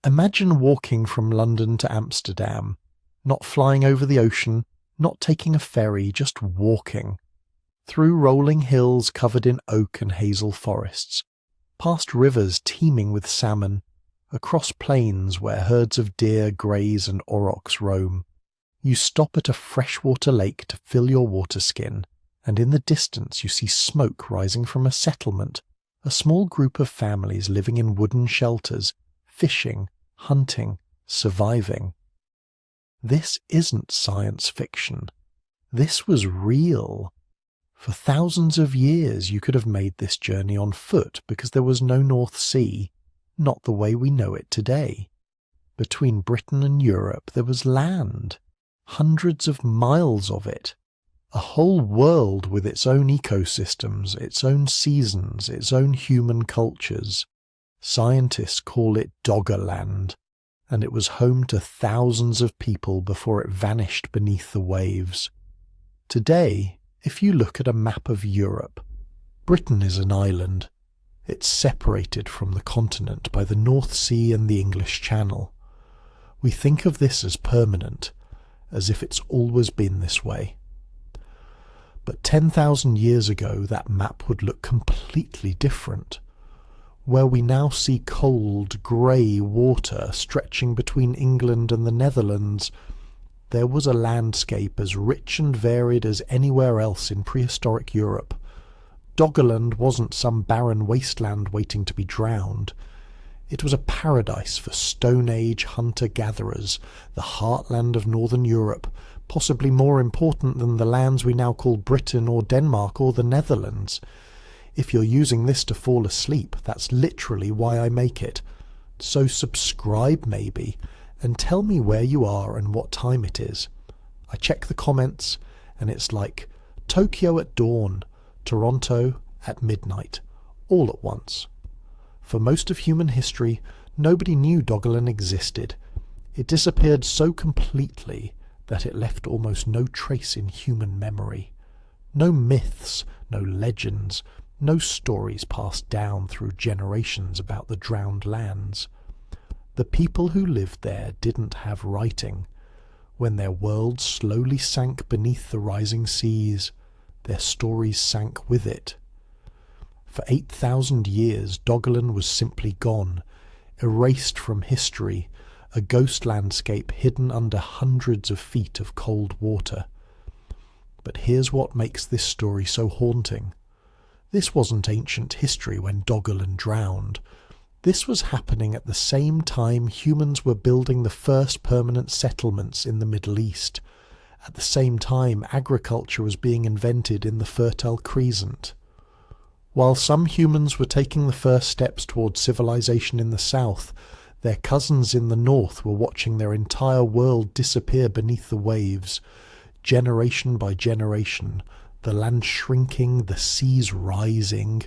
Imagine walking from London to Amsterdam, not flying over the ocean, not taking a ferry, just walking, through rolling hills covered in oak and hazel forests, past rivers teeming with salmon, across plains where herds of deer, greys and aurochs roam. You stop at a freshwater lake to fill your water skin, and in the distance you see smoke rising from a settlement, a small group of families living in wooden shelters, fishing, hunting, surviving. This isn't science fiction. This was real. For thousands of years you could have made this journey on foot because there was no North Sea, not the way we know it today. Between Britain and Europe there was land, hundreds of miles of it, a whole world with its own ecosystems, its own seasons, its own human cultures. Scientists call it Doggerland, and it was home to thousands of people before it vanished beneath the waves. Today, if you look at a map of Europe, Britain is an island. It's separated from the continent by the North Sea and the English Channel. We think of this as permanent, as if it's always been this way. But 10,000 years ago that map would look completely different. Where we now see cold, grey water stretching between England and the Netherlands, there was a landscape as rich and varied as anywhere else in prehistoric Europe. Doggerland wasn't some barren wasteland waiting to be drowned. It was a paradise for Stone Age hunter-gatherers, the heartland of northern Europe, possibly more important than the lands we now call Britain or Denmark or the Netherlands. If you're using this to fall asleep, that's literally why I make it. So subscribe maybe, and tell me where you are and what time it is. I check the comments, and it's like Tokyo at dawn, Toronto at midnight, all at once. For most of human history, nobody knew Doggerland existed. It disappeared so completely that it left almost no trace in human memory. No myths, no legends, no stories passed down through generations about the drowned lands. The people who lived there didn't have writing. When their world slowly sank beneath the rising seas, their stories sank with it. For 8,000 years, Doggerland was simply gone, erased from history, a ghost landscape hidden under hundreds of feet of cold water. But here's what makes this story so haunting. This wasn't ancient history when Doggerland drowned. This was happening at the same time humans were building the first permanent settlements in the Middle East. At the same time agriculture was being invented in the Fertile Crescent. While some humans were taking the first steps towards civilization in the south, their cousins in the north were watching their entire world disappear beneath the waves. Generation by generation, the land shrinking, the seas rising,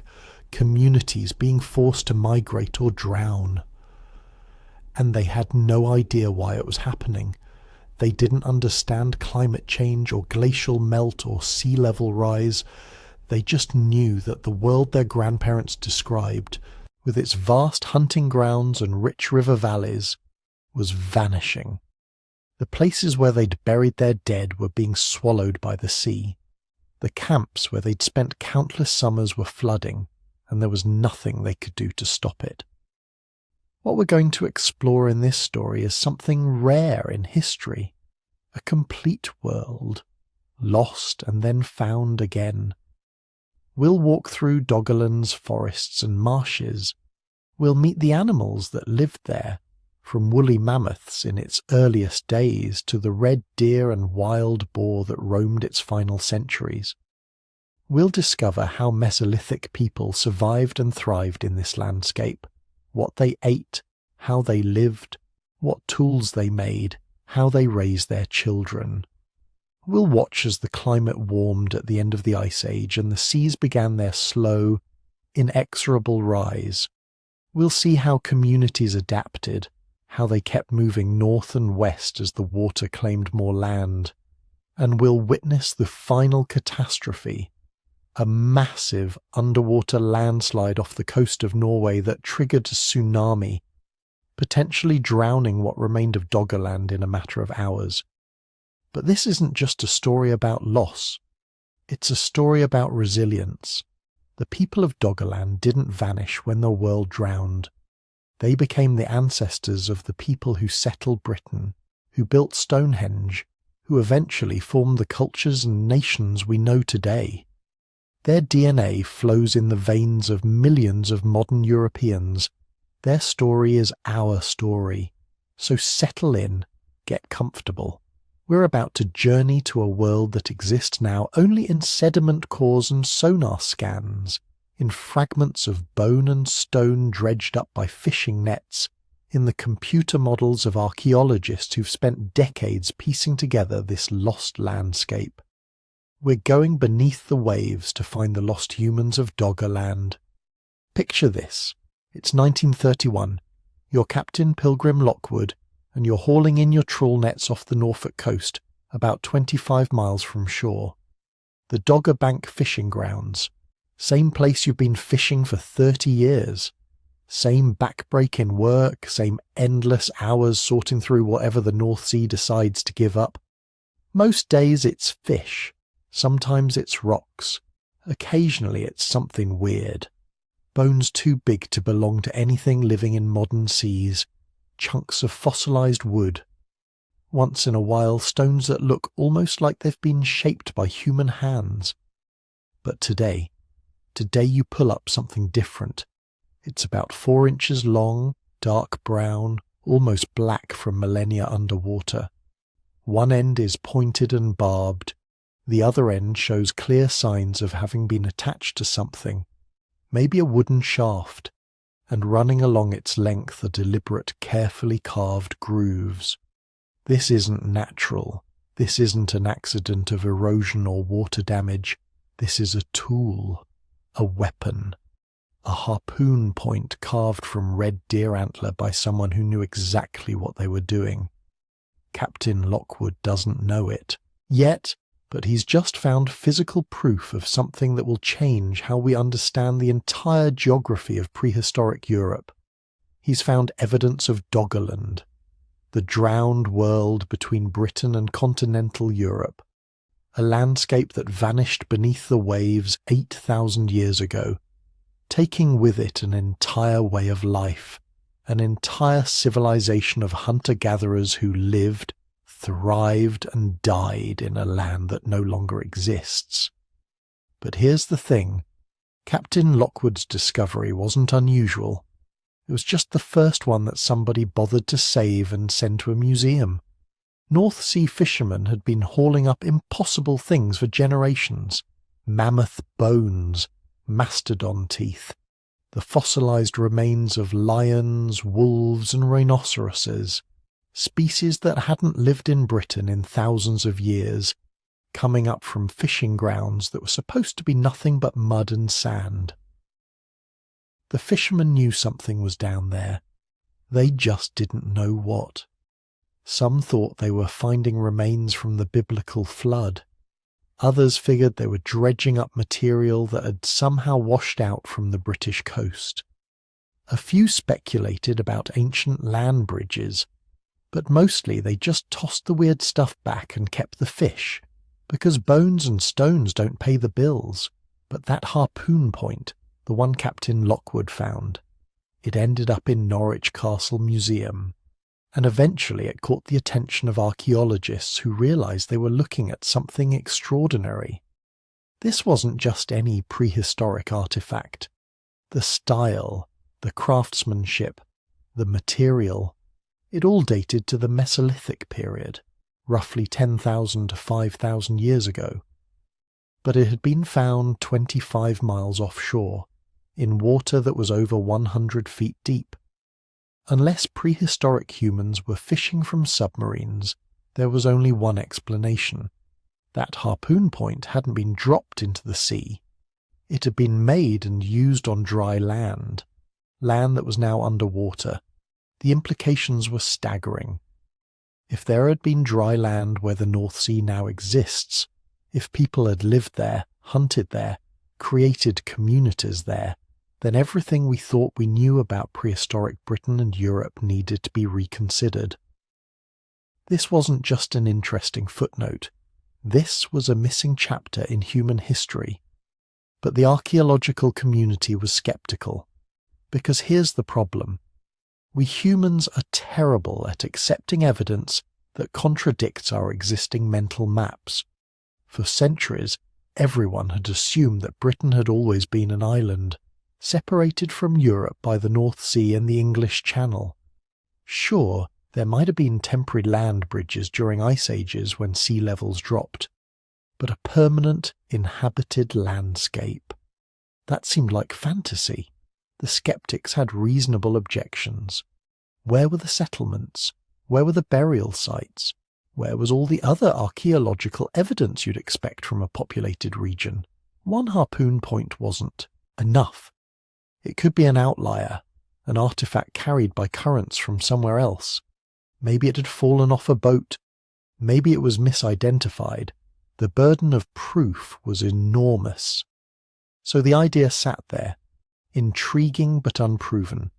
communities being forced to migrate or drown. And they had no idea why it was happening. They didn't understand climate change or glacial melt or sea level rise. They just knew that the world their grandparents described, with its vast hunting grounds and rich river valleys, was vanishing. The places where they'd buried their dead were being swallowed by the sea. The camps where they'd spent countless summers were flooding, and there was nothing they could do to stop it. What we're going to explore in this story is something rare in history, a complete world, lost and then found again. We'll walk through Doggerland's forests and marshes. We'll meet the animals that lived there, from woolly mammoths in its earliest days to the red deer and wild boar that roamed its final centuries. We'll discover how Mesolithic people survived and thrived in this landscape, what they ate, how they lived, what tools they made, how they raised their children. We'll watch as the climate warmed at the end of the Ice Age and the seas began their slow, inexorable rise. We'll see how communities adapted, how they kept moving north and west as the water claimed more land, and we'll witness the final catastrophe, a massive underwater landslide off the coast of Norway that triggered a tsunami, potentially drowning what remained of Doggerland in a matter of hours. But this isn't just a story about loss. It's a story about resilience. The people of Doggerland didn't vanish when the world drowned. They became the ancestors of the people who settled Britain, who built Stonehenge, who eventually formed the cultures and nations we know today. Their DNA flows in the veins of millions of modern Europeans. Their story is our story. So settle in, get comfortable. We're about to journey to a world that exists now only in sediment cores and sonar scans, in fragments of bone and stone dredged up by fishing nets, in the computer models of archaeologists who've spent decades piecing together this lost landscape. We're going beneath the waves to find the lost humans of Doggerland. Picture this. It's 1931. You're Captain Pilgrim Lockwood, and you're hauling in your trawl nets off the Norfolk coast, about 25 miles from shore. The Dogger Bank fishing grounds. Same place you've been fishing for 30 years. Same backbreak in work, same endless hours sorting through whatever the North Sea decides to give up. Most days it's fish. Sometimes it's rocks. Occasionally it's something weird. Bones too big to belong to anything living in modern seas. Chunks of fossilized wood. Once in a while, stones that look almost like they've been shaped by human hands. But today you pull up something different. It's about 4 inches long, dark brown, almost black from millennia underwater. One end is pointed and barbed. The other end shows clear signs of having been attached to something, maybe a wooden shaft, and running along its length are deliberate, carefully carved grooves. This isn't natural. This isn't an accident of erosion or water damage. This is a tool, a weapon, a harpoon point carved from red deer antler by someone who knew exactly what they were doing. Captain Lockwood doesn't know it yet, but he's just found physical proof of something that will change how we understand the entire geography of prehistoric Europe. He's found evidence of Doggerland, the drowned world between Britain and continental Europe, a landscape that vanished beneath the waves 8,000 years ago, taking with it an entire way of life, an entire civilization of hunter-gatherers who lived, thrived and died in a land that no longer exists. But here's the thing. Captain Lockwood's discovery wasn't unusual. It was just the first one that somebody bothered to save and send to a museum. North Sea fishermen had been hauling up impossible things for generations. Mammoth bones, mastodon teeth, the fossilized remains of lions, wolves and rhinoceroses, species that hadn't lived in Britain in thousands of years, coming up from fishing grounds that were supposed to be nothing but mud and sand. The fishermen knew something was down there. They just didn't know what. Some thought they were finding remains from the biblical flood. Others figured they were dredging up material that had somehow washed out from the British coast. A few speculated about ancient land bridges, but mostly they just tossed the weird stuff back and kept the fish, because bones and stones don't pay the bills. But that harpoon point, the one Captain Lockwood found, it ended up in Norwich Castle Museum, and eventually it caught the attention of archaeologists who realized they were looking at something extraordinary. This wasn't just any prehistoric artifact. The style, the craftsmanship, the material, it all dated to the Mesolithic period, roughly 10,000 to 5,000 years ago. But it had been found 25 miles offshore, in water that was over 100 feet deep. Unless prehistoric humans were fishing from submarines, there was only one explanation. That harpoon point hadn't been dropped into the sea. It had been made and used on dry land that was now underwater. The implications were staggering. If there had been dry land where the North Sea now exists, if people had lived there, hunted there, created communities there, then everything we thought we knew about prehistoric Britain and Europe needed to be reconsidered. This wasn't just an interesting footnote. This was a missing chapter in human history. But the archaeological community was skeptical. Because here's the problem. We humans are terrible at accepting evidence that contradicts our existing mental maps. For centuries, everyone had assumed that Britain had always been an island, separated from Europe by the North Sea and the English Channel. Sure, there might have been temporary land bridges during ice ages when sea levels dropped, but a permanent, inhabited landscape. That seemed like fantasy. The skeptics had reasonable objections. Where were the settlements? Where were the burial sites? Where was all the other archaeological evidence you'd expect from a populated region? One harpoon point wasn't enough. It could be an outlier, an artifact carried by currents from somewhere else. Maybe it had fallen off a boat. Maybe it was misidentified. The burden of proof was enormous. So the idea sat there, intriguing but unproven.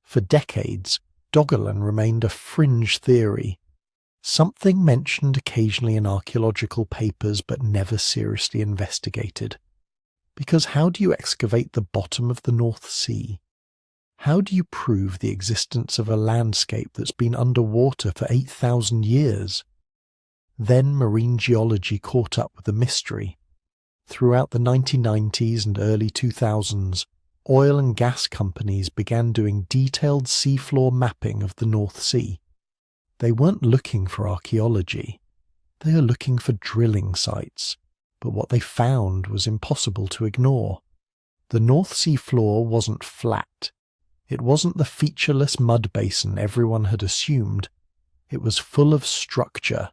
For decades, Doggerland remained a fringe theory, something mentioned occasionally in archaeological papers but never seriously investigated. Because how do you excavate the bottom of the North Sea? How do you prove the existence of a landscape that's been underwater for 8,000 years? Then marine geology caught up with the mystery. Throughout the 1990s and early 2000s, oil and gas companies began doing detailed seafloor mapping of the North Sea. They weren't looking for archaeology. They were looking for drilling sites, but what they found was impossible to ignore. The North Sea floor wasn't flat. It wasn't the featureless mud basin everyone had assumed. It was full of structure,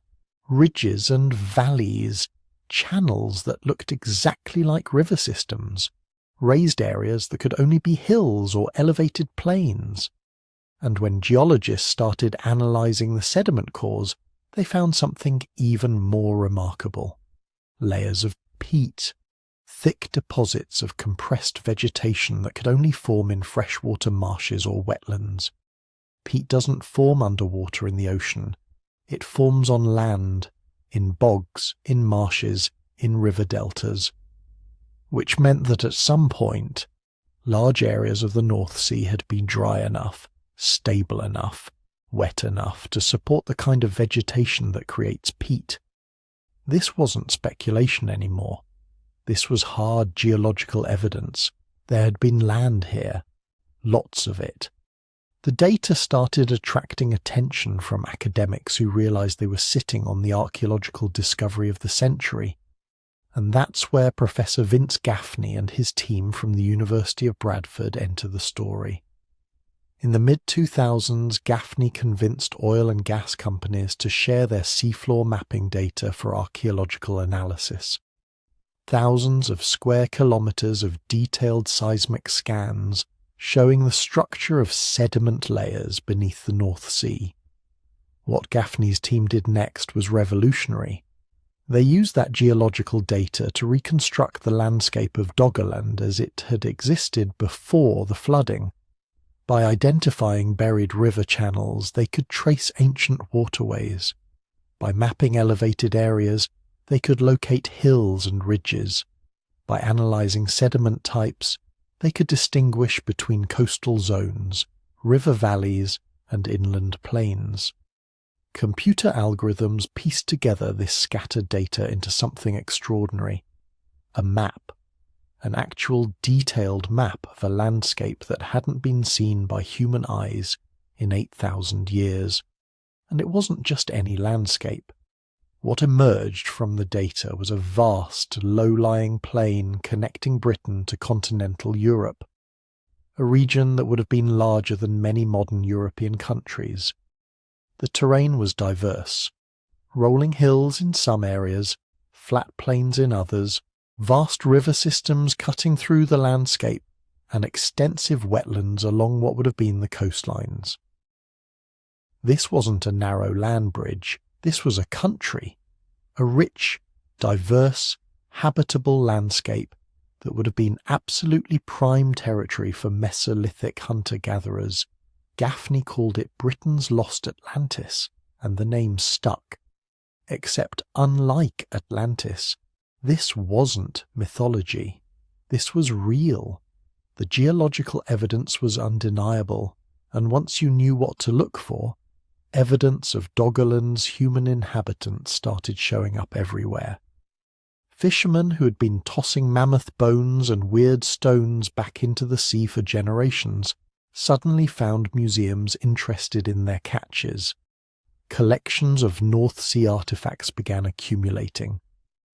ridges and valleys, channels that looked exactly like river systems, raised areas that could only be hills or elevated plains. And when geologists started analysing the sediment cores, they found something even more remarkable. Layers of peat, thick deposits of compressed vegetation that could only form in freshwater marshes or wetlands. Peat doesn't form underwater in the ocean. It forms on land, in bogs, in marshes, in river deltas. Which meant that at some point, large areas of the North Sea had been dry enough, stable enough, wet enough to support the kind of vegetation that creates peat. This wasn't speculation anymore. This was hard geological evidence. There had been land here, lots of it. The data started attracting attention from academics who realized they were sitting on the archaeological discovery of the century. And that's where Professor Vince Gaffney and his team from the University of Bradford enter the story. In the mid-2000s, Gaffney convinced oil and gas companies to share their seafloor mapping data for archaeological analysis. Thousands of square kilometers of detailed seismic scans showing the structure of sediment layers beneath the North Sea. What Gaffney's team did next was revolutionary. They used that geological data to reconstruct the landscape of Doggerland as it had existed before the flooding. By identifying buried river channels, they could trace ancient waterways. By mapping elevated areas, they could locate hills and ridges. By analysing sediment types, they could distinguish between coastal zones, river valleys, and inland plains. Computer algorithms pieced together this scattered data into something extraordinary. A map. An actual detailed map of a landscape that hadn't been seen by human eyes in 8,000 years. And it wasn't just any landscape. What emerged from the data was a vast, low-lying plain connecting Britain to continental Europe, a region that would have been larger than many modern European countries. The terrain was diverse. Rolling hills in some areas, flat plains in others, vast river systems cutting through the landscape, and extensive wetlands along what would have been the coastlines. This wasn't a narrow land bridge. This was a country, a rich, diverse, habitable landscape that would have been absolutely prime territory for Mesolithic hunter-gatherers. Gaffney called it Britain's lost Atlantis, and the name stuck. Except unlike Atlantis, this wasn't mythology. This was real. The geological evidence was undeniable, and once you knew what to look for, evidence of Doggerland's human inhabitants started showing up everywhere. Fishermen who had been tossing mammoth bones and weird stones back into the sea for generations suddenly found museums interested in their catches. Collections of North Sea artifacts began accumulating.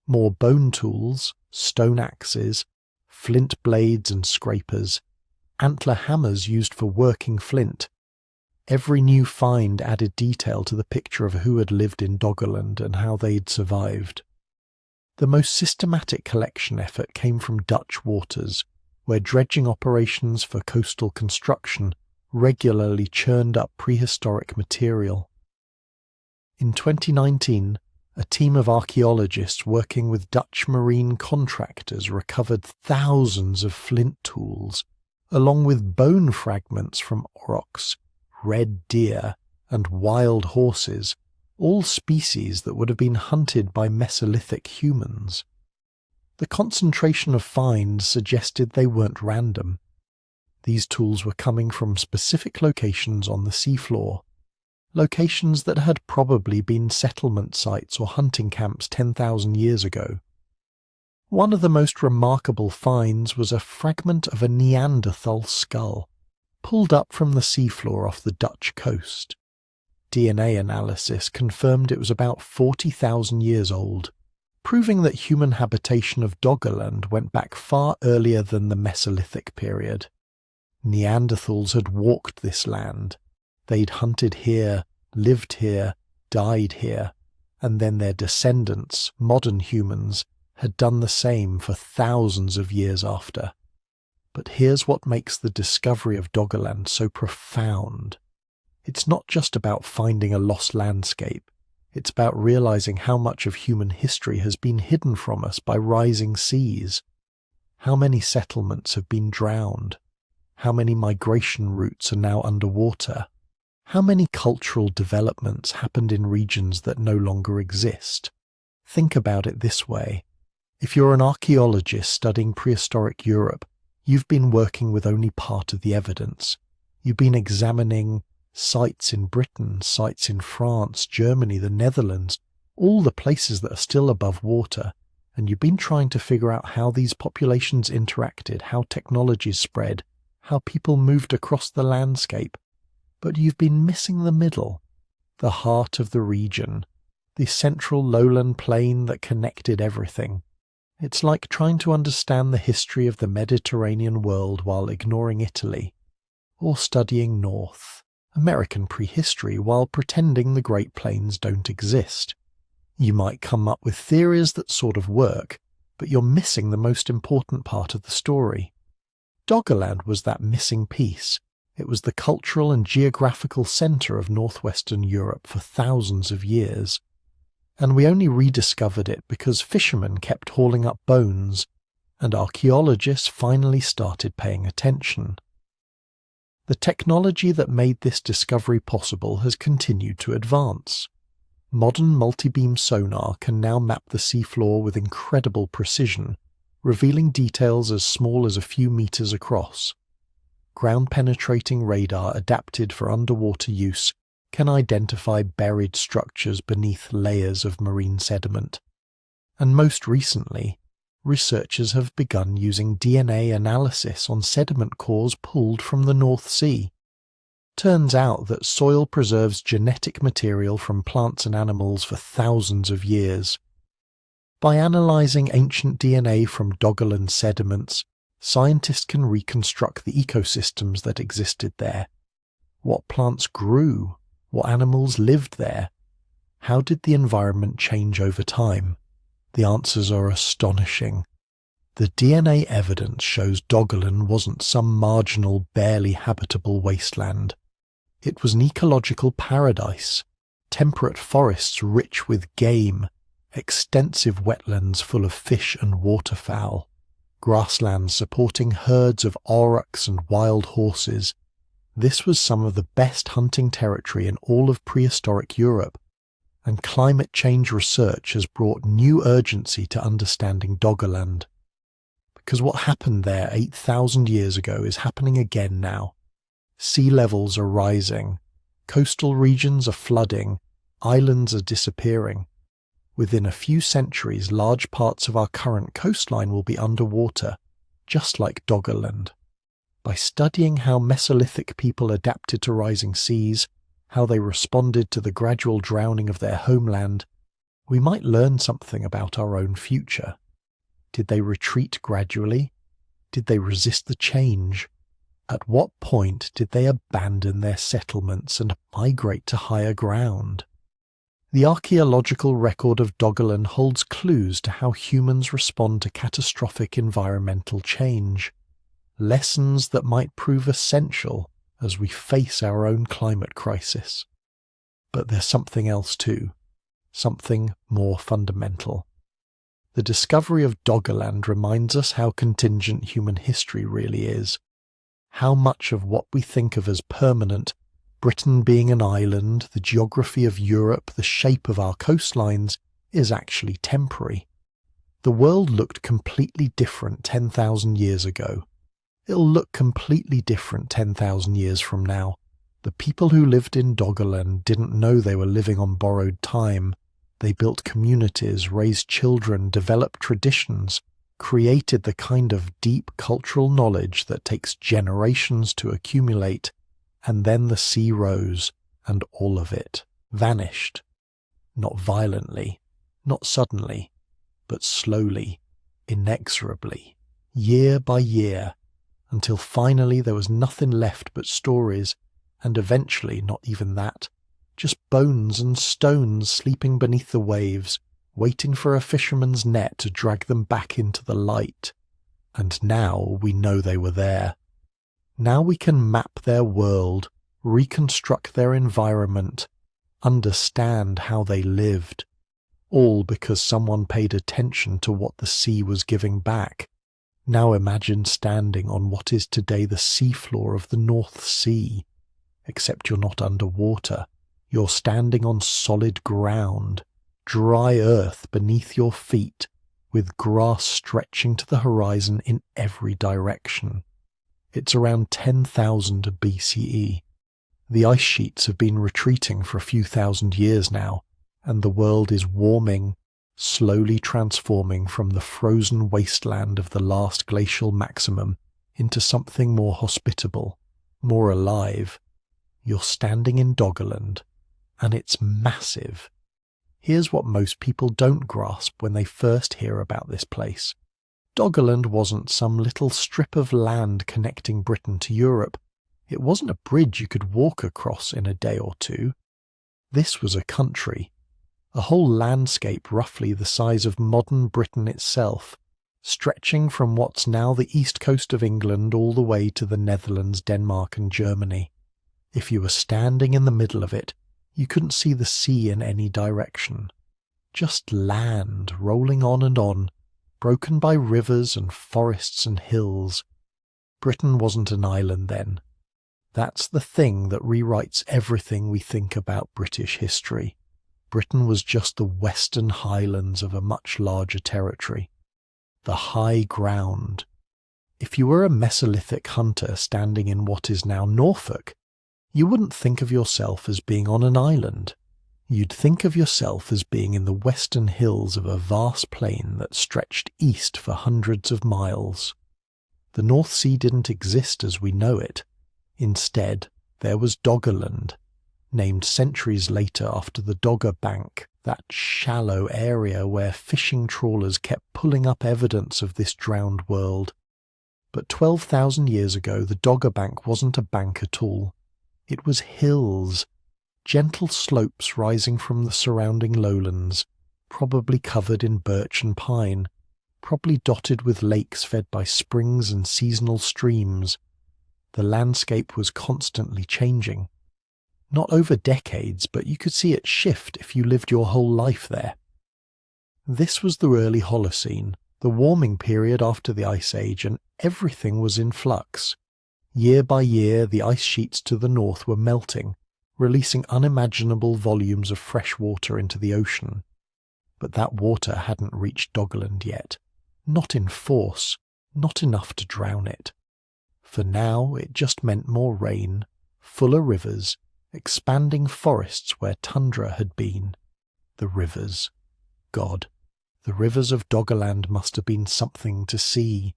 More bone tools, stone axes, flint blades and scrapers, antler hammers used for working flint. Every new find added detail to the picture of who had lived in Doggerland and how they'd survived. The most systematic collection effort came from Dutch waters, where dredging operations for coastal construction regularly churned up prehistoric material. In 2019, a team of archaeologists working with Dutch marine contractors recovered thousands of flint tools, along with bone fragments from aurochs, red deer, and wild horses, all species that would have been hunted by Mesolithic humans. The concentration of finds suggested they weren't random. These tools were coming from specific locations on the seafloor, locations that had probably been settlement sites or hunting camps 10,000 years ago. One of the most remarkable finds was a fragment of a Neanderthal skull, pulled up from the seafloor off the Dutch coast. DNA analysis confirmed it was about 40,000 years old, proving that human habitation of Doggerland went back far earlier than the Mesolithic period. Neanderthals had walked this land. They'd hunted here, lived here, died here, and then their descendants, modern humans, had done the same for thousands of years after. But here's what makes the discovery of Doggerland so profound. It's not just about finding a lost landscape. It's about realizing how much of human history has been hidden from us by rising seas. How many settlements have been drowned? How many migration routes are now underwater? How many cultural developments happened in regions that no longer exist? Think about it this way. If you're an archaeologist studying prehistoric Europe, you've been working with only part of the evidence. You've been examining sites in Britain, sites in France, Germany, the Netherlands, all the places that are still above water, and you've been trying to figure out how these populations interacted, how technologies spread, how people moved across the landscape. But you've been missing the middle, the heart of the region, the central lowland plain that connected everything. It's like trying to understand the history of the Mediterranean world while ignoring Italy, or studying North American prehistory while pretending the Great Plains don't exist. You might come up with theories that sort of work, but you're missing the most important part of the story. Doggerland was that missing piece. It was the cultural and geographical centre of northwestern Europe for thousands of years. And we only rediscovered it because fishermen kept hauling up bones, and archaeologists finally started paying attention. The technology that made this discovery possible has continued to advance. Modern multi-beam sonar can now map the seafloor with incredible precision, revealing details as small as a few meters across. Ground-penetrating radar adapted for underwater use can identify buried structures beneath layers of marine sediment. And most recently, researchers have begun using DNA analysis on sediment cores pulled from the North Sea. Turns out that soil preserves genetic material from plants and animals for thousands of years. By analysing ancient DNA from Doggerland sediments, scientists can reconstruct the ecosystems that existed there. What plants grew? What animals lived there? How did the environment change over time? The answers are astonishing. The DNA evidence shows Doggerland wasn't some marginal, barely habitable wasteland. It was an ecological paradise, temperate forests rich with game, extensive wetlands full of fish and waterfowl, grasslands supporting herds of aurochs and wild horses. This was some of the best hunting territory in all of prehistoric Europe, and climate change research has brought new urgency to understanding Doggerland. Because what happened there 8,000 years ago is happening again now. Sea levels are rising, coastal regions are flooding, islands are disappearing. Within a few centuries, large parts of our current coastline will be underwater, just like Doggerland. By studying how Mesolithic people adapted to rising seas, how they responded to the gradual drowning of their homeland, we might learn something about our own future. Did they retreat gradually? Did they resist the change? At what point did they abandon their settlements and migrate to higher ground? The archaeological record of Doggerland holds clues to how humans respond to catastrophic environmental change, lessons that might prove essential as we face our own climate crisis. But there's something else too, something more fundamental. The discovery of Doggerland reminds us how contingent human history really is, how much of what we think of as permanent, Britain being an island, the geography of Europe, the shape of our coastlines, is actually temporary. The world looked completely different 10,000 years ago. It'll look completely different 10,000 years from now. The people who lived in Doggerland didn't know they were living on borrowed time. They built communities, raised children, developed traditions, created the kind of deep cultural knowledge that takes generations to accumulate. And then the sea rose, and all of it vanished. Not violently, not suddenly, but slowly, inexorably, year by year, until finally there was nothing left but stories, and eventually not even that, just bones and stones sleeping beneath the waves, waiting for a fisherman's net to drag them back into the light. And now we know they were there. Now we can map their world, reconstruct their environment, understand how they lived, all because someone paid attention to what the sea was giving back. Now imagine standing on what is today the seafloor of the North Sea, except you're not underwater. You're standing on solid ground, dry earth beneath your feet, with grass stretching to the horizon in every direction. It's around 10,000 BCE. The ice sheets have been retreating for a few thousand years now, and the world is warming, slowly transforming from the frozen wasteland of the last glacial maximum into something more hospitable, more alive. You're standing in Doggerland, and it's massive. Here's what most people don't grasp when they first hear about this place. Doggerland wasn't some little strip of land connecting Britain to Europe. It wasn't a bridge you could walk across in a day or two. This was a country, a whole landscape roughly the size of modern Britain itself, stretching from what's now the east coast of England all the way to the Netherlands, Denmark and Germany. If you were standing in the middle of it, you couldn't see the sea in any direction. Just land rolling on, broken by rivers and forests and hills. Britain wasn't an island then. That's the thing that rewrites everything we think about British history. Britain was just the western highlands of a much larger territory. The high ground. If you were a Mesolithic hunter standing in what is now Norfolk, you wouldn't think of yourself as being on an island. You'd think of yourself as being in the western hills of a vast plain that stretched east for hundreds of miles. The North Sea didn't exist as we know it. Instead, there was Doggerland, named centuries later after the Dogger Bank, that shallow area where fishing trawlers kept pulling up evidence of this drowned world. But 12,000 years ago, the Dogger Bank wasn't a bank at all. It was hills, gentle slopes rising from the surrounding lowlands, probably covered in birch and pine, probably dotted with lakes fed by springs and seasonal streams. The landscape was constantly changing. Not over decades, but you could see it shift if you lived your whole life there. This was the early Holocene, the warming period after the Ice Age, and everything was in flux. Year by year, the ice sheets to the north were melting, releasing unimaginable volumes of fresh water into the ocean. But that water hadn't reached Doggerland yet. Not in force, not enough to drown it. For now, it just meant more rain, fuller rivers, expanding forests where tundra had been. The rivers. God, the rivers of Doggerland must have been something to see.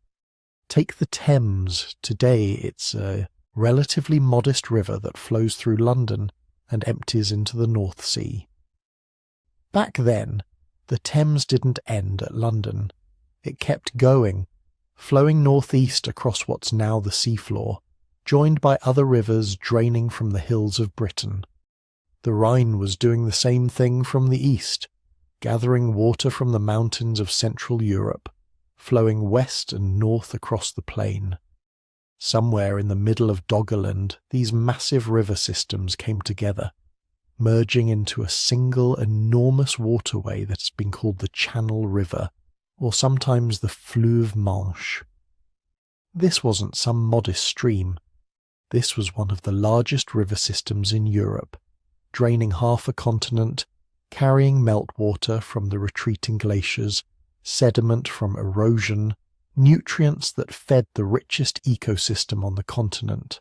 Take the Thames. Today it's a relatively modest river that flows through London and empties into the North Sea. Back then, the Thames didn't end at London. It kept going, flowing northeast across what's now the seafloor, joined by other rivers draining from the hills of Britain. The Rhine was doing the same thing from the east, gathering water from the mountains of Central Europe, flowing west and north across the plain. Somewhere in the middle of Doggerland, these massive river systems came together, merging into a single enormous waterway that has been called the Channel River, or sometimes the Fleuve Manche. This wasn't some modest stream. This was one of the largest river systems in Europe, draining half a continent, carrying meltwater from the retreating glaciers, sediment from erosion, nutrients that fed the richest ecosystem on the continent.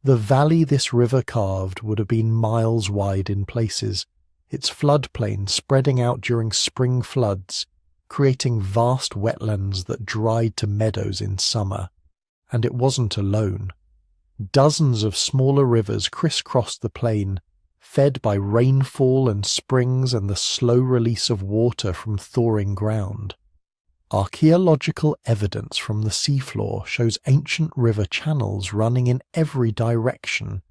The valley this river carved would have been miles wide in places, its floodplain spreading out during spring floods, creating vast wetlands that dried to meadows in summer. And it wasn't alone. Dozens of smaller rivers crisscrossed the plain, fed by rainfall and springs and the slow release of water from thawing ground. Archaeological evidence from the seafloor shows ancient river channels running in every direction,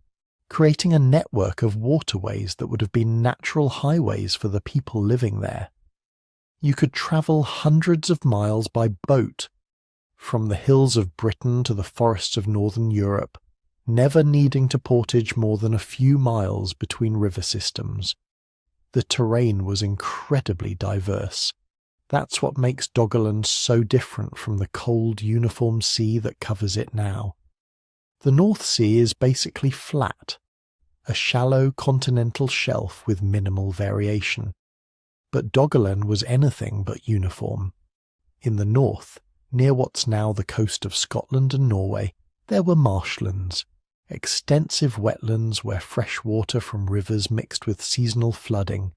creating a network of waterways that would have been natural highways for the people living there. You could travel hundreds of miles by boat, from the hills of Britain to the forests of northern Europe, never needing to portage more than a few miles between river systems. The terrain was incredibly diverse. That's what makes Doggerland so different from the cold, uniform sea that covers it now. The North Sea is basically flat, a shallow continental shelf with minimal variation. But Doggerland was anything but uniform. In the north, near what's now the coast of Scotland and Norway, there were marshlands, extensive wetlands where fresh water from rivers mixed with seasonal flooding,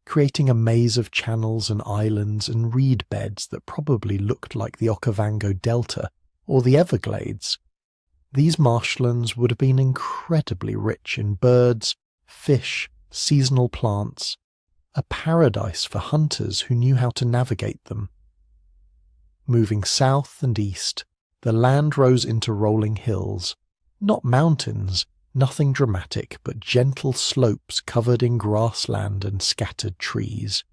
creating a maze of channels and islands and reed beds that probably looked like the Okavango Delta or the Everglades. These marshlands would have been incredibly rich in birds, fish, seasonal plants, a paradise for hunters who knew how to navigate them. Moving south and east, the land rose into rolling hills, not mountains, nothing dramatic, but gentle slopes covered in grassland and scattered trees.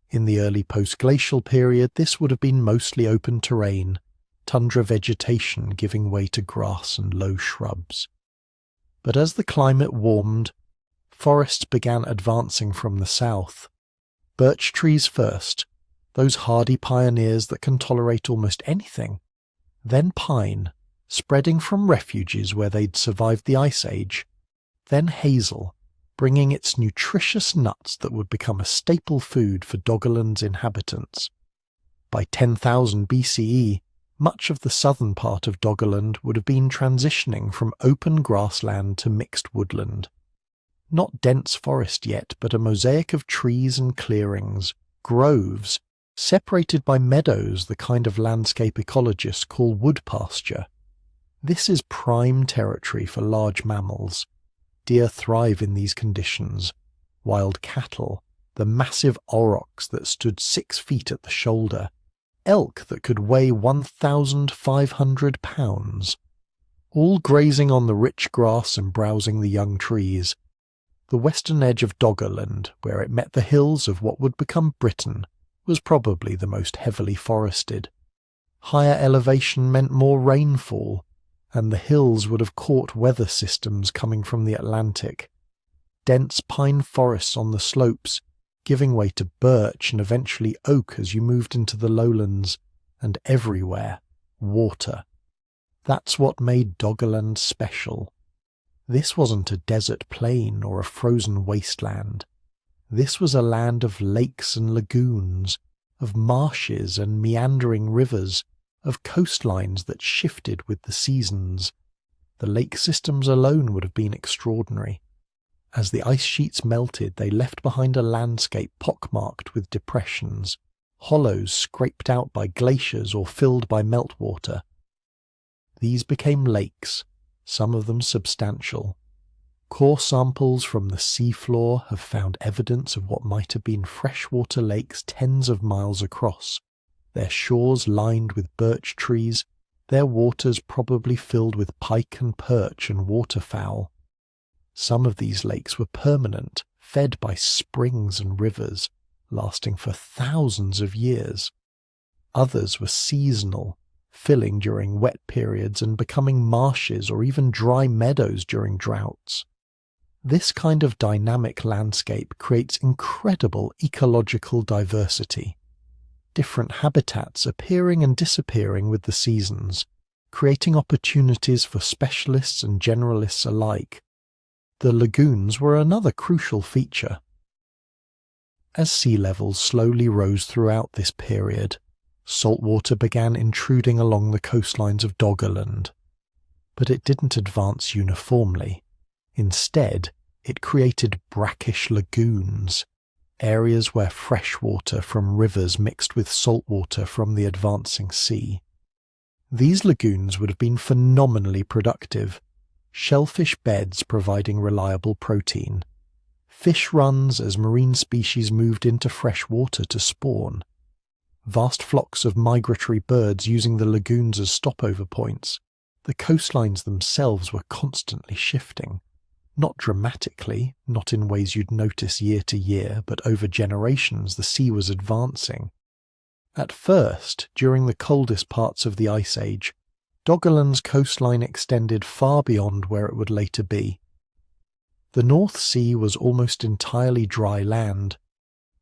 In the early post-glacial period, this would have been mostly open terrain, tundra vegetation giving way to grass and low shrubs. But as the climate warmed, forests began advancing from the south. Birch trees first, those hardy pioneers that can tolerate almost anything. Then pine, spreading from refuges where they'd survived the Ice Age. Then hazel, bringing its nutritious nuts that would become a staple food for Doggerland's inhabitants. By 10,000 BCE, much of the southern part of Doggerland would have been transitioning from open grassland to mixed woodland. Not dense forest yet, but a mosaic of trees and clearings, groves, separated by meadows the kind of landscape ecologists call wood pasture. This is prime territory for large mammals. Deer thrive in these conditions. Wild cattle, the massive aurochs that stood 6 feet at the shoulder, elk that could weigh 1,500 pounds, all grazing on the rich grass and browsing the young trees. The western edge of Doggerland, where it met the hills of what would become Britain, was probably the most heavily forested. Higher elevation meant more rainfall, and the hills would have caught weather systems coming from the Atlantic. Dense pine forests on the slopes giving way to birch and eventually oak as you moved into the lowlands, and everywhere, water. That's what made Doggerland special. This wasn't a desert plain or a frozen wasteland. This was a land of lakes and lagoons, of marshes and meandering rivers, of coastlines that shifted with the seasons. The lake systems alone would have been extraordinary. As the ice sheets melted, they left behind a landscape pockmarked with depressions, hollows scraped out by glaciers or filled by meltwater. These became lakes, some of them substantial. Core samples from the seafloor have found evidence of what might have been freshwater lakes tens of miles across, their shores lined with birch trees, their waters probably filled with pike and perch and waterfowl. Some of these lakes were permanent, fed by springs and rivers, lasting for thousands of years. Others were seasonal, filling during wet periods and becoming marshes or even dry meadows during droughts. This kind of dynamic landscape creates incredible ecological diversity. Different habitats appearing and disappearing with the seasons, creating opportunities for specialists and generalists alike. The lagoons were another crucial feature. As sea levels slowly rose throughout this period, saltwater began intruding along the coastlines of Doggerland. But it didn't advance uniformly. Instead, it created brackish lagoons, areas where fresh water from rivers mixed with salt water from the advancing sea. These lagoons would have been phenomenally productive, shellfish beds providing reliable protein, fish runs as marine species moved into fresh water to spawn, vast flocks of migratory birds using the lagoons as stopover points. The coastlines themselves were constantly shifting. Not dramatically, not in ways you'd notice year to year, but over generations the sea was advancing. At first, during the coldest parts of the Ice Age, Doggerland's coastline extended far beyond where it would later be. The North Sea was almost entirely dry land,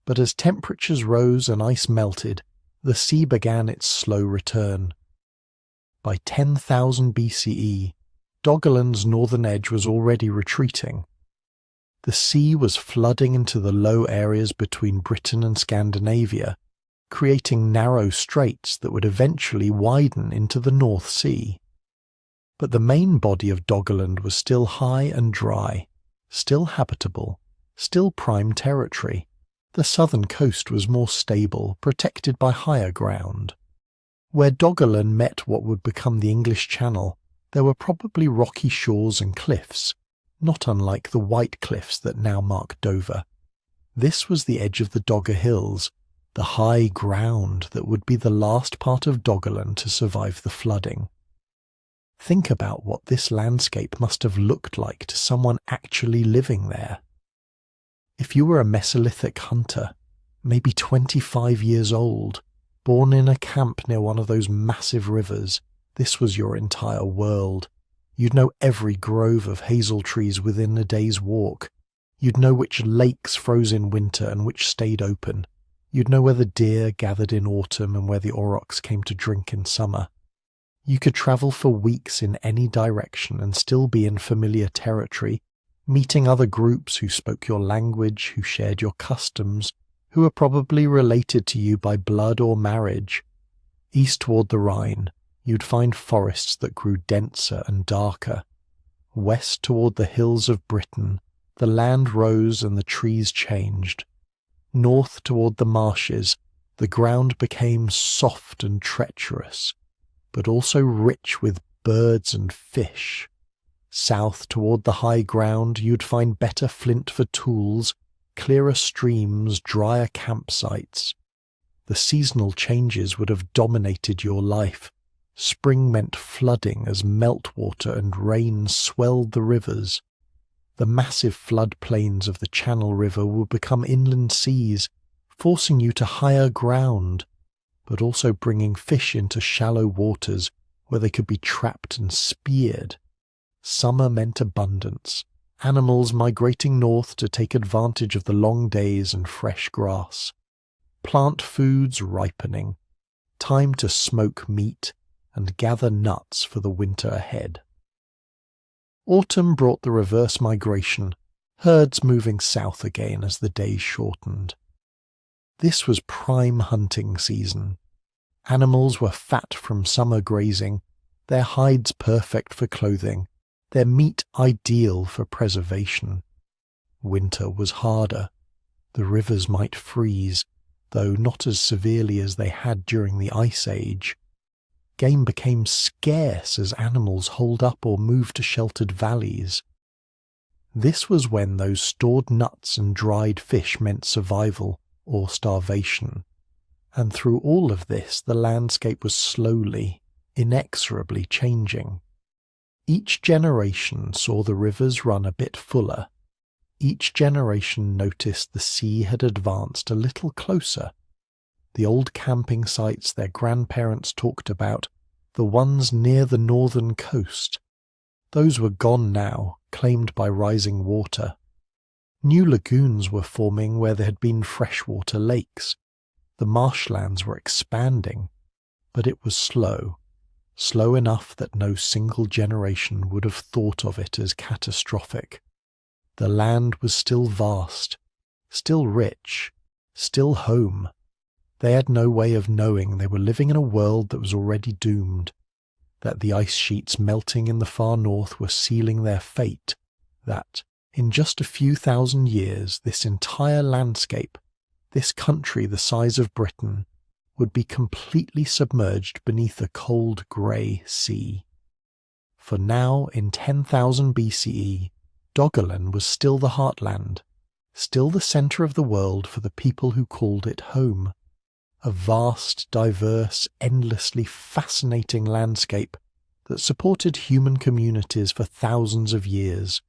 but as temperatures rose and ice melted, the sea began its slow return. By 10,000 BCE, Doggerland's northern edge was already retreating. The sea was flooding into the low areas between Britain and Scandinavia, creating narrow straits that would eventually widen into the North Sea. But the main body of Doggerland was still high and dry, still habitable, still prime territory. The southern coast was more stable, protected by higher ground. Where Doggerland met what would become the English Channel, there were probably rocky shores and cliffs, not unlike the white cliffs that now mark Dover. This was the edge of the Dogger Hills, the high ground that would be the last part of Doggerland to survive the flooding. Think about what this landscape must have looked like to someone actually living there. If you were a Mesolithic hunter, maybe 25 years old, born in a camp near one of those massive rivers, this was your entire world. You'd know every grove of hazel trees within a day's walk. You'd know which lakes froze in winter and which stayed open. You'd know where the deer gathered in autumn and where the aurochs came to drink in summer. You could travel for weeks in any direction and still be in familiar territory, meeting other groups who spoke your language, who shared your customs, who were probably related to you by blood or marriage. East toward the Rhine, you'd find forests that grew denser and darker. West toward the hills of Britain, the land rose and the trees changed. North toward the marshes, the ground became soft and treacherous, but also rich with birds and fish. South toward the high ground, you'd find better flint for tools, clearer streams, drier campsites. The seasonal changes would have dominated your life. Spring meant flooding as meltwater and rain swelled the rivers. The massive floodplains of the Channel River would become inland seas, forcing you to higher ground, but also bringing fish into shallow waters where they could be trapped and speared. Summer meant abundance, animals migrating north to take advantage of the long days and fresh grass, plant foods ripening, time to smoke meat and gather nuts for the winter ahead. Autumn brought the reverse migration, herds moving south again as the days shortened. This was prime hunting season. Animals were fat from summer grazing, their hides perfect for clothing, their meat ideal for preservation. Winter was harder. The rivers might freeze, though not as severely as they had during the Ice Age. Game became scarce as animals holed up or moved to sheltered valleys. This was when those stored nuts and dried fish meant survival or starvation. And through all of this, the landscape was slowly, inexorably changing. Each generation saw the rivers run a bit fuller. Each generation noticed the sea had advanced a little closer. The old camping sites their grandparents talked about, the ones near the northern coast, those were gone now, claimed by rising water. New lagoons were forming where there had been freshwater lakes. The marshlands were expanding, but it was slow enough that no single generation would have thought of it as catastrophic. The land was still vast, still rich, still home. They had no way of knowing they were living in a world that was already doomed, that the ice sheets melting in the far north were sealing their fate, that, in just a few thousand years, this entire landscape, this country the size of Britain, would be completely submerged beneath a cold grey sea. For now, in 10,000 BCE, Doggerland was still the heartland, still the centre of the world for the people who called it home. A vast, diverse, endlessly fascinating landscape that supported human communities for thousands of years.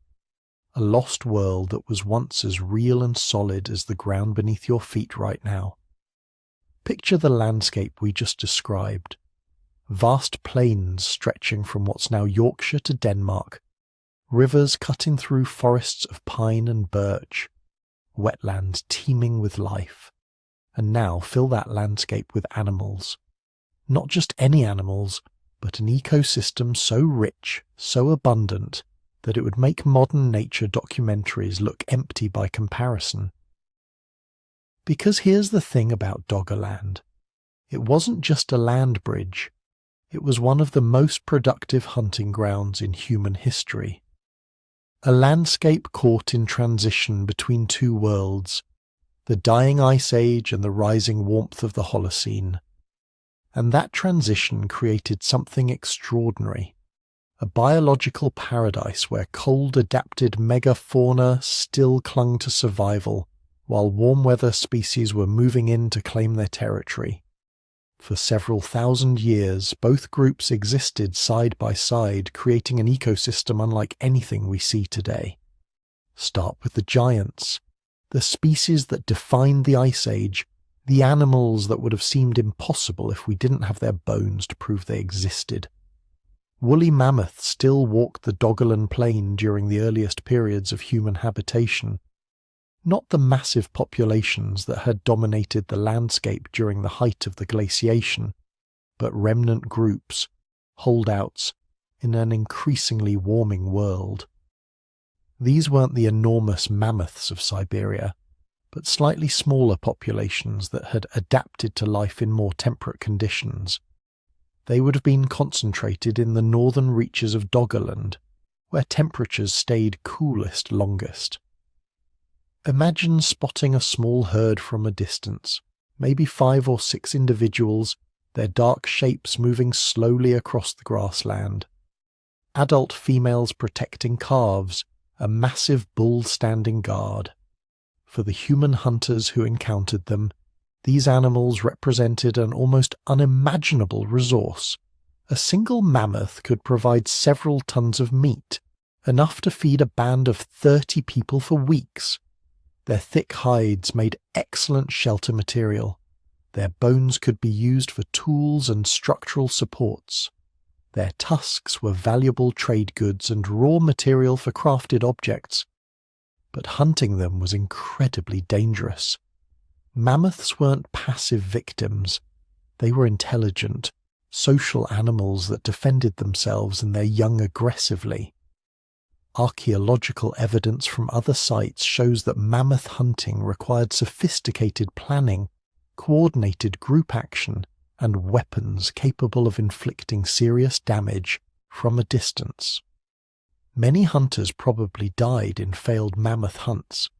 A lost world that was once as real and solid as the ground beneath your feet right now. Picture the landscape we just described. Vast plains stretching from what's now Yorkshire to Denmark, rivers cutting through forests of pine and birch, wetlands teeming with life. And now fill that landscape with animals. Not just any animals, but an ecosystem so rich, so abundant, that it would make modern nature documentaries look empty by comparison. Because here's the thing about Doggerland. It wasn't just a land bridge. It was one of the most productive hunting grounds in human history. A landscape caught in transition between two worlds, the dying Ice Age and the rising warmth of the Holocene. And that transition created something extraordinary, a biological paradise where cold-adapted megafauna still clung to survival, while warm-weather species were moving in to claim their territory. For several thousand years, both groups existed side by side, creating an ecosystem unlike anything we see today. Start with the giants, the species that defined the Ice Age, the animals that would have seemed impossible if we didn't have their bones to prove they existed. Woolly mammoths still walked the Doggerland plain during the earliest periods of human habitation. Not the massive populations that had dominated the landscape during the height of the glaciation, but remnant groups, holdouts, in an increasingly warming world. These weren't the enormous mammoths of Siberia, but slightly smaller populations that had adapted to life in more temperate conditions. They would have been concentrated in the northern reaches of Doggerland, where temperatures stayed coolest longest. Imagine spotting a small herd from a distance, maybe 5 or 6 individuals, their dark shapes moving slowly across the grassland. Adult females protecting calves, a massive bull standing guard. For the human hunters who encountered them, these animals represented an almost unimaginable resource. A single mammoth could provide several tons of meat, enough to feed a band of 30 people for weeks. Their thick hides made excellent shelter material. Their bones could be used for tools and structural supports. Their tusks were valuable trade goods and raw material for crafted objects, but hunting them was incredibly dangerous. Mammoths weren't passive victims. They were intelligent, social animals that defended themselves and their young aggressively. Archaeological evidence from other sites shows that mammoth hunting required sophisticated planning, coordinated group action, and weapons capable of inflicting serious damage from a distance. Many hunters probably died in failed mammoth hunts,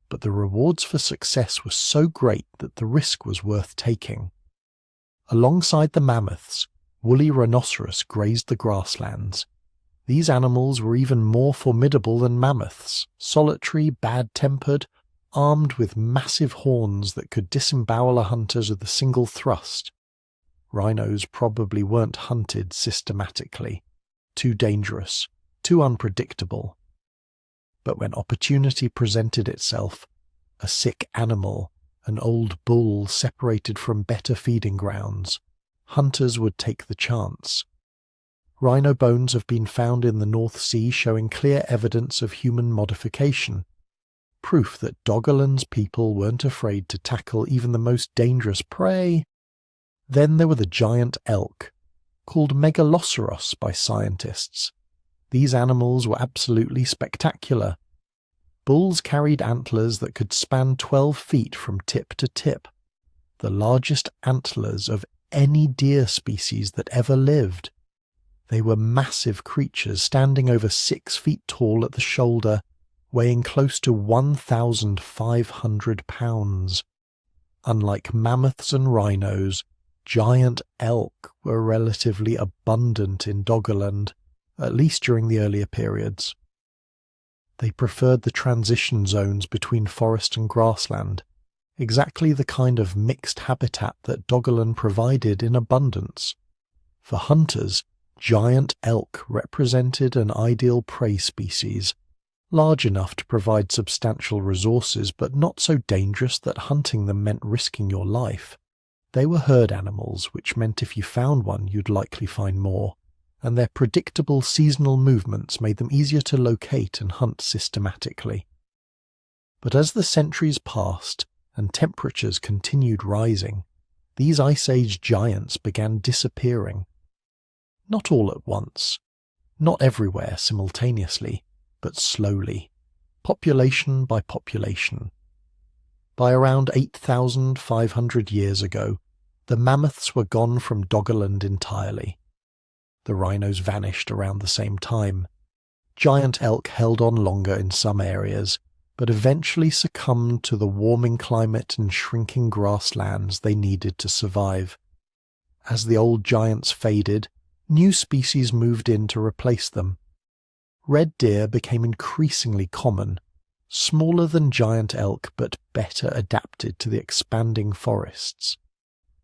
but the rewards for success were so great that the risk was worth taking. Alongside the mammoths, woolly rhinoceros grazed the grasslands. These animals were even more formidable than mammoths, solitary, bad-tempered, armed with massive horns that could disembowel a hunter with a single thrust. Rhinos probably weren't hunted systematically. Too dangerous, too unpredictable. But when opportunity presented itself, a sick animal, an old bull separated from better feeding grounds, hunters would take the chance. Rhino bones have been found in the North Sea showing clear evidence of human modification, proof that Doggerland's people weren't afraid to tackle even the most dangerous prey. Then there were the giant elk, called megaloceros by scientists. These animals were absolutely spectacular. Bulls carried antlers that could span 12 feet from tip to tip, the largest antlers of any deer species that ever lived. They were massive creatures standing over 6 feet tall at the shoulder, weighing close to 1,500 pounds. Unlike mammoths and rhinos, giant elk were relatively abundant in Doggerland, at least during the earlier periods. They preferred the transition zones between forest and grassland, exactly the kind of mixed habitat that Doggerland provided in abundance. For hunters, giant elk represented an ideal prey species, large enough to provide substantial resources but not so dangerous that hunting them meant risking your life. They were herd animals, which meant if you found one you'd likely find more, and their predictable seasonal movements made them easier to locate and hunt systematically. But as the centuries passed and temperatures continued rising, these Ice Age giants began disappearing. Not all at once, not everywhere simultaneously, but slowly, population by population. By around 8,500 years ago, the mammoths were gone from Doggerland entirely. The rhinos vanished around the same time. Giant elk held on longer in some areas, but eventually succumbed to the warming climate and shrinking grasslands they needed to survive. As the old giants faded, new species moved in to replace them. Red deer became increasingly common, smaller than giant elk but better adapted to the expanding forests.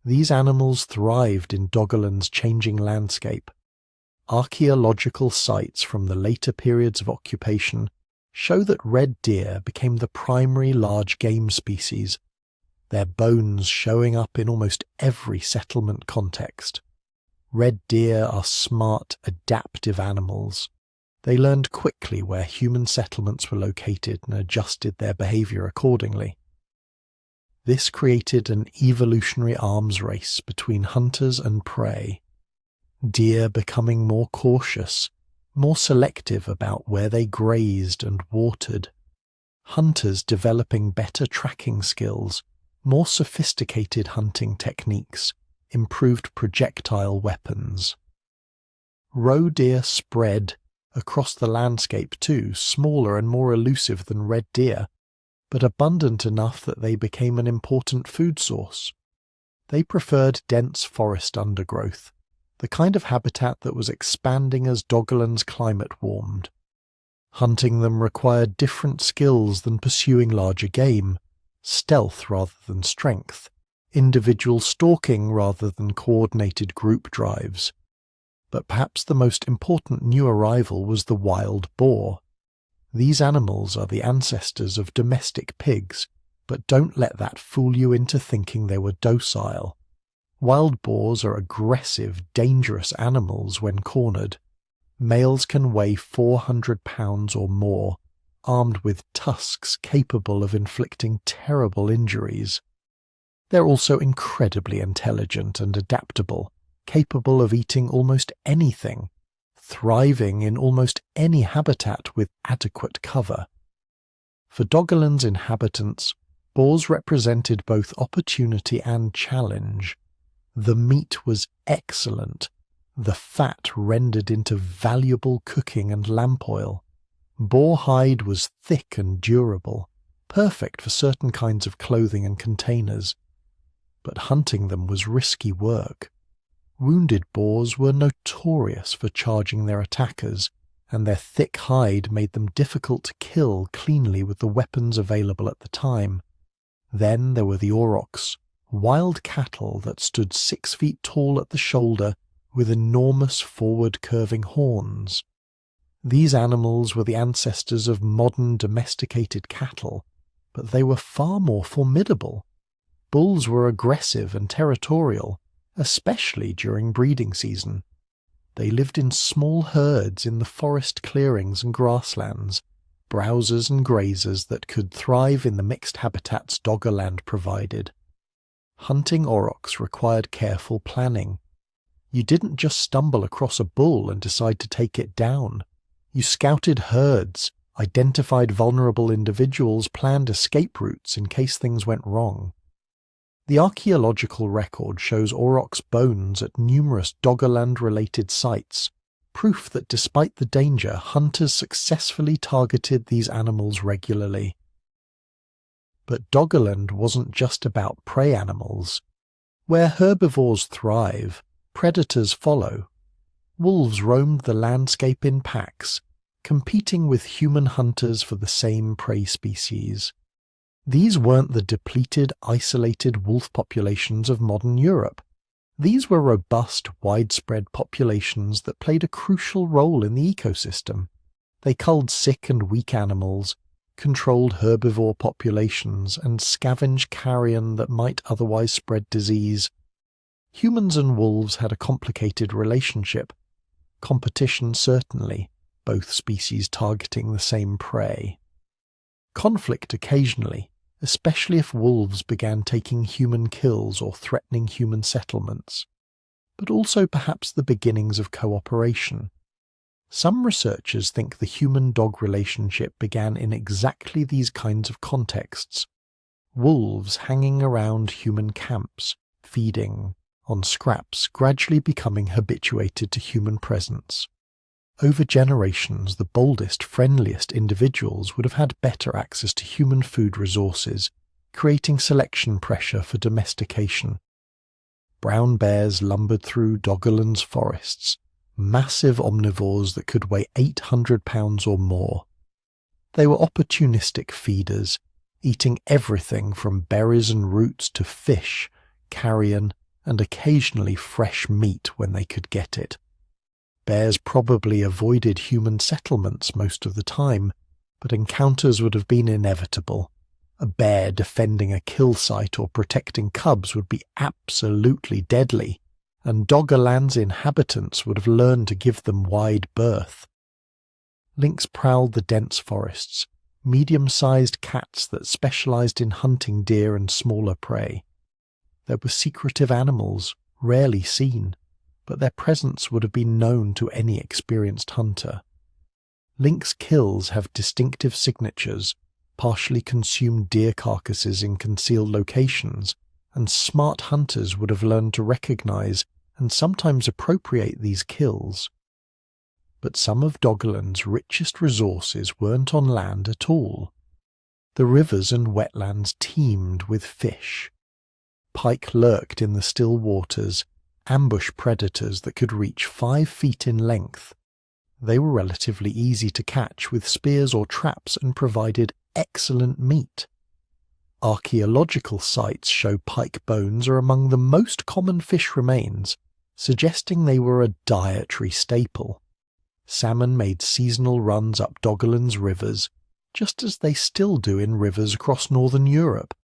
These animals thrived in Doggerland's changing landscape. Archaeological sites from the later periods of occupation show that red deer became the primary large game species, their bones showing up in almost every settlement context. Red deer are smart, adaptive animals. They learned quickly where human settlements were located and adjusted their behavior accordingly. This created an evolutionary arms race between hunters and prey, deer becoming more cautious, more selective about where they grazed and watered, hunters developing better tracking skills, more sophisticated hunting techniques, improved projectile weapons. Roe deer spread across the landscape too, smaller and more elusive than red deer, but abundant enough that they became an important food source. They preferred dense forest undergrowth, the kind of habitat that was expanding as Doggerland's climate warmed. Hunting them required different skills than pursuing larger game, stealth rather than strength, individual stalking rather than coordinated group drives. But perhaps the most important new arrival was the wild boar. These animals are the ancestors of domestic pigs, but don't let that fool you into thinking they were docile. Wild boars are aggressive, dangerous animals when cornered. Males can weigh 400 pounds or more, armed with tusks capable of inflicting terrible injuries. They're also incredibly intelligent and adaptable, capable of eating almost anything, thriving in almost any habitat with adequate cover. For Doggerland's inhabitants, boars represented both opportunity and challenge. The meat was excellent, the fat rendered into valuable cooking and lamp oil. Boar hide was thick and durable, perfect for certain kinds of clothing and containers. But hunting them was risky work. Wounded boars were notorious for charging their attackers, and their thick hide made them difficult to kill cleanly with the weapons available at the time. Then there were the aurochs, wild cattle that stood 6 feet tall at the shoulder with enormous forward-curving horns. These animals were the ancestors of modern domesticated cattle, but they were far more formidable. Bulls were aggressive and territorial, especially during breeding season. They lived in small herds in the forest clearings and grasslands, browsers and grazers that could thrive in the mixed habitats Doggerland provided. Hunting aurochs required careful planning. You didn't just stumble across a bull and decide to take it down. You scouted herds, identified vulnerable individuals, planned escape routes in case things went wrong. The archaeological record shows aurochs' bones at numerous Doggerland-related sites, proof that despite the danger, hunters successfully targeted these animals regularly. But Doggerland wasn't just about prey animals. Where herbivores thrive, predators follow. Wolves roamed the landscape in packs, competing with human hunters for the same prey species. These weren't the depleted, isolated wolf populations of modern Europe. These were robust, widespread populations that played a crucial role in the ecosystem. They culled sick and weak animals, controlled herbivore populations, and scavenged carrion that might otherwise spread disease. Humans and wolves had a complicated relationship. Competition certainly, both species targeting the same prey. Conflict occasionally, especially if wolves began taking human kills or threatening human settlements, but also perhaps the beginnings of cooperation. Some researchers think the human-dog relationship began in exactly these kinds of contexts. Wolves hanging around human camps, feeding on scraps, gradually becoming habituated to human presence. Over generations, the boldest, friendliest individuals would have had better access to human food resources, creating selection pressure for domestication. Brown bears lumbered through Doggerland's forests, massive omnivores that could weigh 800 pounds or more. They were opportunistic feeders, eating everything from berries and roots to fish, carrion, and occasionally fresh meat when they could get it. Bears probably avoided human settlements most of the time, but encounters would have been inevitable. A bear defending a kill site or protecting cubs would be absolutely deadly, and Doggerland's inhabitants would have learned to give them wide berth. Lynx prowled the dense forests, medium-sized cats that specialized in hunting deer and smaller prey. There were secretive animals, rarely seen, but their presence would have been known to any experienced hunter. Lynx kills have distinctive signatures, partially consumed deer carcasses in concealed locations, and smart hunters would have learned to recognize and sometimes appropriate these kills. But some of Doggerland's richest resources weren't on land at all. The rivers and wetlands teemed with fish. Pike lurked in the still waters, ambush predators that could reach 5 feet in length. They were relatively easy to catch with spears or traps and provided excellent meat. Archaeological sites show pike bones are among the most common fish remains, suggesting they were a dietary staple. Salmon made seasonal runs up Doggerland's rivers, just as they still do in rivers across northern Europe.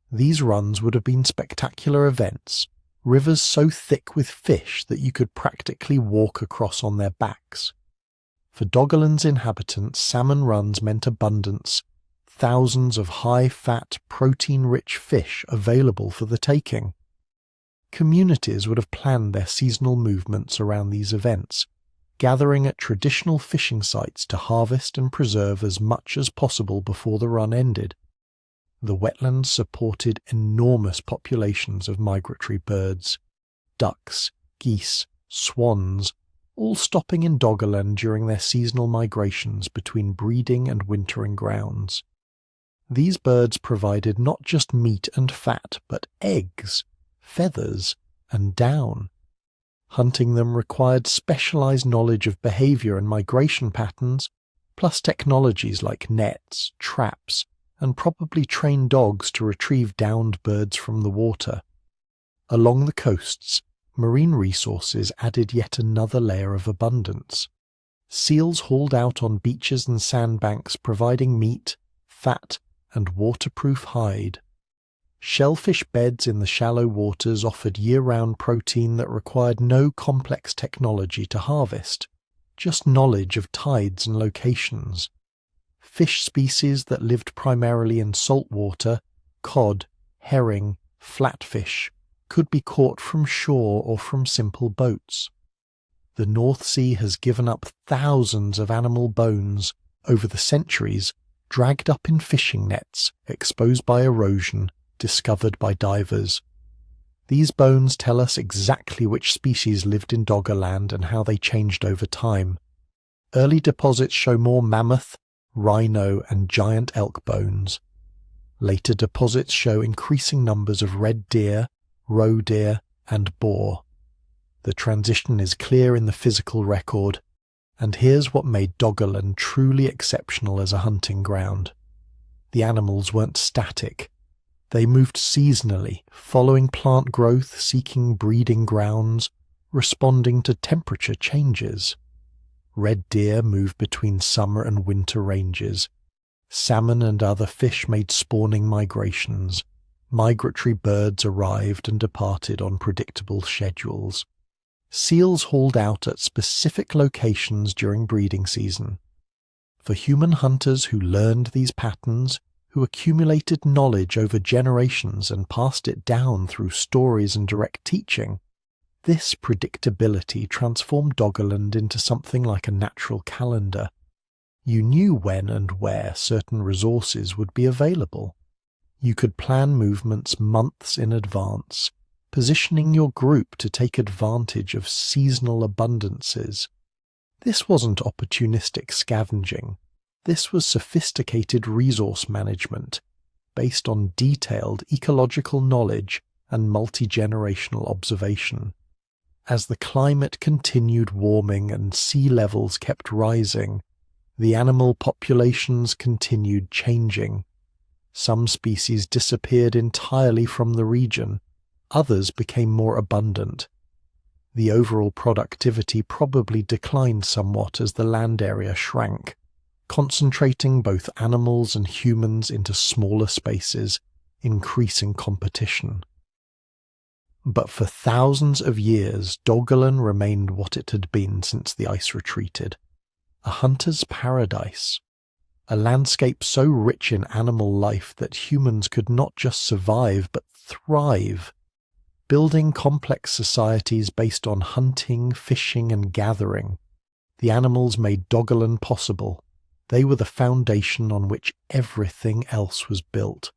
These runs would have been spectacular events, rivers so thick with fish that you could practically walk across on their backs. For Doggerland's inhabitants, salmon runs meant abundance, thousands of high-fat, protein-rich fish available for the taking. Communities would have planned their seasonal movements around these events, gathering at traditional fishing sites to harvest and preserve as much as possible before the run ended. The wetlands supported enormous populations of migratory birds, ducks, geese, swans, all stopping in Doggerland during their seasonal migrations between breeding and wintering grounds. These birds provided not just meat and fat, but eggs, feathers, and down. Hunting them required specialized knowledge of behavior and migration patterns, plus technologies like nets, traps, and probably trained dogs to retrieve downed birds from the water. Along the coasts, marine resources added yet another layer of abundance. Seals hauled out on beaches and sandbanks providing meat, fat, and waterproof hide. Shellfish beds in the shallow waters offered year-round protein that required no complex technology to harvest, just knowledge of tides and locations. Fish species that lived primarily in salt water, cod, herring, flatfish, could be caught from shore or from simple boats. The North Sea has given up thousands of animal bones over the centuries, dragged up in fishing nets, exposed by erosion, discovered by divers. These bones tell us exactly which species lived in Doggerland and how they changed over time. Early deposits show more mammoth, rhino, and giant elk bones. Later deposits show increasing numbers of red deer, roe deer, and boar. The transition is clear in the physical record, and here's what made Doggerland truly exceptional as a hunting ground. The animals weren't static. They moved seasonally, following plant growth, seeking breeding grounds, responding to temperature changes. Red deer moved between summer and winter ranges. Salmon and other fish made spawning migrations. Migratory birds arrived and departed on predictable schedules. Seals hauled out at specific locations during breeding season. For human hunters who learned these patterns, who accumulated knowledge over generations and passed it down through stories and direct teaching, this predictability transformed Doggerland into something like a natural calendar. You knew when and where certain resources would be available. You could plan movements months in advance, positioning your group to take advantage of seasonal abundances. This wasn't opportunistic scavenging. This was sophisticated resource management, based on detailed ecological knowledge and multi-generational observation. As the climate continued warming and sea levels kept rising, the animal populations continued changing. Some species disappeared entirely from the region, others became more abundant. The overall productivity probably declined somewhat as the land area shrank, concentrating both animals and humans into smaller spaces, increasing competition. But for thousands of years, Doggerland remained what it had been since the ice retreated, a hunter's paradise, a landscape so rich in animal life that humans could not just survive but thrive, building complex societies based on hunting, fishing, and gathering. The animals made Doggerland possible. They were the foundation on which everything else was built.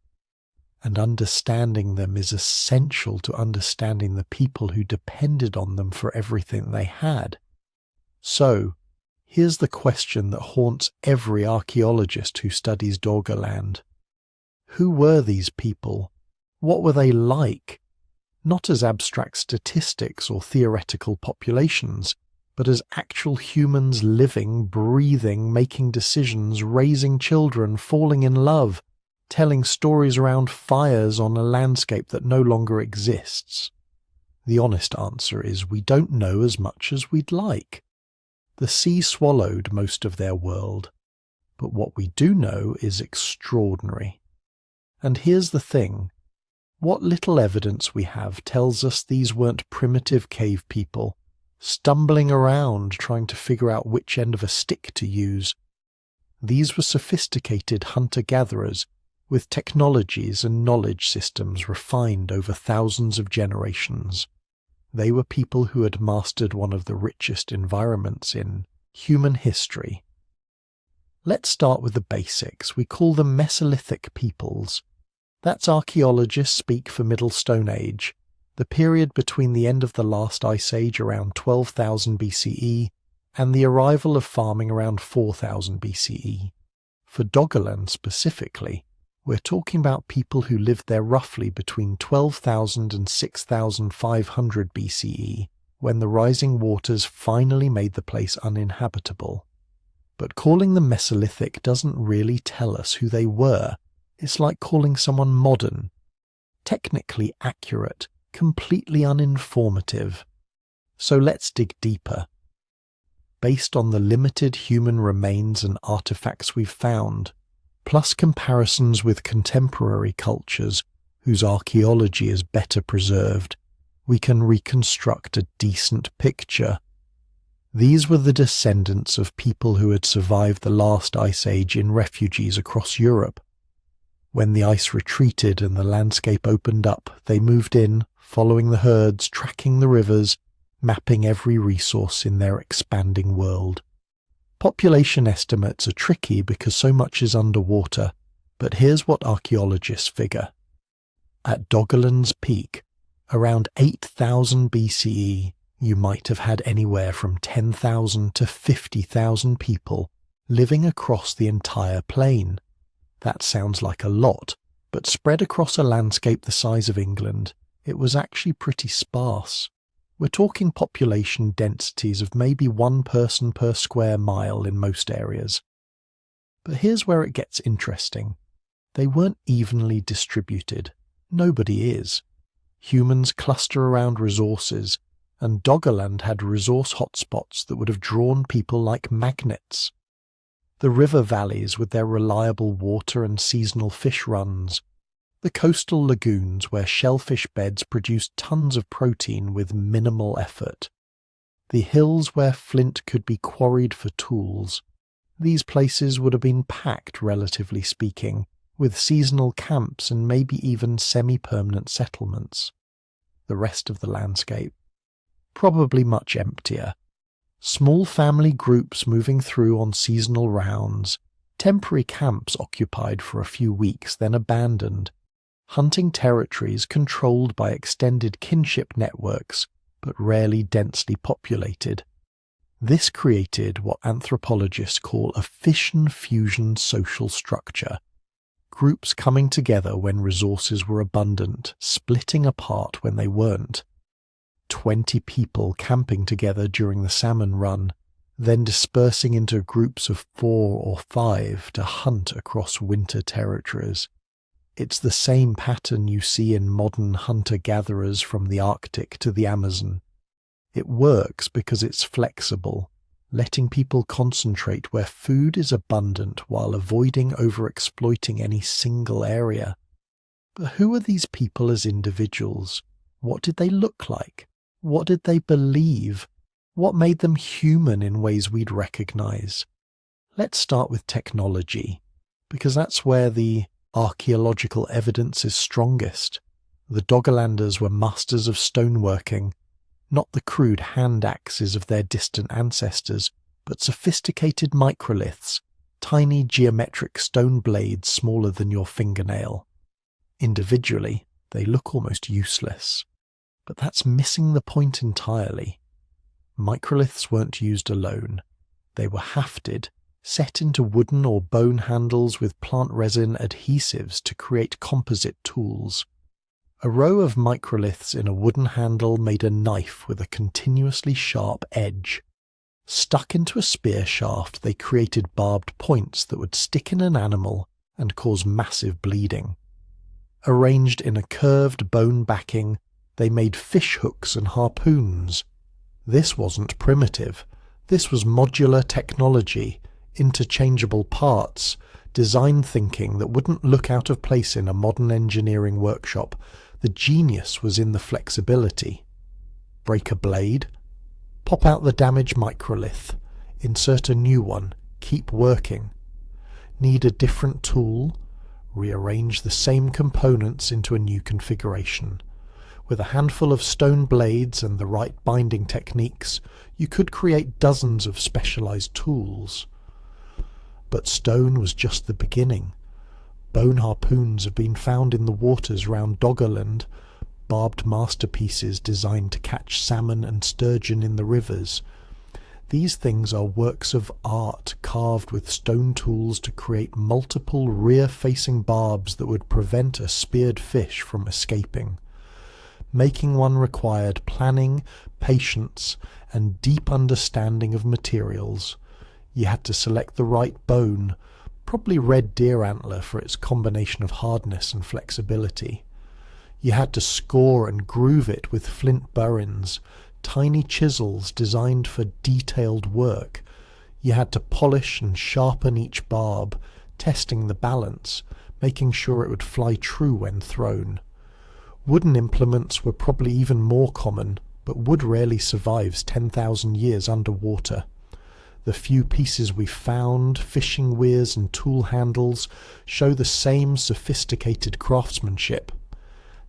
And understanding them is essential to understanding the people who depended on them for everything they had. So, here's the question that haunts every archaeologist who studies Doggerland. Who were these people? What were they like? Not as abstract statistics or theoretical populations, but as actual humans living, breathing, making decisions, raising children, falling in love, telling stories around fires on a landscape that no longer exists. The honest answer is we don't know as much as we'd like. The sea swallowed most of their world, but what we do know is extraordinary. And here's the thing, What little evidence we have tells us these weren't primitive cave people, stumbling around trying to figure out which end of a stick to use. These were sophisticated hunter-gatherers with technologies and knowledge systems refined over thousands of generations. They were people who had mastered one of the richest environments in human history. Let's start with the basics. We call them Mesolithic peoples. That's archaeologists speak for Middle Stone Age, the period between the end of the last ice age around 12,000 BCE and the arrival of farming around 4,000 BCE. For Doggerland specifically, we're talking about people who lived there roughly between 12,000 and 6,500 BCE, when the rising waters finally made the place uninhabitable. But calling them Mesolithic doesn't really tell us who they were. It's like calling someone modern. Technically accurate, completely uninformative. So let's dig deeper. Based on the limited human remains and artifacts we've found, plus comparisons with contemporary cultures whose archaeology is better preserved, we can reconstruct a decent picture. These were the descendants of people who had survived the last ice age in refugees across Europe. When the ice retreated and the landscape opened up, they moved in, following the herds, tracking the rivers, mapping every resource in their expanding world. Population estimates are tricky because so much is underwater, but here's what archaeologists figure. At Doggerland's peak, around 8,000 BCE, you might have had anywhere from 10,000 to 50,000 people living across the entire plain. That sounds like a lot, but spread across a landscape the size of England, it was actually pretty sparse. We're talking population densities of maybe 1 person per square mile in most areas. But here's where it gets interesting. They weren't evenly distributed. Nobody is. Humans cluster around resources, and Doggerland had resource hotspots that would have drawn people like magnets. The river valleys with their reliable water and seasonal fish runs, the coastal lagoons where shellfish beds produced tons of protein with minimal effort, the hills where flint could be quarried for tools. These places would have been packed, relatively speaking, with seasonal camps and maybe even semi-permanent settlements. The rest of the landscape, probably much emptier. Small family groups moving through on seasonal rounds, temporary camps occupied for a few weeks then abandoned, hunting territories controlled by extended kinship networks but rarely densely populated. This created what anthropologists call a fission-fusion social structure. Groups coming together when resources were abundant, splitting apart when they weren't. 20 people camping together during the salmon run, then dispersing into groups of 4 or 5 to hunt across winter territories. It's the same pattern you see in modern hunter-gatherers from the Arctic to the Amazon. It works because it's flexible, letting people concentrate where food is abundant while avoiding overexploiting any single area. But who are these people as individuals? What did they look like? What did they believe? What made them human in ways we'd recognize? Let's start with technology, because that's where the archaeological evidence is strongest. The Doggerlanders were masters of stoneworking, not the crude hand axes of their distant ancestors, but sophisticated microliths, tiny geometric stone blades smaller than your fingernail. Individually, they look almost useless. But that's missing the point entirely. Microliths weren't used alone. They were hafted, set into wooden or bone handles with plant resin adhesives to create composite tools. A row of microliths in a wooden handle made a knife with a continuously sharp edge. Stuck into a spear shaft, they created barbed points that would stick in an animal and cause massive bleeding. Arranged in a curved bone backing, they made fish hooks and harpoons. This wasn't primitive. This was modular technology, interchangeable parts, design thinking that wouldn't look out of place in a modern engineering workshop. The genius was in the flexibility. Break a blade, pop out the damaged microlith, insert a new one, keep working. Need a different tool? Rearrange the same components into a new configuration. With a handful of stone blades and the right binding techniques, you could create dozens of specialized tools. But stone was just the beginning. Bone harpoons have been found in the waters around Doggerland, barbed masterpieces designed to catch salmon and sturgeon in the rivers. These things are works of art carved with stone tools to create multiple rear-facing barbs that would prevent a speared fish from escaping. Making one required planning, patience, and deep understanding of materials. You had to select the right bone, probably red deer antler for its combination of hardness and flexibility. You had to score and groove it with flint burins, tiny chisels designed for detailed work. You had to polish and sharpen each barb, testing the balance, making sure it would fly true when thrown. Wooden implements were probably even more common, but wood rarely survives 10,000 years underwater. The few pieces we found, fishing weirs and tool handles, show the same sophisticated craftsmanship.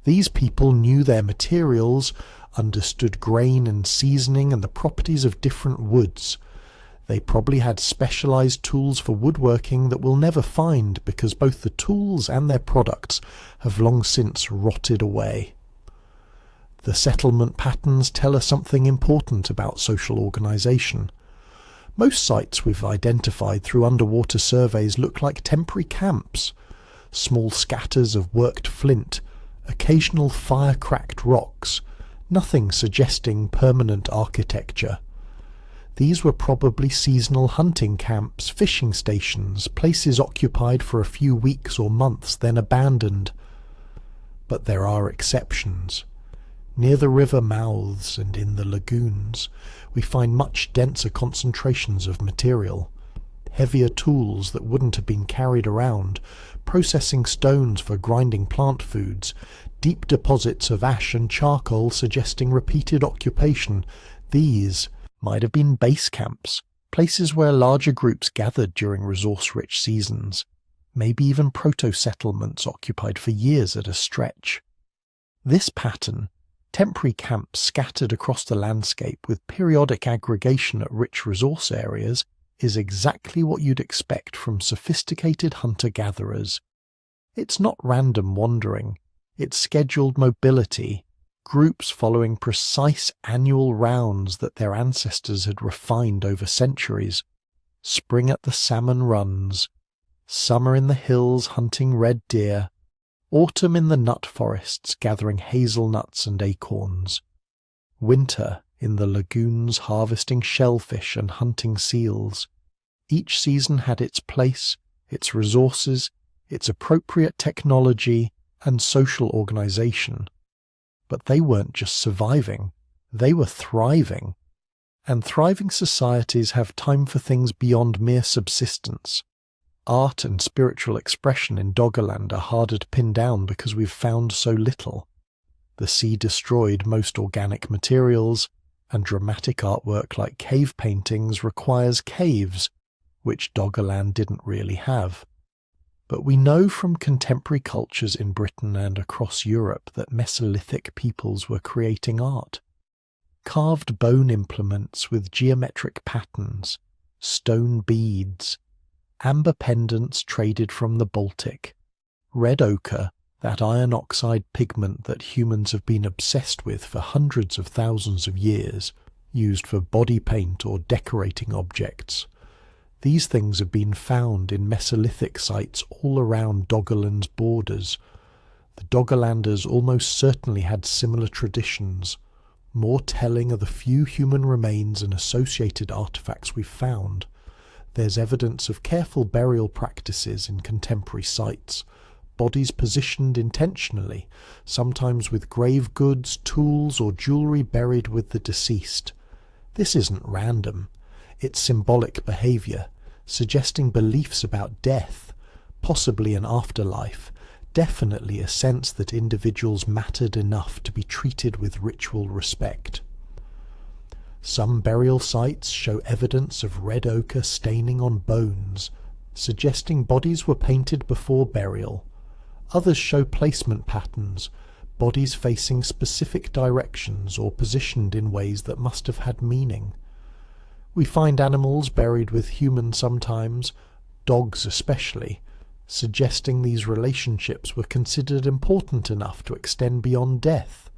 These people knew their materials, understood grain and seasoning and the properties of different woods. They probably had specialized tools for woodworking that we'll never find because both the tools and their products have long since rotted away. The settlement patterns tell us something important about social organization. Most sites we've identified through underwater surveys look like temporary camps. Small scatters of worked flint, occasional fire-cracked rocks, nothing suggesting permanent architecture. These were probably seasonal hunting camps, fishing stations, places occupied for a few weeks or months then abandoned. But there are exceptions. Near the river mouths and in the lagoons, we find much denser concentrations of material, heavier tools that wouldn't have been carried around, processing stones for grinding plant foods, deep deposits of ash and charcoal suggesting repeated occupation. These might have been base camps, places where larger groups gathered during resource-rich seasons, maybe even proto-settlements occupied for years at a stretch. This pattern, temporary camps scattered across the landscape with periodic aggregation at rich resource areas, is exactly what you'd expect from sophisticated hunter-gatherers. It's not random wandering, it's scheduled mobility, groups following precise annual rounds that their ancestors had refined over centuries. Spring at the salmon runs, summer in the hills hunting red deer, autumn in the nut forests gathering hazelnuts and acorns, winter in the lagoons harvesting shellfish and hunting seals. Each season had its place, its resources, its appropriate technology and social organization. But they weren't just surviving, they were thriving. And thriving societies have time for things beyond mere subsistence. Art and spiritual expression in Doggerland are harder to pin down because we've found so little. The sea destroyed most organic materials, and dramatic artwork like cave paintings requires caves, which Doggerland didn't really have. But we know from contemporary cultures in Britain and across Europe that Mesolithic peoples were creating art. Carved bone implements with geometric patterns, stone beads, amber pendants traded from the Baltic, red ochre, that iron oxide pigment that humans have been obsessed with for hundreds of thousands of years, used for body paint or decorating objects. These things have been found in Mesolithic sites all around Doggerland's borders. The Doggerlanders almost certainly had similar traditions. More telling are the few human remains and associated artifacts we've found. There's evidence of careful burial practices in contemporary sites, bodies positioned intentionally, sometimes with grave goods, tools, or jewellery buried with the deceased. This isn't random. It's symbolic behaviour, suggesting beliefs about death, possibly an afterlife, definitely a sense that individuals mattered enough to be treated with ritual respect. Some burial sites show evidence of red ochre staining on bones, suggesting bodies were painted before burial. Others show placement patterns, bodies facing specific directions or positioned in ways that must have had meaning. We find animals buried with humans sometimes, dogs especially, suggesting these relationships were considered important enough to extend beyond death.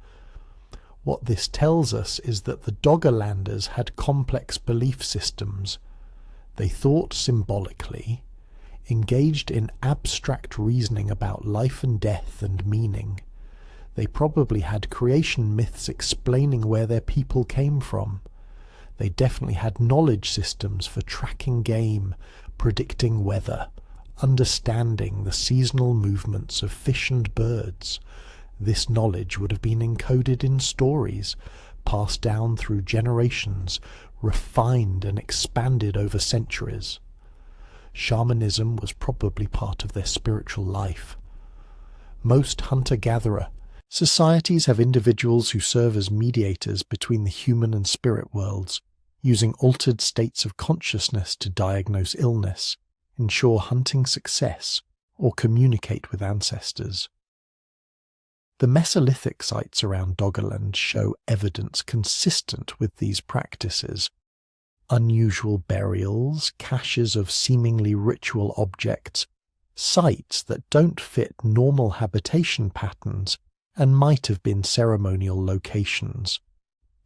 What this tells us is that the Doggerlanders had complex belief systems. They thought symbolically, engaged in abstract reasoning about life and death and meaning. They probably had creation myths explaining where their people came from. They definitely had knowledge systems for tracking game, predicting weather, understanding the seasonal movements of fish and birds. This knowledge would have been encoded in stories, passed down through generations, refined and expanded over centuries. Shamanism was probably part of their spiritual life. Most hunter-gatherer societies have individuals who serve as mediators between the human and spirit worlds, using altered states of consciousness to diagnose illness, ensure hunting success, or communicate with ancestors. The Mesolithic sites around Doggerland show evidence consistent with these practices. Unusual burials, caches of seemingly ritual objects, sites that don't fit normal habitation patterns and might have been ceremonial locations.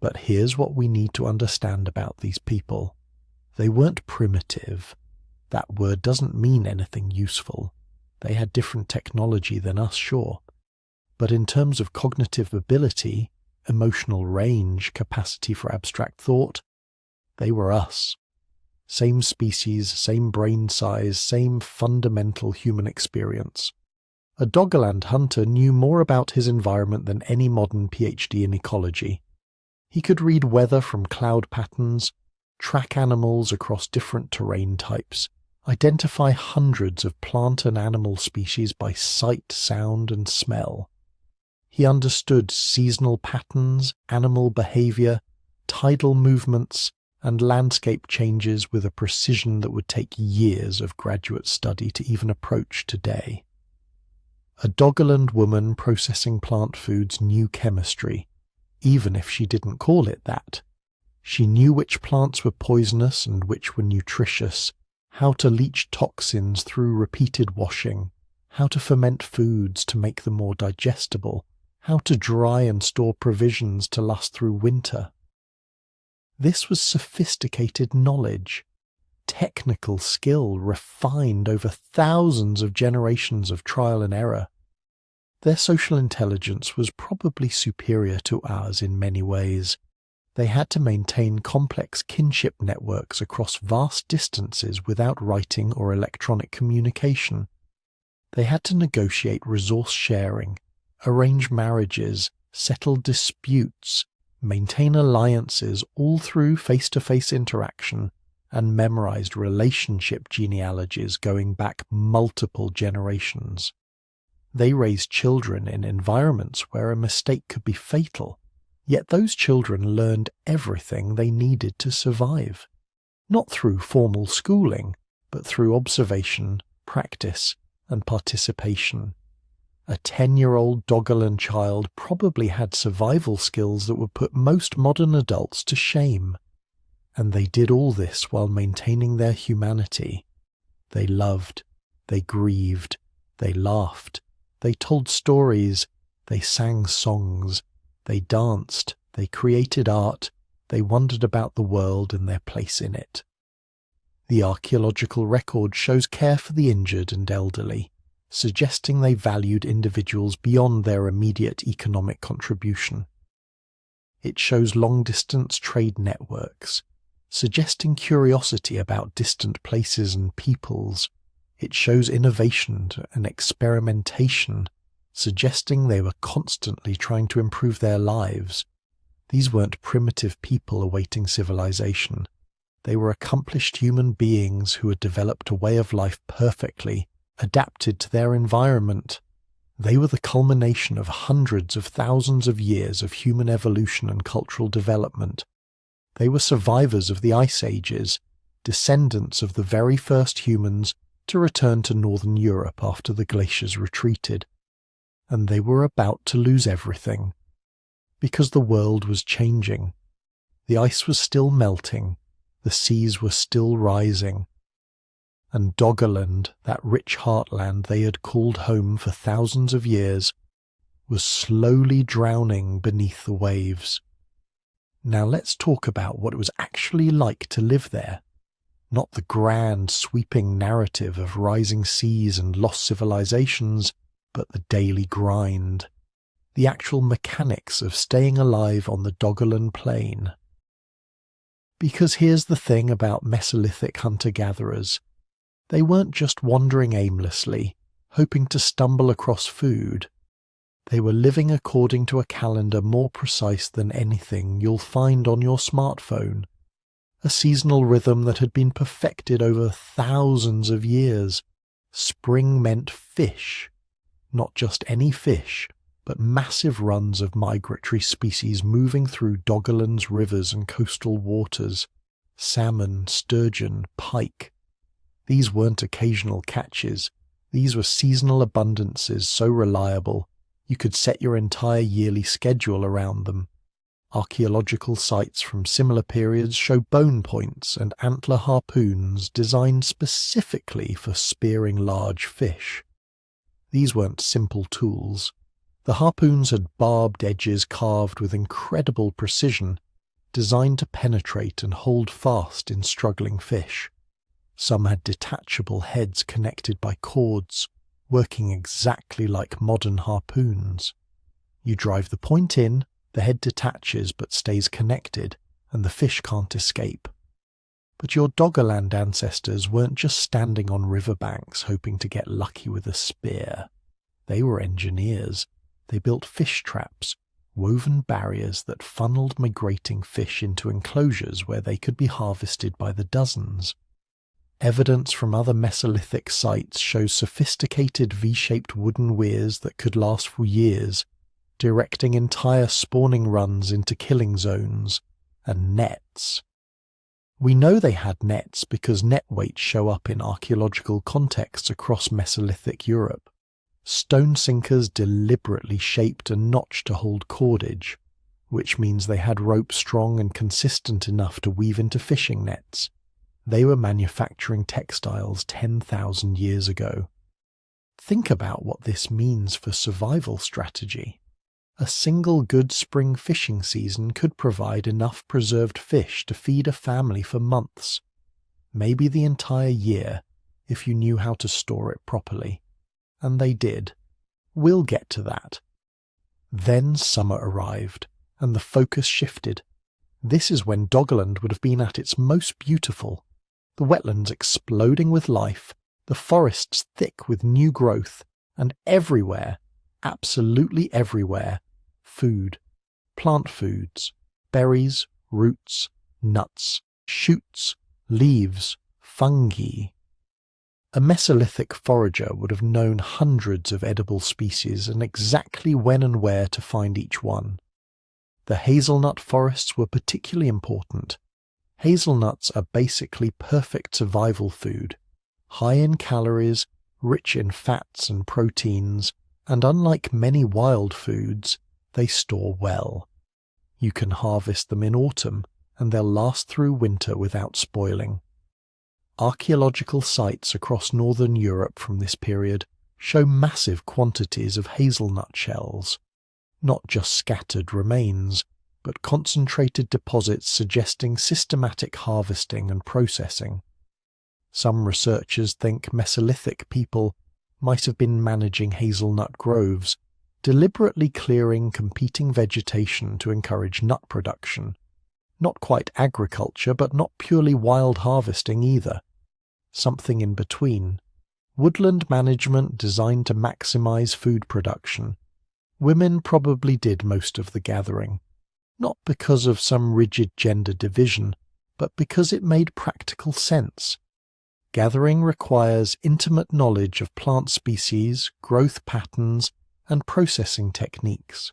But here's what we need to understand about these people. They weren't primitive. That word doesn't mean anything useful. They had different technology than us, sure. But in terms of cognitive ability, emotional range, capacity for abstract thought, they were us. Same species, same brain size, same fundamental human experience. A Doggerland hunter knew more about his environment than any modern PhD in ecology. He could read weather from cloud patterns, track animals across different terrain types, identify hundreds of plant and animal species by sight, sound, and smell. He understood seasonal patterns, animal behavior, tidal movements, and landscape changes with a precision that would take years of graduate study to even approach today. A Doggerland woman processing plant foods knew chemistry, even if she didn't call it that. She knew which plants were poisonous and which were nutritious, how to leach toxins through repeated washing, how to ferment foods to make them more digestible, how to dry and store provisions to last through winter. This was sophisticated knowledge, technical skill refined over thousands of generations of trial and error. Their social intelligence was probably superior to ours in many ways. They had to maintain complex kinship networks across vast distances without writing or electronic communication. They had to negotiate resource sharing, arrange marriages, settle disputes, maintain alliances all through face-to-face interaction, and memorized relationship genealogies going back multiple generations. They raised children in environments where a mistake could be fatal, yet those children learned everything they needed to survive, not through formal schooling, but through observation, practice, and participation. A 10-year-old Doggerland child probably had survival skills that would put most modern adults to shame. And they did all this while maintaining their humanity. They loved, they grieved, they laughed, they told stories, they sang songs, they danced, they created art, they wondered about the world and their place in it. The archaeological record shows care for the injured and elderly, suggesting they valued individuals beyond their immediate economic contribution. It shows long-distance trade networks, suggesting curiosity about distant places and peoples. It shows innovation and experimentation, suggesting they were constantly trying to improve their lives. These weren't primitive people awaiting civilization. They were accomplished human beings who had developed a way of life perfectly adapted to their environment. They were the culmination of hundreds of thousands of years of human evolution and cultural development. They were survivors of the Ice Ages, descendants of the very first humans to return to northern Europe after the glaciers retreated. And they were about to lose everything, because the world was changing. The ice was still melting, the seas were still rising, and Doggerland, that rich heartland they had called home for thousands of years, was slowly drowning beneath the waves. Now let's talk about what it was actually like to live there. Not the grand, sweeping narrative of rising seas and lost civilizations, but the daily grind. The actual mechanics of staying alive on the Doggerland plain. Because here's the thing about Mesolithic hunter-gatherers. They weren't just wandering aimlessly, hoping to stumble across food. They were living according to a calendar more precise than anything you'll find on your smartphone. A seasonal rhythm that had been perfected over thousands of years. Spring meant fish. Not just any fish, but massive runs of migratory species moving through Doggerland's rivers and coastal waters. Salmon, sturgeon, pike. These weren't occasional catches. These were seasonal abundances so reliable you could set your entire yearly schedule around them. Archaeological sites from similar periods show bone points and antler harpoons designed specifically for spearing large fish. These weren't simple tools. The harpoons had barbed edges carved with incredible precision, designed to penetrate and hold fast in struggling fish. Some had detachable heads connected by cords, working exactly like modern harpoons. You drive the point in, the head detaches but stays connected, and the fish can't escape. But your Doggerland ancestors weren't just standing on riverbanks hoping to get lucky with a spear. They were engineers. They built fish traps, woven barriers that funneled migrating fish into enclosures where they could be harvested by the dozens. Evidence from other Mesolithic sites shows sophisticated V-shaped wooden weirs that could last for years, directing entire spawning runs into killing zones, and nets. We know they had nets because net weights show up in archaeological contexts across Mesolithic Europe. Stone sinkers deliberately shaped and notched to hold cordage, which means they had rope strong and consistent enough to weave into fishing nets. They were manufacturing textiles 10,000 years ago. Think about what this means for survival strategy. A single good spring fishing season could provide enough preserved fish to feed a family for months, maybe the entire year, if you knew how to store it properly. And they did. We'll get to that. Then summer arrived, and the focus shifted. This is when Doggerland would have been at its most beautiful. The wetlands exploding with life, the forests thick with new growth, and everywhere, absolutely everywhere, food. Plant foods, berries, roots, nuts, shoots, leaves, fungi. A Mesolithic forager would have known hundreds of edible species and exactly when and where to find each one. The hazelnut forests were particularly important. Hazelnuts are basically perfect survival food, high in calories, rich in fats and proteins, and unlike many wild foods, they store well. You can harvest them in autumn, and they'll last through winter without spoiling. Archaeological sites across northern Europe from this period show massive quantities of hazelnut shells, not just scattered remains, but concentrated deposits suggesting systematic harvesting and processing. Some researchers think Mesolithic people might have been managing hazelnut groves, deliberately clearing competing vegetation to encourage nut production. Not quite agriculture, but not purely wild harvesting either. Something in between. Woodland management designed to maximize food production. Women probably did most of the gathering. Not because of some rigid gender division, but because it made practical sense. Gathering requires intimate knowledge of plant species, growth patterns, and processing techniques.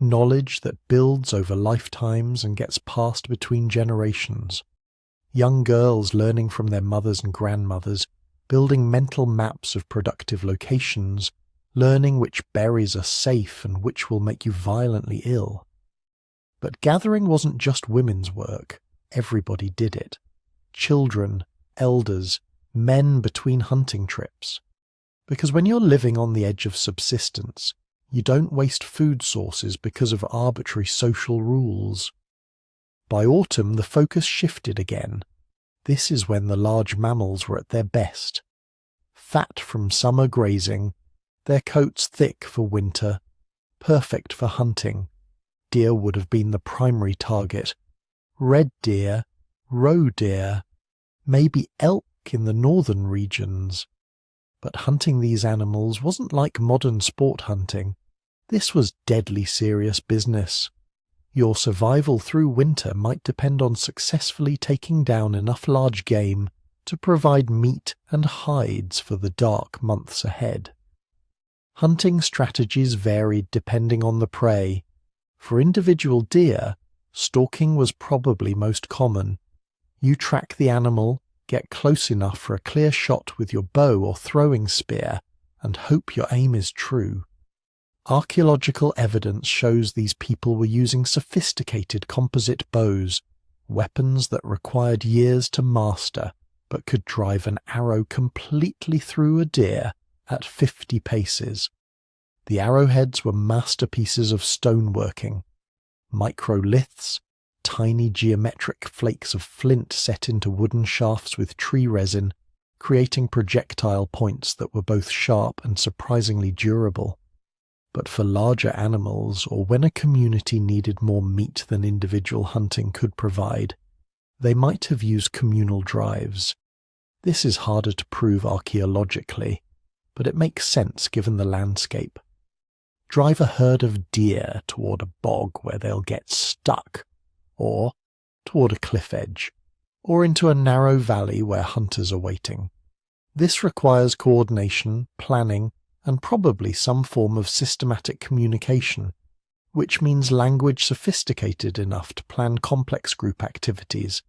Knowledge that builds over lifetimes and gets passed between generations. Young girls learning from their mothers and grandmothers, building mental maps of productive locations, learning which berries are safe and which will make you violently ill. But gathering wasn't just women's work. Everybody did it. Children, elders, men between hunting trips. Because when you're living on the edge of subsistence, you don't waste food sources because of arbitrary social rules. By autumn, the focus shifted again. This is when the large mammals were at their best. Fat from summer grazing, their coats thick for winter, perfect for hunting. Deer would have been the primary target. Red deer, roe deer, maybe elk in the northern regions. But hunting these animals wasn't like modern sport hunting. This was deadly serious business. Your survival through winter might depend on successfully taking down enough large game to provide meat and hides for the dark months ahead. Hunting strategies varied depending on the prey. For individual deer, stalking was probably most common. You track the animal, get close enough for a clear shot with your bow or throwing spear, and hope your aim is true. Archaeological evidence shows these people were using sophisticated composite bows, weapons that required years to master, but could drive an arrow completely through a deer at 50 paces. The arrowheads were masterpieces of stoneworking. Microliths, tiny geometric flakes of flint set into wooden shafts with tree resin, creating projectile points that were both sharp and surprisingly durable. But for larger animals, or when a community needed more meat than individual hunting could provide, they might have used communal drives. This is harder to prove archaeologically, but it makes sense given the landscape. Drive a herd of deer toward a bog where they'll get stuck, or toward a cliff edge, or into a narrow valley where hunters are waiting. This requires coordination, planning, and probably some form of systematic communication, which means language sophisticated enough to plan complex group activities.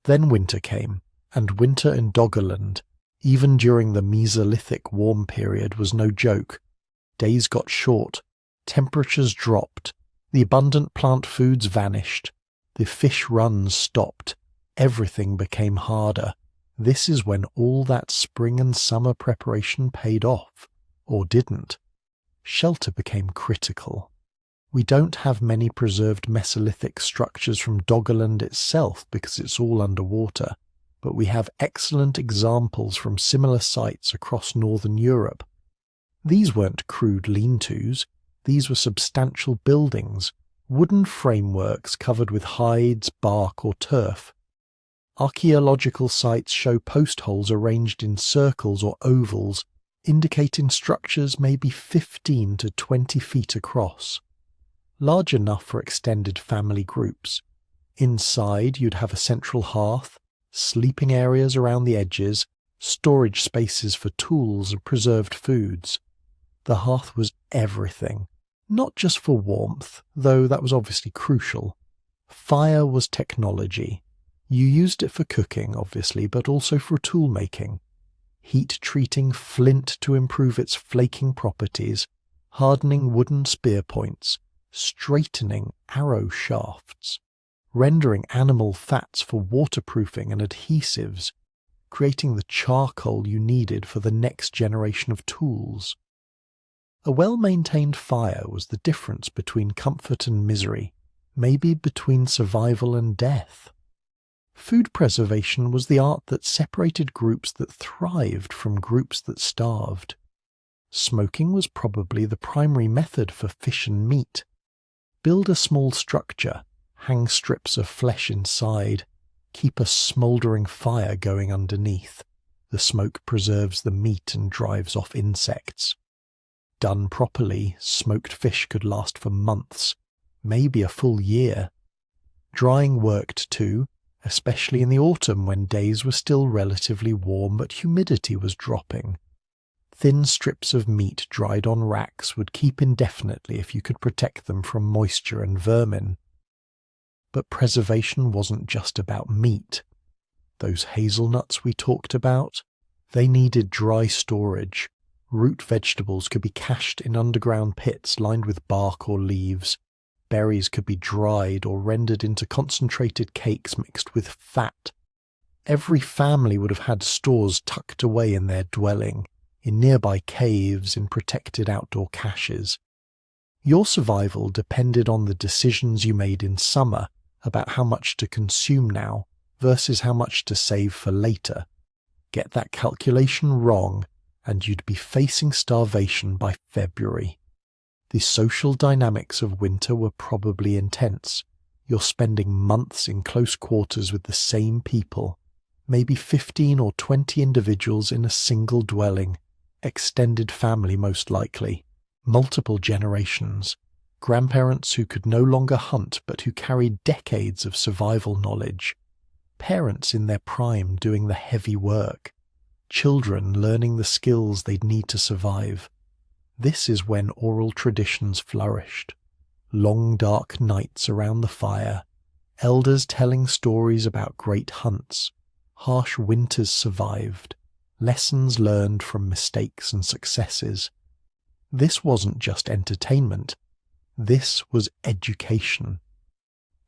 Then winter came, and winter in Doggerland, even during the Mesolithic warm period, was no joke. Days got short, temperatures dropped, the abundant plant foods vanished, the fish runs stopped, everything became harder. This is when all that spring and summer preparation paid off. Or didn't. Shelter became critical. We don't have many preserved Mesolithic structures from Doggerland itself because it's all underwater, but we have excellent examples from similar sites across northern Europe. These weren't crude lean-tos, these were substantial buildings, wooden frameworks covered with hides, bark or turf. Archaeological sites show post holes arranged in circles or ovals, indicating structures maybe 15 to 20 feet across, large enough for extended family groups. Inside you'd have a central hearth, sleeping areas around the edges, storage spaces for tools and preserved foods. The hearth was everything, not just for warmth, though that was obviously crucial. Fire was technology. You used it for cooking, obviously, but also for tool making. Heat-treating flint to improve its flaking properties, hardening wooden spear points, straightening arrow shafts, rendering animal fats for waterproofing and adhesives, creating the charcoal you needed for the next generation of tools. A well-maintained fire was the difference between comfort and misery, maybe between survival and death. Food preservation was the art that separated groups that thrived from groups that starved. Smoking was probably the primary method for fish and meat. Build a small structure, hang strips of flesh inside, keep a smouldering fire going underneath. The smoke preserves the meat and drives off insects. Done properly, smoked fish could last for months, maybe a full year. Drying worked too, especially in the autumn when days were still relatively warm but humidity was dropping. Thin strips of meat dried on racks would keep indefinitely if you could protect them from moisture and vermin. But preservation wasn't just about meat. Those hazelnuts we talked about, they needed dry storage. Root vegetables could be cached in underground pits lined with bark or leaves. Berries could be dried or rendered into concentrated cakes mixed with fat. Every family would have had stores tucked away in their dwelling, in nearby caves, in protected outdoor caches. Your survival depended on the decisions you made in summer about how much to consume now versus how much to save for later. Get that calculation wrong, and you'd be facing starvation by February. The social dynamics of winter were probably intense. You're spending months in close quarters with the same people, maybe 15 or 20 individuals in a single dwelling, extended family most likely, multiple generations, grandparents who could no longer hunt but who carried decades of survival knowledge, parents in their prime doing the heavy work, children learning the skills they'd need to survive. This is when oral traditions flourished. Long dark nights around the fire, elders telling stories about great hunts, harsh winters survived, lessons learned from mistakes and successes. This wasn't just entertainment. This was education.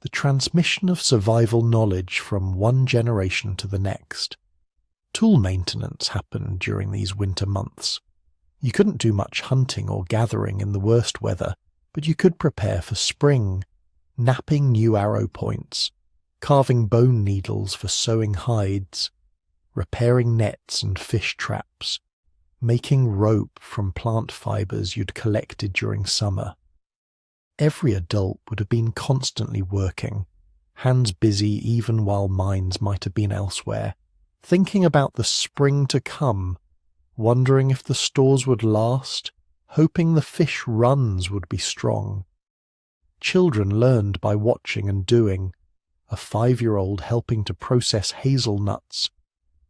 The transmission of survival knowledge from one generation to the next. Tool maintenance happened during these winter months. You couldn't do much hunting or gathering in the worst weather, but you could prepare for spring, knapping new arrow points, carving bone needles for sewing hides, repairing nets and fish traps, making rope from plant fibers you'd collected during summer. Every adult would have been constantly working, hands busy even while minds might have been elsewhere, thinking about the spring to come, wondering if the stores would last, hoping the fish runs would be strong. Children learned by watching and doing, a 5-year-old helping to process hazelnuts,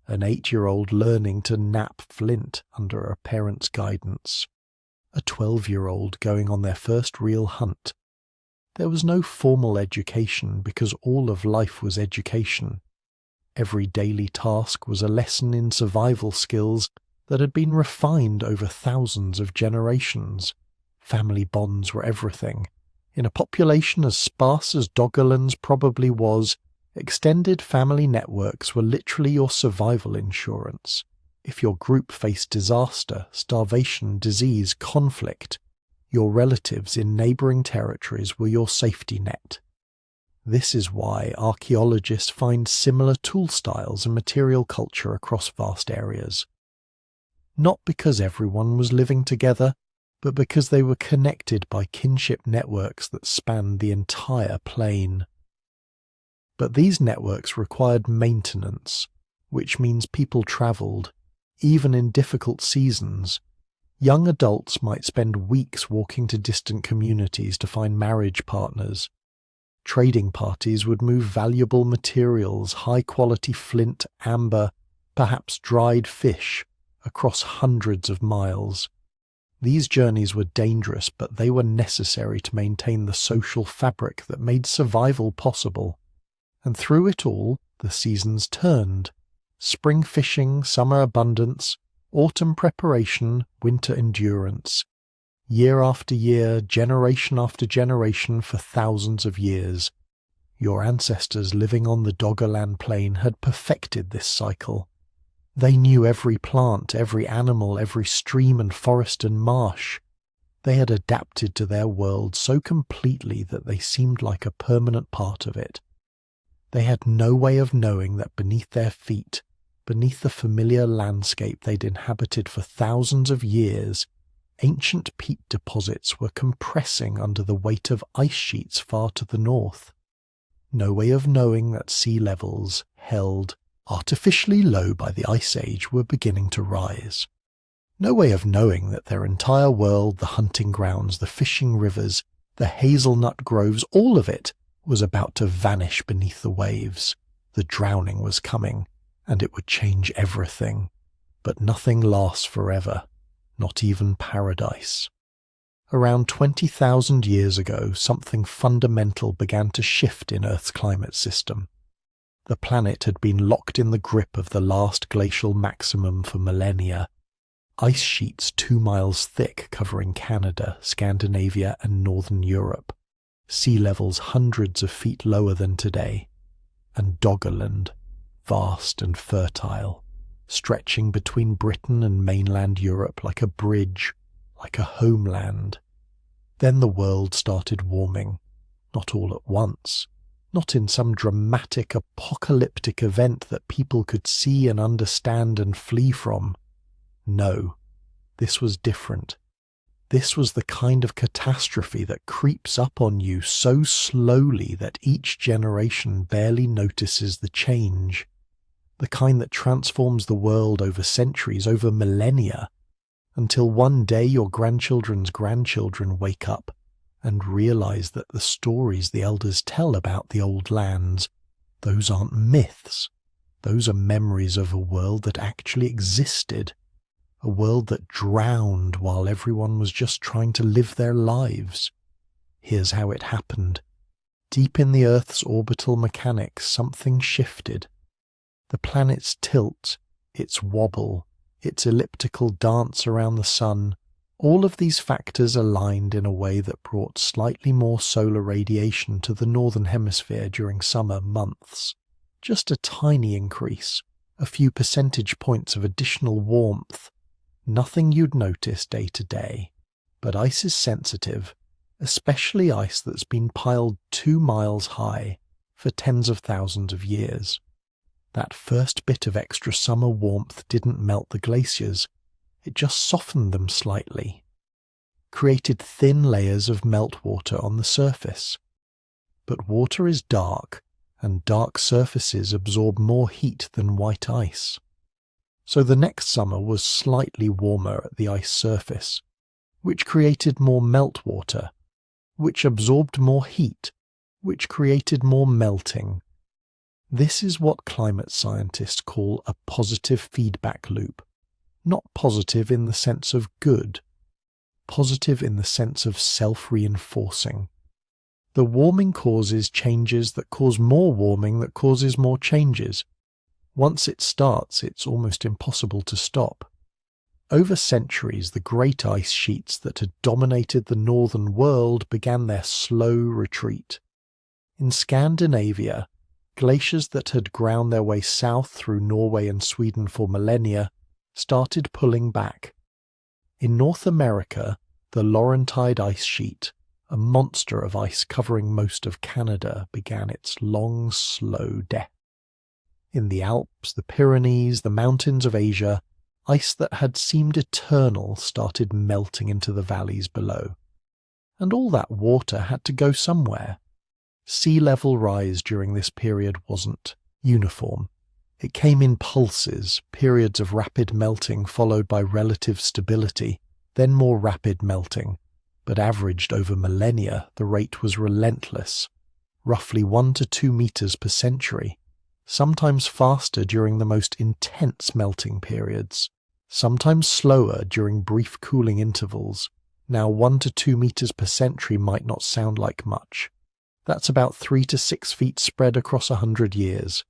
an 8-year-old learning to knap flint under a parent's guidance, a 12-year-old going on their first real hunt. There was no formal education because all of life was education. Every daily task was a lesson in survival skills that had been refined over thousands of generations. Family bonds were everything. In a population as sparse as Doggerland's probably was, extended family networks were literally your survival insurance. If your group faced disaster, starvation, disease, conflict, your relatives in neighbouring territories were your safety net. This is why archaeologists find similar tool styles and material culture across vast areas. Not because everyone was living together, but because they were connected by kinship networks that spanned the entire plain. But these networks required maintenance, which means people travelled, even in difficult seasons. Young adults might spend weeks walking to distant communities to find marriage partners. Trading parties would move valuable materials, high-quality flint, amber, perhaps dried fish, across hundreds of miles. These journeys were dangerous, but they were necessary to maintain the social fabric that made survival possible. And through it all, the seasons turned. Spring fishing, summer abundance, autumn preparation, winter endurance. Year after year, generation after generation for thousands of years. Your ancestors living on the Doggerland plain had perfected this cycle. They knew every plant, every animal, every stream and forest and marsh. They had adapted to their world so completely that they seemed like a permanent part of it. They had no way of knowing that beneath their feet, beneath the familiar landscape they'd inhabited for thousands of years, ancient peat deposits were compressing under the weight of ice sheets far to the north. No way of knowing that sea levels, held artificially low by the Ice Age, were beginning to rise. No way of knowing that their entire world, the hunting grounds, the fishing rivers, the hazelnut groves, all of it was about to vanish beneath the waves. The drowning was coming, and it would change everything. But nothing lasts forever. not even paradise. Around 20,000 years ago, something fundamental began to shift in Earth's climate system. The planet had been locked in the grip of the last glacial maximum for millennia. Ice sheets 2 miles thick covering Canada, Scandinavia and northern Europe. Sea levels hundreds of feet lower than today. And Doggerland, vast and fertile, stretching between Britain and mainland Europe like a bridge, like a homeland. Then the world started warming, not all at once, not in some dramatic apocalyptic event that people could see and understand and flee from. No, this was different. This was the kind of catastrophe that creeps up on you so slowly that each generation barely notices the change. The kind that transforms the world over centuries, over millennia, until one day your grandchildren's grandchildren wake up and realize that the stories the elders tell about the old lands, those aren't myths. Those are memories of a world that actually existed. A world that drowned while everyone was just trying to live their lives. Here's how it happened. Deep in the Earth's orbital mechanics, something shifted. The planet's tilt, its wobble, its elliptical dance around the sun, all of these factors aligned in a way that brought slightly more solar radiation to the northern hemisphere during summer months. Just a tiny increase, a few percentage points of additional warmth. Nothing you'd notice day to day, but ice is sensitive, especially ice that's been piled 2 miles high for tens of thousands of years. That first bit of extra summer warmth didn't melt the glaciers, it just softened them slightly, created thin layers of meltwater on the surface. But water is dark, and dark surfaces absorb more heat than white ice. So the next summer was slightly warmer at the ice surface, which created more meltwater, which absorbed more heat, which created more melting. This is what climate scientists call a positive feedback loop. Not positive in the sense of good, positive in the sense of self-reinforcing. The warming causes changes that cause more warming that causes more changes. Once it starts, it's almost impossible to stop. Over centuries, the great ice sheets that had dominated the northern world began their slow retreat. In Scandinavia, glaciers that had ground their way south through Norway and Sweden for millennia started pulling back. In North America, the Laurentide ice sheet, a monster of ice covering most of Canada, began its long, slow death. In the Alps, the Pyrenees, the mountains of Asia, ice that had seemed eternal started melting into the valleys below. And all that water had to go somewhere. Sea level rise during this period wasn't uniform. It came in pulses, periods of rapid melting followed by relative stability, then more rapid melting. But averaged over millennia, the rate was relentless, roughly 1 to 2 meters per century. Sometimes faster during the most intense melting periods, sometimes slower during brief cooling intervals. Now 1 to 2 meters per century might not sound like much. That's about 3 to 6 feet spread across 100 years.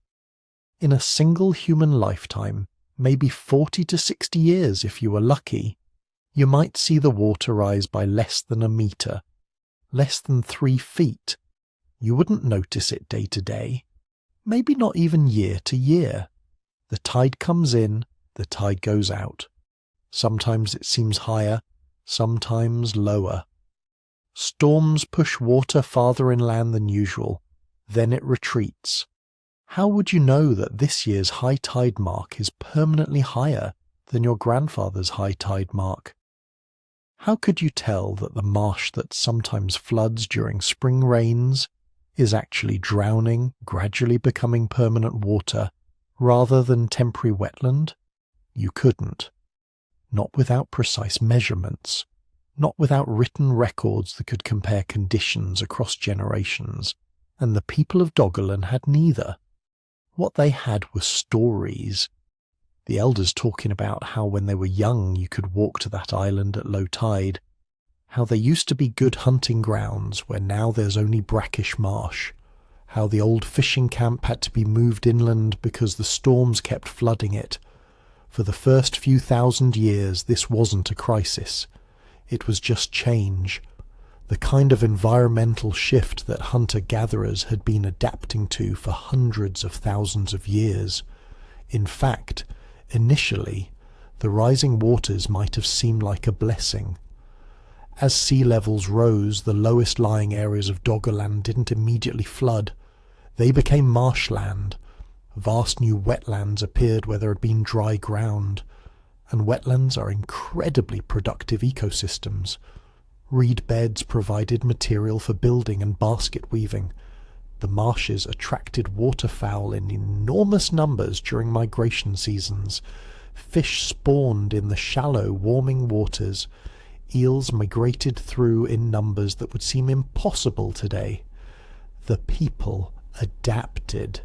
In a single human lifetime, maybe 40 to 60 years if you were lucky, you might see the water rise by less than a meter, less than 3 feet. You wouldn't notice it day to day. Maybe not even year to year. The tide comes in, the tide goes out. Sometimes it seems higher, sometimes lower. Storms push water farther inland than usual, then it retreats. How would you know that this year's high tide mark is permanently higher than your grandfather's high tide mark? How could you tell that the marsh that sometimes floods during spring rains is actually drowning, gradually becoming permanent water, rather than temporary wetland? You couldn't. Not without precise measurements, not without written records that could compare conditions across generations, and the people of Doggerland had neither. What they had were stories. The elders talking about how when they were young you could walk to that island at low tide, how there used to be good hunting grounds where now there's only brackish marsh, how the old fishing camp had to be moved inland because the storms kept flooding it. For the first few thousand years this wasn't a crisis. It was just change, the kind of environmental shift that hunter-gatherers had been adapting to for hundreds of thousands of years. In fact, initially, the rising waters might have seemed like a blessing. As sea levels rose, the lowest lying areas of Doggerland didn't immediately flood. They became marshland. Vast new wetlands appeared where there had been dry ground, and wetlands are incredibly productive ecosystems. Reed beds provided material for building and basket weaving. The marshes attracted waterfowl in enormous numbers during migration seasons. Fish spawned in the shallow, warming waters. Eels migrated through in numbers that would seem impossible today. The people adapted.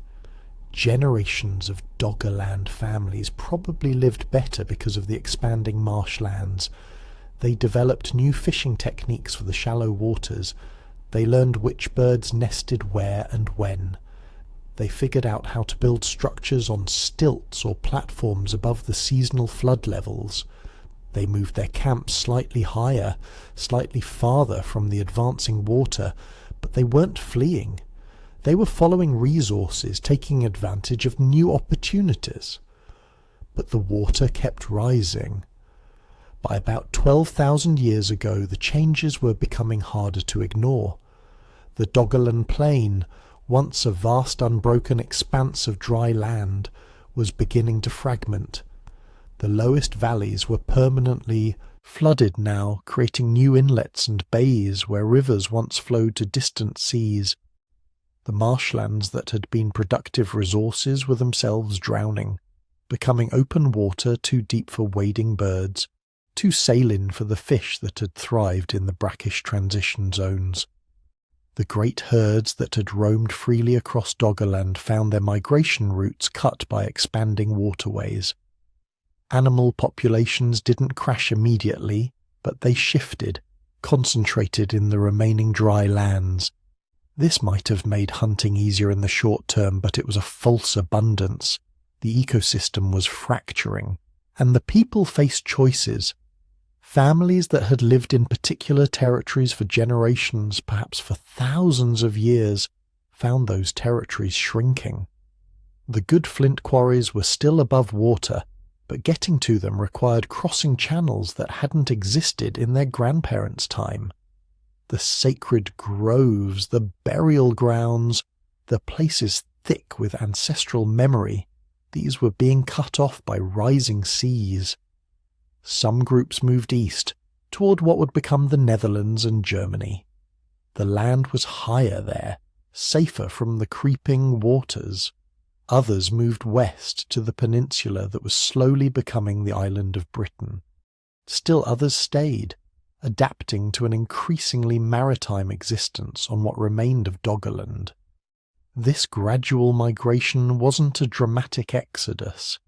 Generations of Doggerland families probably lived better because of the expanding marshlands. They developed new fishing techniques for the shallow waters. They learned which birds nested where and when. They figured out how to build structures on stilts or platforms above the seasonal flood levels. They moved their camps slightly higher, slightly farther from the advancing water, but they weren't fleeing. They were following resources, taking advantage of new opportunities. But the water kept rising. By about 12,000 years ago, the changes were becoming harder to ignore. The Doggerland Plain, once a vast unbroken expanse of dry land, was beginning to fragment. The lowest valleys were permanently flooded now, creating new inlets and bays where rivers once flowed to distant seas. The marshlands that had been productive resources were themselves drowning, becoming open water too deep for wading birds, too saline for the fish that had thrived in the brackish transition zones. The great herds that had roamed freely across Doggerland found their migration routes cut by expanding waterways. Animal populations didn't crash immediately, but they shifted, concentrated in the remaining dry lands. This might have made hunting easier in the short term, but it was a false abundance. The ecosystem was fracturing, and the people faced choices. Families that had lived in particular territories for generations, perhaps for thousands of years, found those territories shrinking. The good flint quarries were still above water, but getting to them required crossing channels that hadn't existed in their grandparents' time. The sacred groves, the burial grounds, the places thick with ancestral memory, these were being cut off by rising seas. Some groups moved east, toward what would become the Netherlands and Germany. The land was higher there, safer from the creeping waters. Others moved west to the peninsula that was slowly becoming the island of Britain. Still others stayed, adapting to an increasingly maritime existence on what remained of Doggerland. This gradual migration wasn't a dramatic exodus.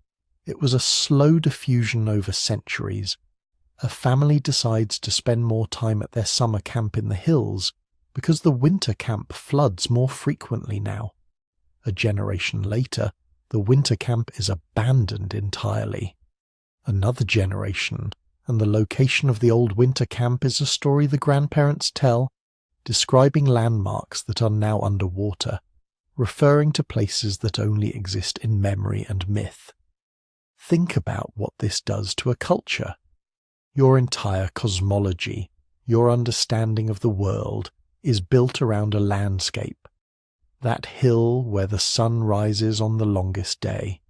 It was a slow diffusion over centuries. A family decides to spend more time at their summer camp in the hills because the winter camp floods more frequently now. A generation later, the winter camp is abandoned entirely. Another generation, and the location of the old winter camp is a story the grandparents tell, describing landmarks that are now underwater, referring to places that only exist in memory and myth. Think about what this does to a culture. Your entire cosmology, your understanding of the world, is built around a landscape. That hill where the sun rises on the longest day.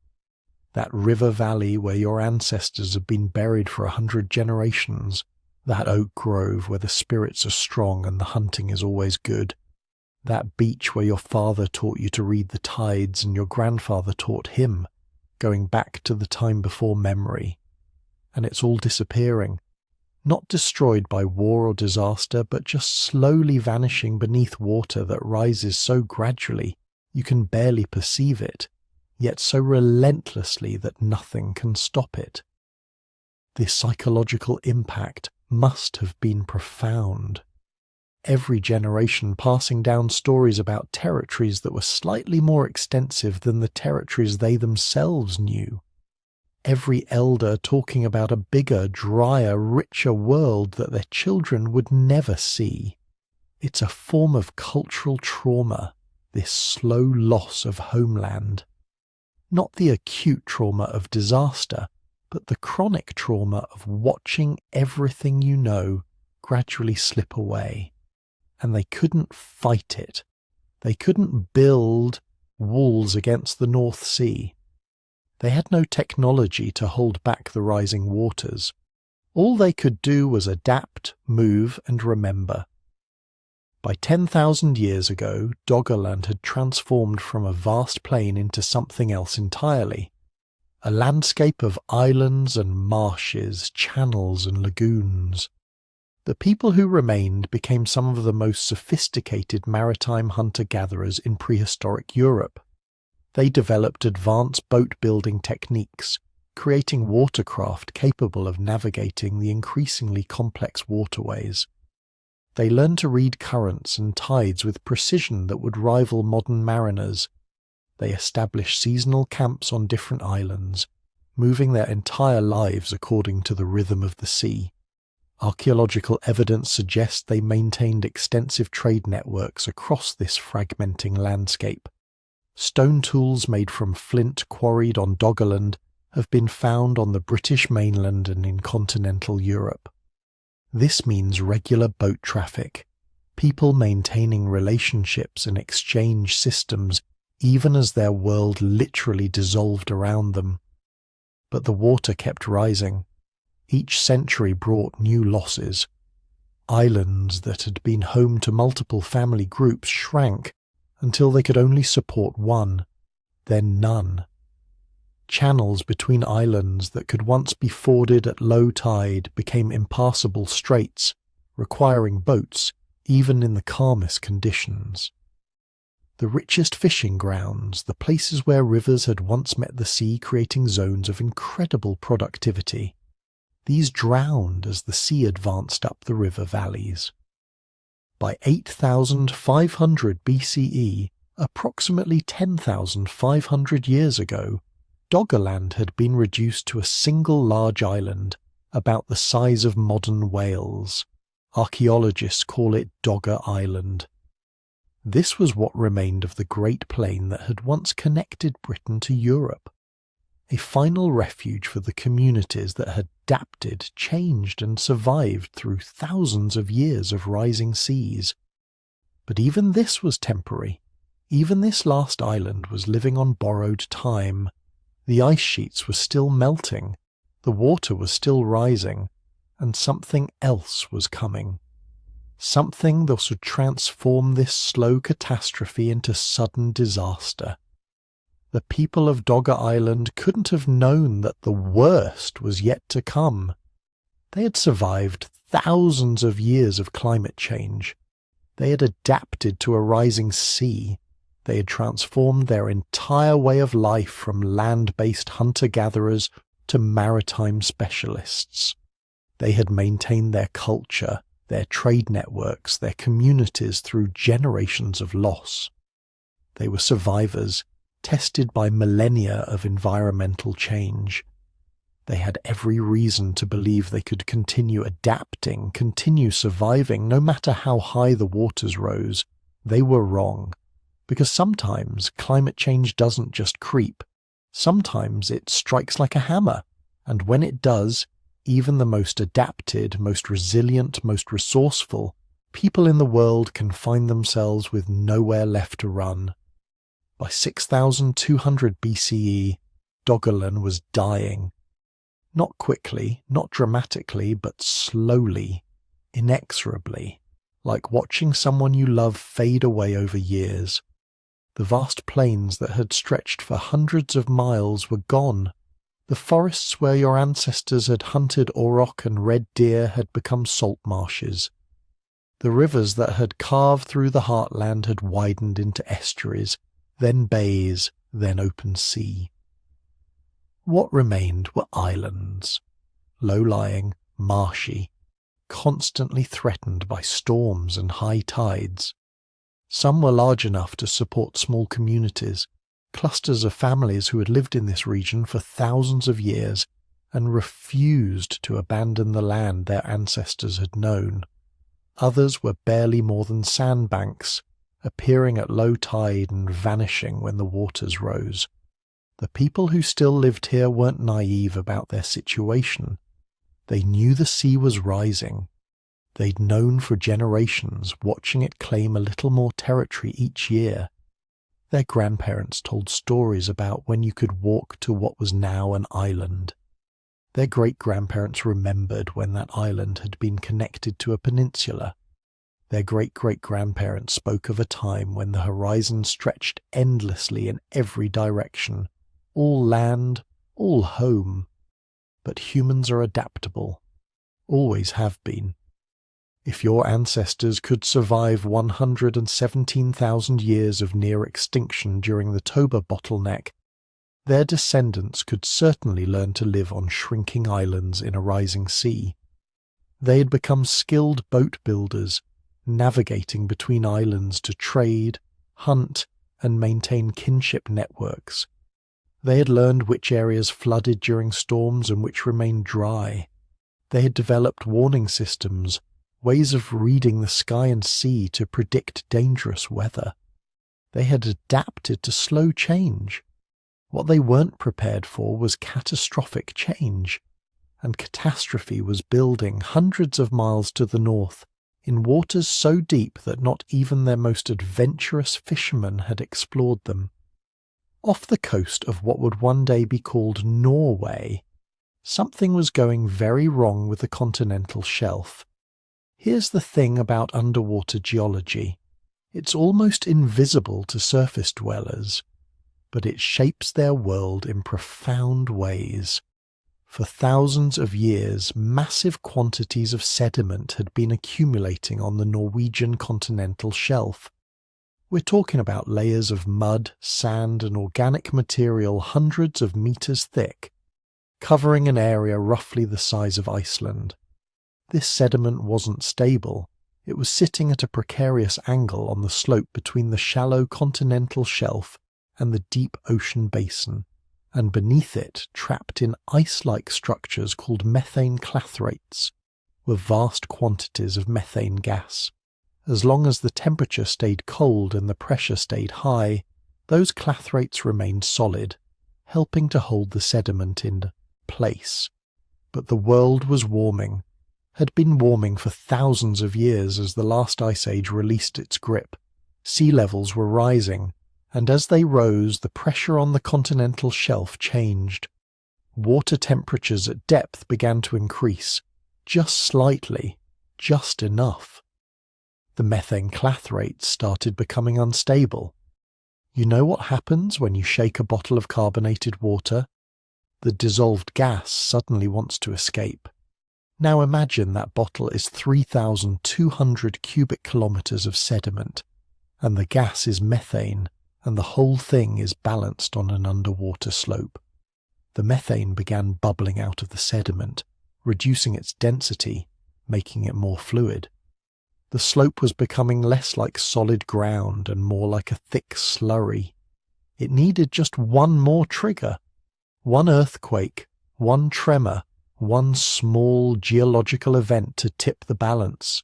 That river valley where your ancestors have been buried for 100 generations. That oak grove where the spirits are strong and the hunting is always good. That beach where your father taught you to read the tides and your grandfather taught him, going back to the time before memory. And it's all disappearing. Not destroyed by war or disaster, but just slowly vanishing beneath water that rises so gradually you can barely perceive it. yet so relentlessly that nothing can stop it. The psychological impact must have been profound. Every generation passing down stories about territories that were slightly more extensive than the territories they themselves knew. Every elder talking about a bigger, drier, richer world that their children would never see. It's a form of cultural trauma, this slow loss of homeland. Not the acute trauma of disaster, but the chronic trauma of watching everything you know gradually slip away. And they couldn't fight it. They couldn't build walls against the North Sea. They had no technology to hold back the rising waters. All they could do was adapt, move, and remember. By 10,000 years ago, Doggerland had transformed from a vast plain into something else entirely. A landscape of islands and marshes, channels and lagoons. The people who remained became some of the most sophisticated maritime hunter-gatherers in prehistoric Europe. They developed advanced boat-building techniques, creating watercraft capable of navigating the increasingly complex waterways. They learned to read currents and tides with precision that would rival modern mariners. They established seasonal camps on different islands, moving their entire lives according to the rhythm of the sea. Archaeological evidence suggests they maintained extensive trade networks across this fragmenting landscape. Stone tools made from flint quarried on Doggerland have been found on the British mainland and in continental Europe. This means regular boat traffic, people maintaining relationships and exchange systems even as their world literally dissolved around them. But the water kept rising. Each century brought new losses. Islands that had been home to multiple family groups shrank until they could only support one, then none. Channels between islands that could once be forded at low tide became impassable straits, requiring boats even in the calmest conditions. The richest fishing grounds, the places where rivers had once met the sea, creating zones of incredible productivity. These drowned as the sea advanced up the river valleys. By 8,500 BCE, approximately 10,500 years ago, Doggerland had been reduced to a single large island, about the size of modern Wales. Archaeologists call it Dogger Island. This was what remained of the Great Plain that had once connected Britain to Europe. A final refuge for the communities that had adapted, changed and survived through thousands of years of rising seas. But even this was temporary. Even this last island was living on borrowed time. The ice sheets were still melting, the water was still rising, and something else was coming. Something that would transform this slow catastrophe into sudden disaster. The people of Dogger Island couldn't have known that the worst was yet to come. They had survived thousands of years of climate change. They had adapted to a rising sea. They had transformed their entire way of life from land-based hunter-gatherers to maritime specialists. They had maintained their culture, their trade networks, their communities through generations of loss. They were survivors, tested by millennia of environmental change. They had every reason to believe they could continue adapting, continue surviving, no matter how high the waters rose. They were wrong, because sometimes climate change doesn't just creep. Sometimes it strikes like a hammer, and when it does, even the most adapted, most resilient, most resourceful people in the world can find themselves with nowhere left to run. By 6,200 BCE, Doggerland was dying. Not quickly, not dramatically, but slowly, inexorably, like watching someone you love fade away over years. The vast plains that had stretched for hundreds of miles were gone. The forests where your ancestors had hunted auroch and red deer had become salt marshes. The rivers that had carved through the heartland had widened into estuaries, then bays, then open sea. What remained were islands, low-lying, marshy, constantly threatened by storms and high tides. Some were large enough to support small communities, clusters of families who had lived in this region for thousands of years and refused to abandon the land their ancestors had known. Others were barely more than sandbanks, appearing at low tide and vanishing when the waters rose. The people who still lived here weren't naive about their situation. They knew the sea was rising. They'd known for generations, watching it claim a little more territory each year. Their grandparents told stories about when you could walk to what was now an island. Their great-grandparents remembered when that island had been connected to a peninsula. Their great-great-grandparents spoke of a time when the horizon stretched endlessly in every direction, all land, all home. But humans are adaptable, always have been. If your ancestors could survive 117,000 years of near extinction during the Toba bottleneck, their descendants could certainly learn to live on shrinking islands in a rising sea. They had become skilled boat builders, navigating between islands to trade, hunt, and maintain kinship networks. They had learned which areas flooded during storms and which remained dry. They had developed warning systems, ways of reading the sky and sea to predict dangerous weather. They had adapted to slow change. What they weren't prepared for was catastrophic change, and catastrophe was building hundreds of miles to the north, in waters so deep that not even their most adventurous fishermen had explored them. Off the coast of what would one day be called Norway, something was going very wrong with the continental shelf. Here's the thing about underwater geology. It's almost invisible to surface dwellers, but it shapes their world in profound ways. For thousands of years, massive quantities of sediment had been accumulating on the Norwegian continental shelf. We're talking about layers of mud, sand, and organic material hundreds of meters thick, covering an area roughly the size of Iceland. This sediment wasn't stable. It was sitting at a precarious angle on the slope between the shallow continental shelf and the deep ocean basin, and beneath it, trapped in ice-like structures called methane clathrates, were vast quantities of methane gas. As long as the temperature stayed cold and the pressure stayed high, those clathrates remained solid, helping to hold the sediment in place. But the world was warming, had been warming for thousands of years as the last ice age released its grip. Sea levels were rising, and as they rose, the pressure on the continental shelf changed. Water temperatures at depth began to increase, just slightly, just enough. The methane clathrates started becoming unstable. You know what happens when you shake a bottle of carbonated water? The dissolved gas suddenly wants to escape. Now imagine that bottle is 3,200 cubic kilometers of sediment, and the gas is methane, and the whole thing is balanced on an underwater slope. The methane began bubbling out of the sediment, reducing its density, making it more fluid. The slope was becoming less like solid ground and more like a thick slurry. It needed just one more trigger. One earthquake, one tremor, one small geological event to tip the balance.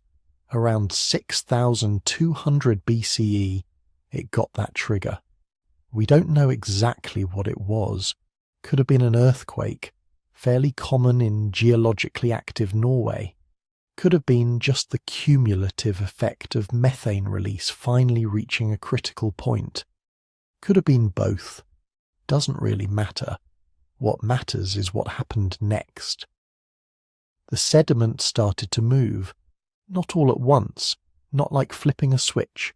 Around 6,200 BCE, it got that trigger. We don't know exactly what it was. Could have been an earthquake, fairly common in geologically active Norway. Could have been just the cumulative effect of methane release finally reaching a critical point. Could have been both. Doesn't really matter. What matters is what happened next. The sediment started to move, not all at once, not like flipping a switch,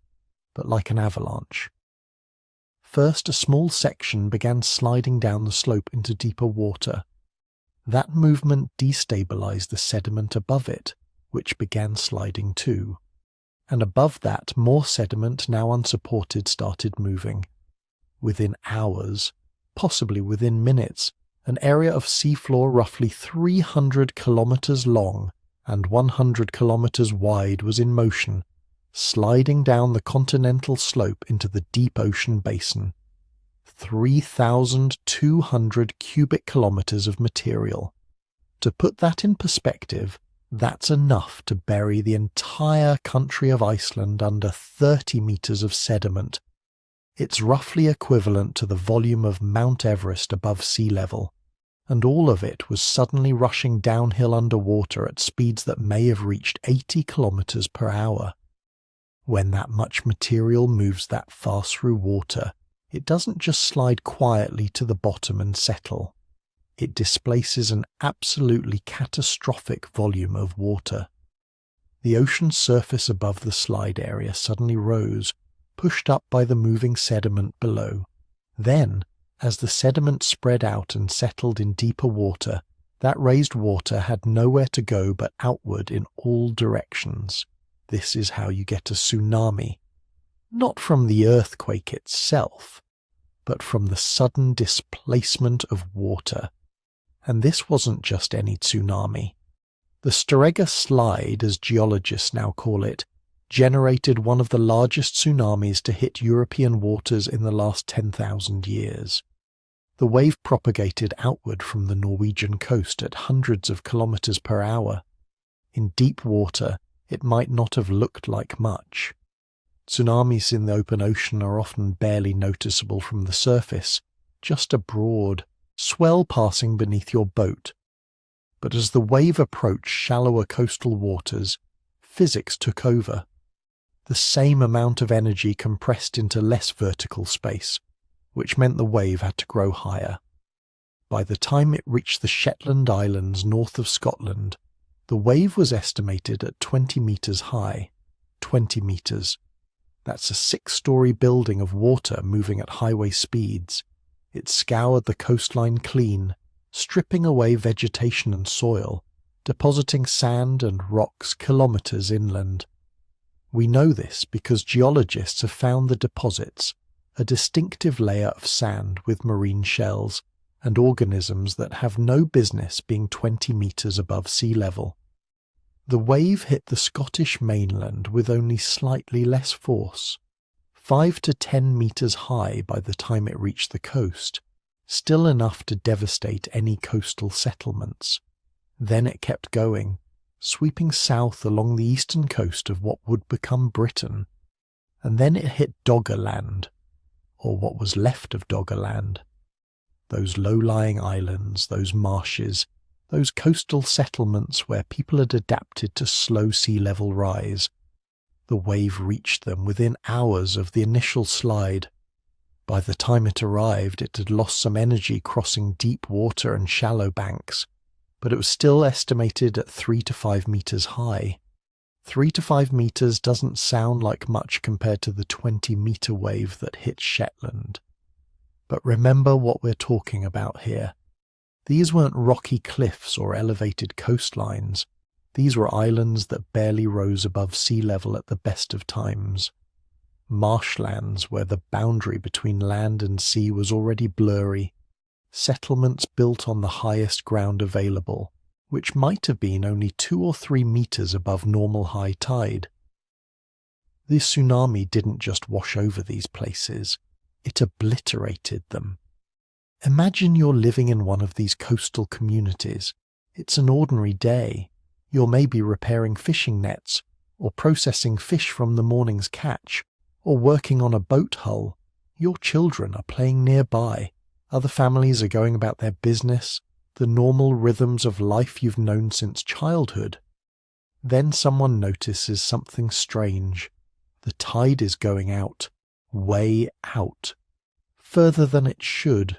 but like an avalanche. First, a small section began sliding down the slope into deeper water. That movement destabilized the sediment above it, which began sliding too. And above that, more sediment, now unsupported, started moving. within hours, possibly within minutes, an area of seafloor roughly 300 kilometers long and 100 kilometers wide was in motion, sliding down the continental slope into the deep ocean basin. 3,200 cubic kilometers of material. To put that in perspective, that's enough to bury the entire country of Iceland under 30 meters of sediment. It's roughly equivalent to the volume of Mount Everest above sea level, and all of it was suddenly rushing downhill underwater at speeds that may have reached 80 kilometers per hour. When that much material moves that fast through water, it doesn't just slide quietly to the bottom and settle. It displaces an absolutely catastrophic volume of water. The ocean surface above the slide area suddenly rose, pushed up by the moving sediment below. Then, as the sediment spread out and settled in deeper water, that raised water had nowhere to go but outward in all directions. This is how you get a tsunami. Not from the earthquake itself, but from the sudden displacement of water. And this wasn't just any tsunami. The Storegga slide, as geologists now call it, generated one of the largest tsunamis to hit European waters in the last 10,000 years. The wave propagated outward from the Norwegian coast at hundreds of kilometers per hour. In deep water, it might not have looked like much. Tsunamis in the open ocean are often barely noticeable from the surface, just a broad swell passing beneath your boat. But as the wave approached shallower coastal waters, physics took over. The same amount of energy compressed into less vertical space, which meant the wave had to grow higher. By the time it reached the Shetland Islands north of Scotland, the wave was estimated at 20 meters high. 20 meters. That's a 6-story building of water moving at highway speeds. It scoured the coastline clean, stripping away vegetation and soil, depositing sand and rocks kilometers inland. We know this because geologists have found the deposits, a distinctive layer of sand with marine shells and organisms that have no business being 20 meters above sea level. The wave hit the Scottish mainland with only slightly less force, 5 to 10 meters high by the time it reached the coast, still enough to devastate any coastal settlements. Then it kept going, sweeping south along the eastern coast of what would become Britain, and then it hit Doggerland, or what was left of Doggerland. Those low-lying islands, those marshes, those coastal settlements where people had adapted to slow sea level rise. The wave reached them within hours of the initial slide. By the time it arrived, it had lost some energy crossing deep water and shallow banks, but it was still estimated at 3 to 5 meters high. 3 to 5 meters doesn't sound like much compared to the 20-meter wave that hit Shetland. But remember what we're talking about here. These weren't rocky cliffs or elevated coastlines. These were islands that barely rose above sea level at the best of times. Marshlands where the boundary between land and sea was already blurry. Settlements built on the highest ground available, which might have been only 2 or 3 meters above normal high tide. The tsunami didn't just wash over these places, it obliterated them. Imagine you're living in one of these coastal communities. It's an ordinary day. You're maybe repairing fishing nets, or processing fish from the morning's catch, or working on a boat hull. Your children are playing nearby. Other families are going about their business, the normal rhythms of life you've known since childhood. Then someone notices something strange. The tide is going out, way out, further than it should,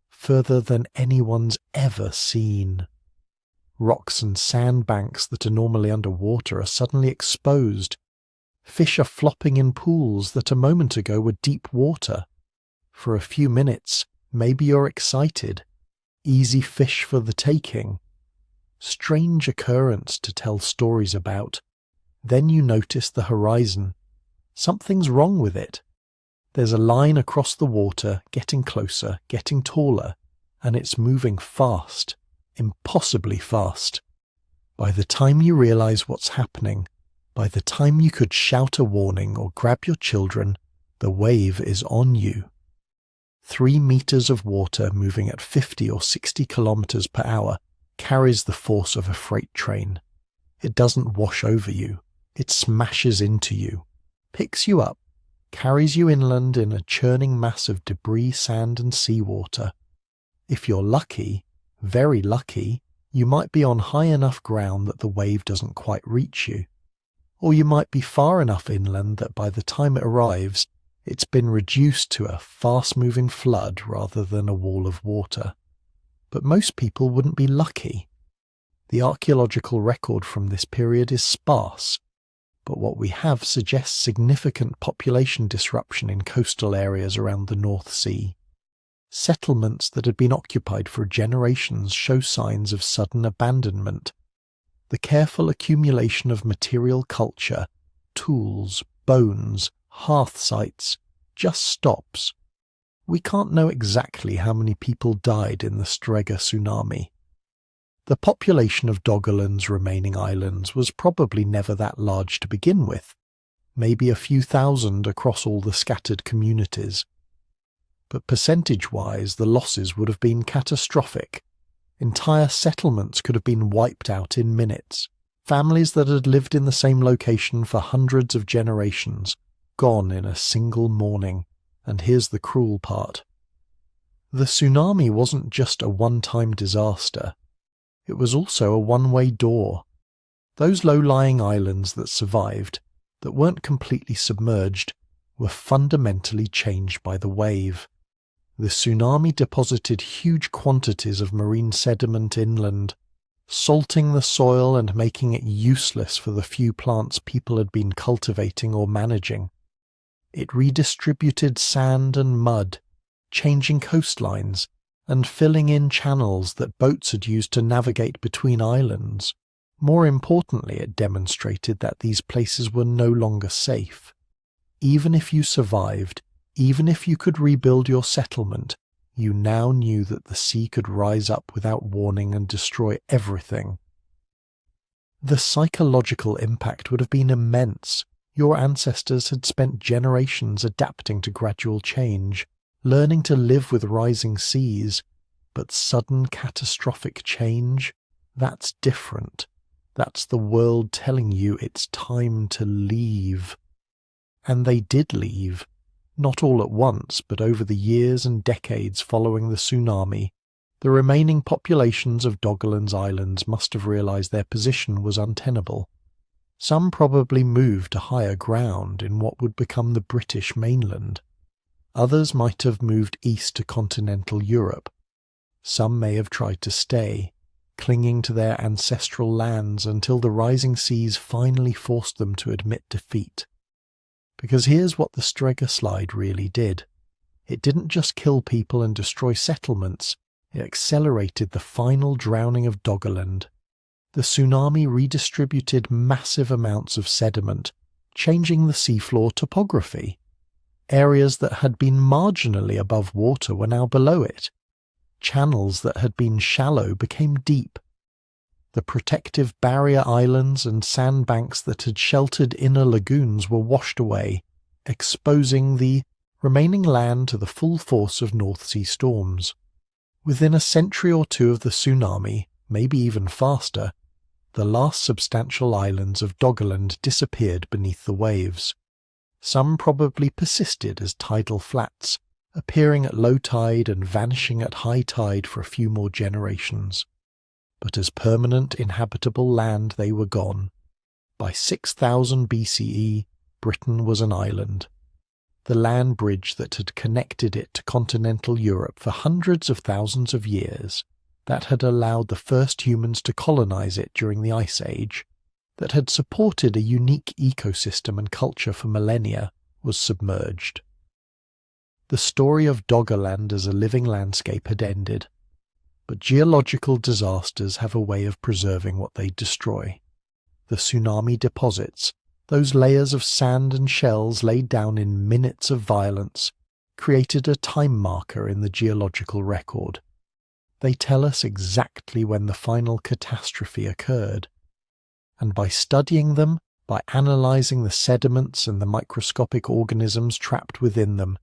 further than anyone's ever seen. Rocks and sandbanks that are normally underwater are suddenly exposed. Fish are flopping in pools that a moment ago were deep water. For a few minutes, maybe you're excited. Easy fish for the taking. Strange occurrence to tell stories about. Then you notice the horizon. Something's wrong with it. There's a line across the water, getting closer, getting taller, and it's moving fast, impossibly fast. By the time you realize what's happening, by the time you could shout a warning or grab your children, the wave is on you. 3 meters of water moving at 50 or 60 kilometers per hour carries the force of a freight train. It doesn't wash over you. It smashes into you, picks you up, carries you inland in a churning mass of debris, sand and seawater. If you're lucky, very lucky, you might be on high enough ground that the wave doesn't quite reach you. Or you might be far enough inland that by the time it arrives, it's been reduced to a fast-moving flood rather than a wall of water. But most people wouldn't be lucky. The archaeological record from this period is sparse, but what we have suggests significant population disruption in coastal areas around the North Sea. Settlements that had been occupied for generations show signs of sudden abandonment. The careful accumulation of material culture, tools, bones, hearth sites, just stops. We can't know exactly how many people died in the Strega tsunami. The population of Doggerland's remaining islands was probably never that large to begin with, maybe a few thousand across all the scattered communities. But percentage-wise, the losses would have been catastrophic. Entire settlements could have been wiped out in minutes. Families that had lived in the same location for hundreds of generations, gone in a single morning. And here's the cruel part. The tsunami wasn't just a one-time disaster. It was also a one-way door. Those low-lying islands that survived, that weren't completely submerged, were fundamentally changed by the wave. The tsunami deposited huge quantities of marine sediment inland, salting the soil and making it useless for the few plants people had been cultivating or managing. It redistributed sand and mud, changing coastlines, and filling in channels that boats had used to navigate between islands. More importantly, it demonstrated that these places were no longer safe. Even if you survived, even if you could rebuild your settlement, you now knew that the sea could rise up without warning and destroy everything. The psychological impact would have been immense. Your ancestors had spent generations adapting to gradual change, learning to live with rising seas, but sudden catastrophic change, that's different. That's the world telling you it's time to leave. And they did leave. Not all at once, but over the years and decades following the tsunami, the remaining populations of Doggerland's islands must have realized their position was untenable. Some probably moved to higher ground in what would become the British mainland. Others might have moved east to continental Europe. Some may have tried to stay, clinging to their ancestral lands until the rising seas finally forced them to admit defeat. Because here's what the Strega slide really did. It didn't just kill people and destroy settlements, it accelerated the final drowning of Doggerland. The tsunami redistributed massive amounts of sediment, changing the seafloor topography. Areas that had been marginally above water were now below it. Channels that had been shallow became deep. The protective barrier islands and sandbanks that had sheltered inner lagoons were washed away, exposing the remaining land to the full force of North Sea storms. Within a century or two of the tsunami, maybe even faster, the last substantial islands of Doggerland disappeared beneath the waves. Some probably persisted as tidal flats, appearing at low tide and vanishing at high tide for a few more generations. But as permanent inhabitable land they were gone. By 6000 BCE, Britain was an island. The land bridge that had connected it to continental Europe for hundreds of thousands of years, that had allowed the first humans to colonize it during the Ice Age, that had supported a unique ecosystem and culture for millennia, was submerged. The story of Doggerland as a living landscape had ended. But geological disasters have a way of preserving what they destroy. The tsunami deposits, Those layers of sand and shells laid down in minutes of violence created a time marker in the geological record. They tell us exactly when the final catastrophe occurred. And by studying them, by analysing the sediments and the microscopic organisms trapped within them,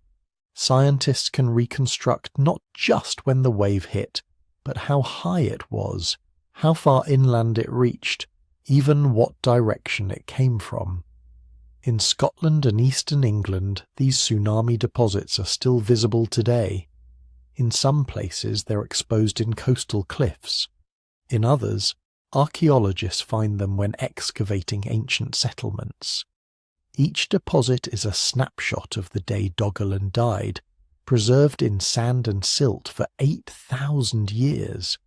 scientists can reconstruct not just when the wave hit, but how high it was, how far inland it reached, even what direction it came from. In Scotland and eastern England, these tsunami deposits are still visible today. In some places they're exposed in coastal cliffs. In others, archaeologists find them when excavating ancient settlements. Each deposit is a snapshot of the day Doggerland died, preserved in sand and silt for 8,000 years.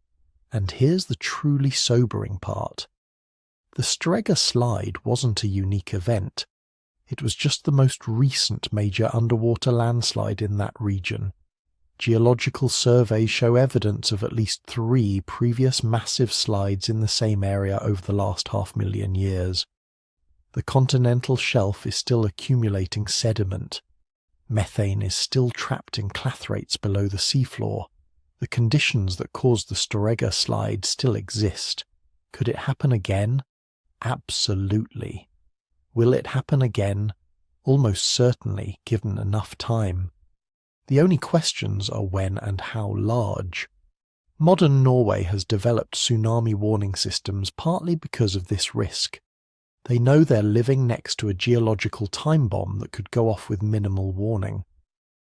And here's the truly sobering part. The Storegga slide wasn't a unique event. It was just the most recent major underwater landslide in that region. Geological surveys show evidence of at least 3 previous massive slides in the same area over the last 500,000 years. The continental shelf is still accumulating sediment. Methane is still trapped in clathrates below the seafloor. The conditions that caused the Storegga slide still exist. Could it happen again? Absolutely. Will it happen again? Almost certainly, given enough time. The only questions are when and how large. Modern Norway has developed tsunami warning systems partly because of this risk. They know they're living next to a geological time bomb that could go off with minimal warning.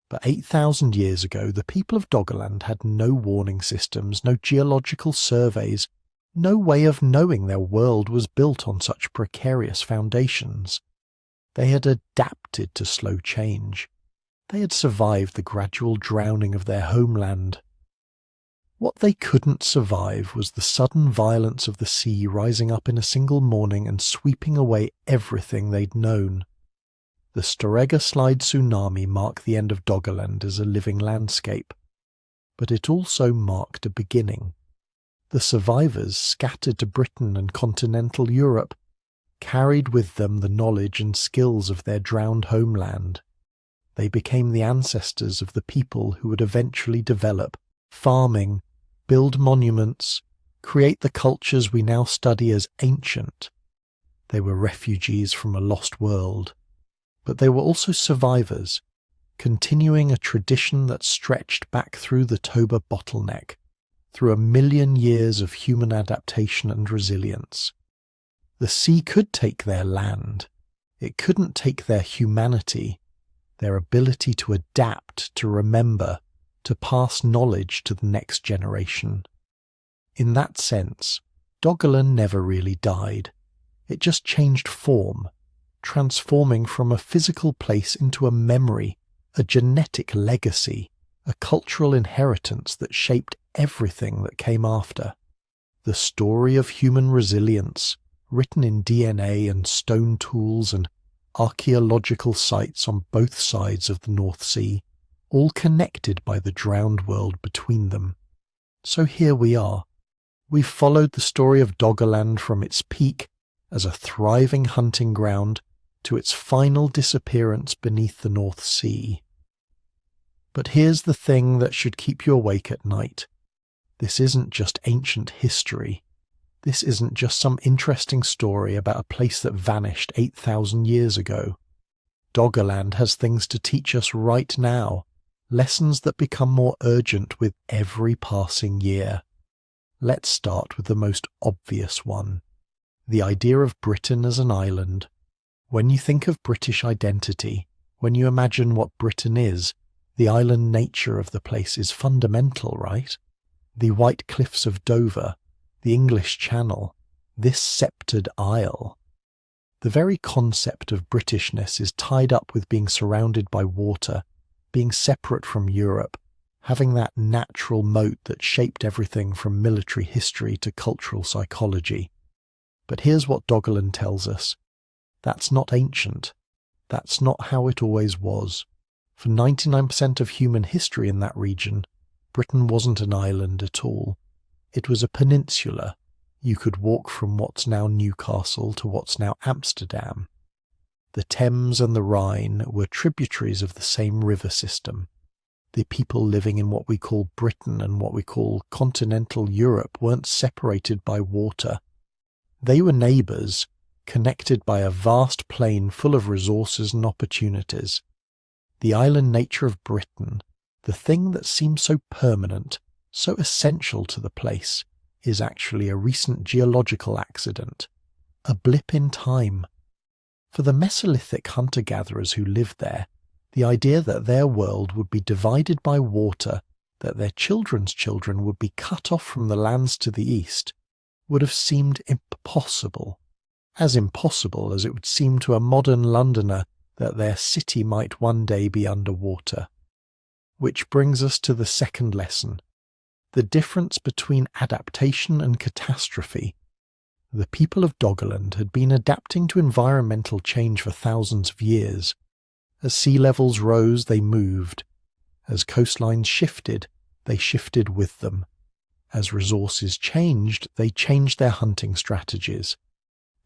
But 8,000 years ago, the people of Doggerland had no warning systems, no geological surveys, no way of knowing their world was built on such precarious foundations. They had adapted to slow change. They had survived the gradual drowning of their homeland. What they couldn't survive was the sudden violence of the sea rising up in a single morning and sweeping away everything they'd known. The Storegga slide tsunami marked the end of Doggerland as a living landscape, but it also marked a beginning. The survivors, scattered to Britain and continental Europe, carried with them the knowledge and skills of their drowned homeland. They became the ancestors of the people who would eventually develop farming, build monuments, create the cultures we now study as ancient. They were refugees from a lost world, but they were also survivors, continuing a tradition that stretched back through the Toba bottleneck, through 1,000,000 years of human adaptation and resilience. The sea could take their land. It couldn't take their humanity, their ability to adapt, to remember, to pass knowledge to the next generation. In that sense, Doggerland never really died. It just changed form, transforming from a physical place into a memory, a genetic legacy, a cultural inheritance that shaped everything that came after. The story of human resilience, written in DNA and stone tools and archaeological sites on both sides of the North Sea, all connected by the drowned world between them. So here we are. We've followed the story of Doggerland from its peak as a thriving hunting ground to its final disappearance beneath the North Sea. But here's the thing that should keep you awake at night. This isn't just ancient history. This isn't just some interesting story about a place that vanished 8,000 years ago. Doggerland has things to teach us right now, lessons that become more urgent with every passing year. Let's start with the most obvious one, the idea of Britain as an island. When you think of British identity, when you imagine what Britain is, the island nature of the place is fundamental, right? The white cliffs of Dover, the English Channel, this sceptred isle. The very concept of Britishness is tied up with being surrounded by water, being separate from Europe, having that natural moat that shaped everything from military history to cultural psychology. But here's what Doggerland tells us. That's not ancient. That's not how it always was. For 99% of human history in that region, Britain wasn't an island at all. It was a peninsula. You could walk from what's now Newcastle to what's now Amsterdam. The Thames and the Rhine were tributaries of the same river system. The people living in what we call Britain and what we call continental Europe weren't separated by water. They were neighbours, connected by a vast plain full of resources and opportunities. The island nature of Britain, the thing that seems so permanent, so essential to the place, is actually a recent geological accident, a blip in time. For the Mesolithic hunter-gatherers who lived there, the idea that their world would be divided by water, that their children's children would be cut off from the lands to the east, would have seemed impossible. As impossible as it would seem to a modern Londoner that their city might one day be underwater. Which brings us to the second lesson, the difference between adaptation and catastrophe. The people of Doggerland had been adapting to environmental change for thousands of years. As sea levels rose, they moved. As coastlines shifted, they shifted with them. As resources changed, they changed their hunting strategies.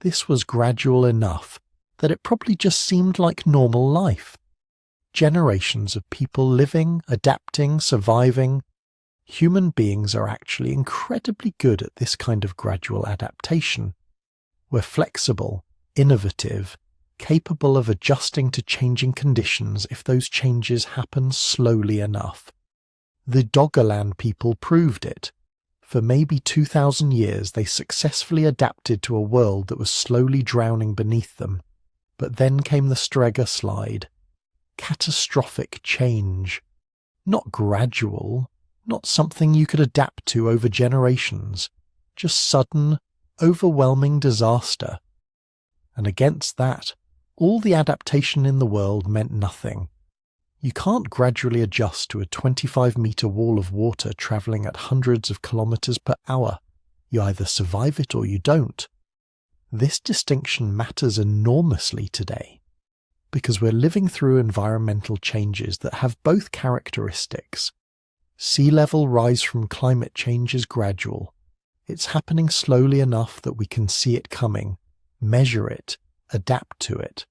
This was gradual enough that it probably just seemed like normal life. Generations of people living, adapting, surviving. Human beings are actually incredibly good at this kind of gradual adaptation. We're flexible, innovative, capable of adjusting to changing conditions if those changes happen slowly enough. The Doggerland people proved it. For maybe 2,000 years they successfully adapted to a world that was slowly drowning beneath them. But then came the Strega slide. Catastrophic change. Not gradual, not something you could adapt to over generations. Just sudden, overwhelming disaster. And against that, all the adaptation in the world meant nothing. You can't gradually adjust to a 25-metre wall of water travelling at hundreds of kilometres per hour. You either survive it or you don't. This distinction matters enormously today, because we're living through environmental changes that have both characteristics. Sea level rise from climate change is gradual. It's happening slowly enough that we can see it coming, measure it, adapt to it.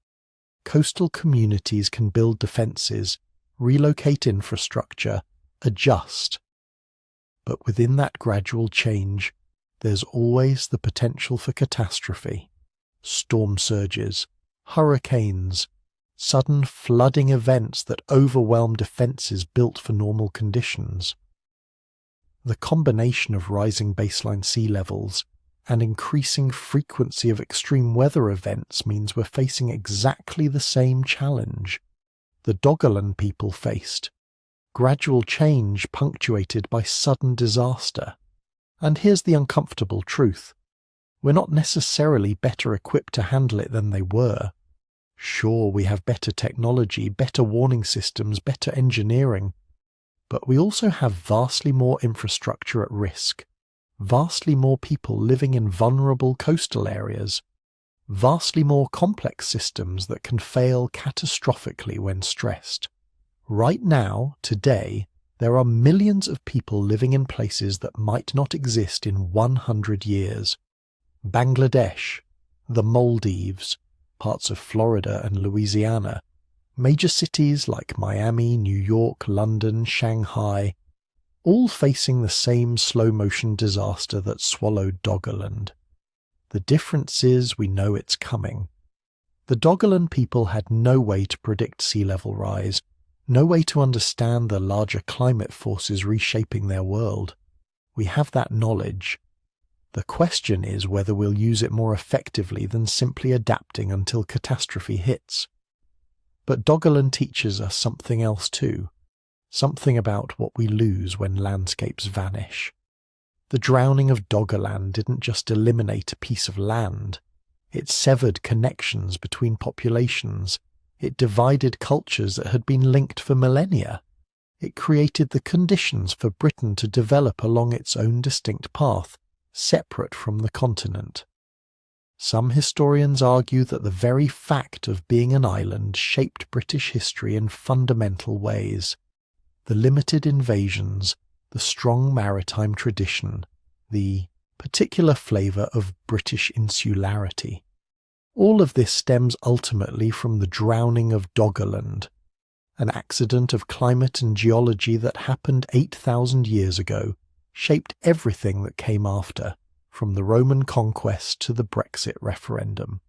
Coastal communities can build defences, relocate infrastructure, adjust. But within that gradual change, there's always the potential for catastrophe. Storm surges, hurricanes, sudden flooding events that overwhelm defences built for normal conditions. The combination of rising baseline sea levels and increasing frequency of extreme weather events means we're facing exactly the same challenge the Doggerland people faced. Gradual change punctuated by sudden disaster. And here's the uncomfortable truth. We're not necessarily better equipped to handle it than they were. Sure, we have better technology, better warning systems, better engineering, but we also have vastly more infrastructure at risk, vastly more people living in vulnerable coastal areas, vastly more complex systems that can fail catastrophically when stressed. Right now, today, there are millions of people living in places that might not exist in 100 years. Bangladesh, the Maldives, parts of Florida and Louisiana, major cities like Miami, New York, London, Shanghai, all facing the same slow-motion disaster that swallowed Doggerland. The difference is we know it's coming. The Doggerland people had no way to predict sea level rise, no way to understand the larger climate forces reshaping their world. We have that knowledge. The question is whether we'll use it more effectively than simply adapting until catastrophe hits. But Doggerland teaches us something else too, something about what we lose when landscapes vanish. The drowning of Doggerland didn't just eliminate a piece of land. It severed connections between populations. It divided cultures that had been linked for millennia. It created the conditions for Britain to develop along its own distinct path, separate from the continent. Some historians argue that the very fact of being an island shaped British history in fundamental ways. The limited invasions, the strong maritime tradition, the particular flavour of British insularity. All of this stems ultimately from the drowning of Doggerland, an accident of climate and geology that happened 8,000 years ago, shaped everything that came after, from the Roman conquest to the Brexit referendum.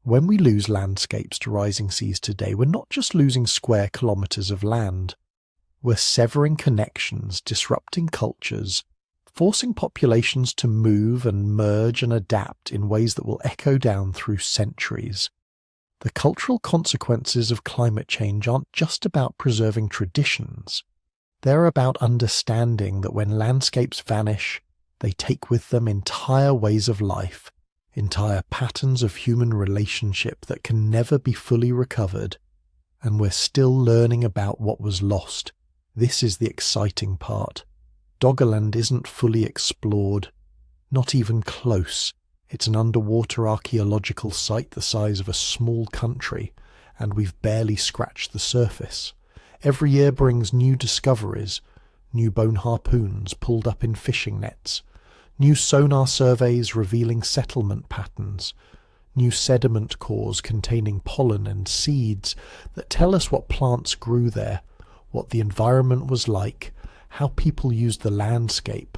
When we lose landscapes to rising seas today, we're not just losing square kilometres of land. We're severing connections, disrupting cultures, forcing populations to move and merge and adapt in ways that will echo down through centuries. The cultural consequences of climate change aren't just about preserving traditions. They're about understanding that when landscapes vanish, they take with them entire ways of life, entire patterns of human relationship that can never be fully recovered, and we're still learning about what was lost. This is the exciting part. Doggerland isn't fully explored, not even close. It's an underwater archaeological site the size of a small country, and we've barely scratched the surface. Every year brings new discoveries, new bone harpoons pulled up in fishing nets, new sonar surveys revealing settlement patterns, new sediment cores containing pollen and seeds that tell us what plants grew there, what the environment was like, how people used the landscape.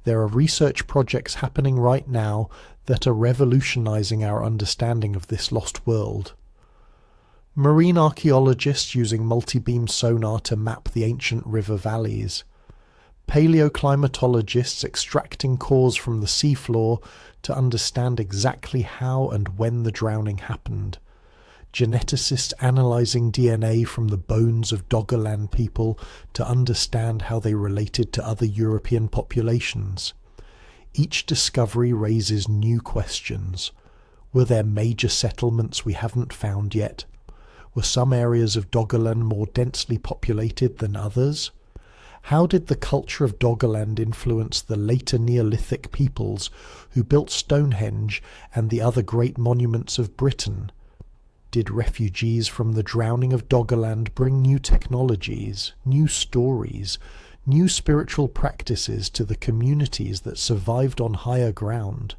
There are research projects happening right now that are revolutionizing our understanding of this lost world. Marine archaeologists using multi-beam sonar to map the ancient river valleys. Paleoclimatologists extracting cores from the seafloor to understand exactly how and when the drowning happened. Geneticists analysing DNA from the bones of Doggerland people to understand how they related to other European populations. Each discovery raises new questions. Were there major settlements we haven't found yet? Were some areas of Doggerland more densely populated than others? How did the culture of Doggerland influence the later Neolithic peoples who built Stonehenge and the other great monuments of Britain? Did refugees from the drowning of Doggerland bring new technologies, new stories, new spiritual practices to the communities that survived on higher ground?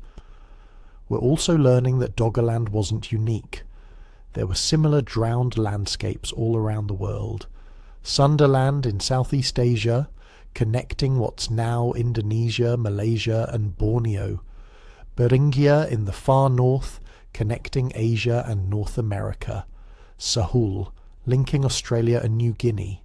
We're also learning that Doggerland wasn't unique. There were similar drowned landscapes all around the world. Sunderland in Southeast Asia, connecting what's now Indonesia, Malaysia and Borneo. Beringia in the far north, connecting Asia and North America. Sahul, linking Australia and New Guinea.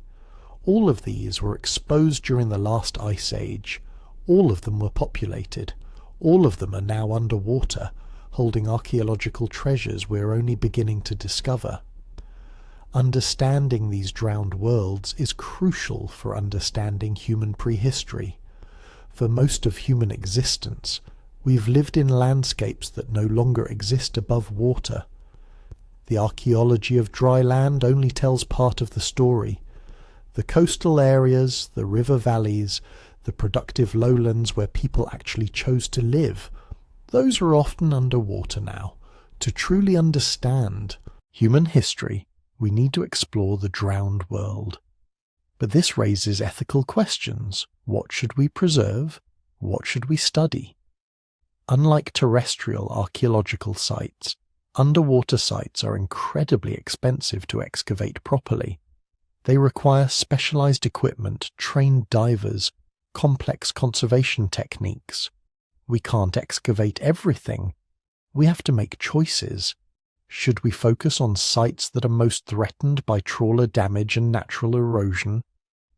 All of these were exposed during the last ice age. All of them were populated. All of them are now underwater, holding archaeological treasures we're only beginning to discover. Understanding these drowned worlds is crucial for understanding human prehistory. For most of human existence, we've lived in landscapes that no longer exist above water. The archaeology of dry land only tells part of the story. The coastal areas, the river valleys, the productive lowlands where people actually chose to live, those are often underwater now. To truly understand human history, we need to explore the drowned world. But this raises ethical questions. What should we preserve? What should we study? Unlike terrestrial archaeological sites, underwater sites are incredibly expensive to excavate properly. They require specialized equipment, trained divers, complex conservation techniques. We can't excavate everything. We have to make choices. Should we focus on sites that are most threatened by trawler damage and natural erosion?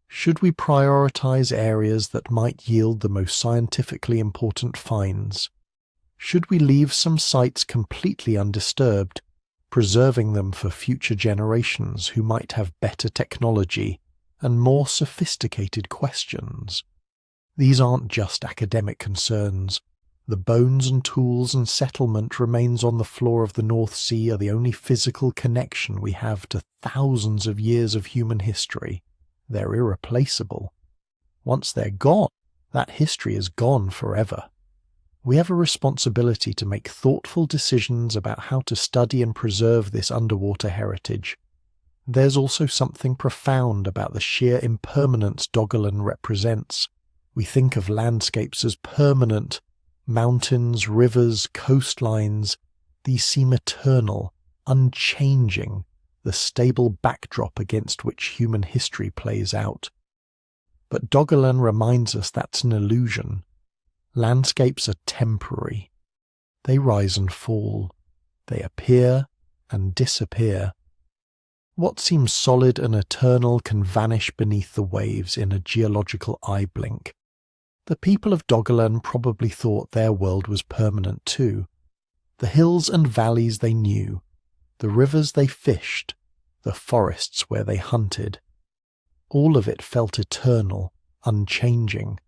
Should we prioritize areas that might yield the most scientifically important finds? Should we leave some sites completely undisturbed, preserving them for future generations who might have better technology and more sophisticated questions? These aren't just academic concerns. The bones and tools and settlement remains on the floor of the North Sea are the only physical connection we have to thousands of years of human history. They're irreplaceable. Once they're gone, that history is gone forever. We have a responsibility to make thoughtful decisions about how to study and preserve this underwater heritage. There's also something profound about the sheer impermanence Doggerland represents. We think of landscapes as permanent, mountains, rivers, coastlines. These seem eternal, unchanging, the stable backdrop against which human history plays out. But Doggerland reminds us that's an illusion. Landscapes are temporary. They rise and fall. They appear and disappear. What seems solid and eternal can vanish beneath the waves in a geological eye blink. The people of Doggerland probably thought their world was permanent too. The hills and valleys they knew, the rivers they fished, the forests where they hunted. All of it felt eternal, unchanging,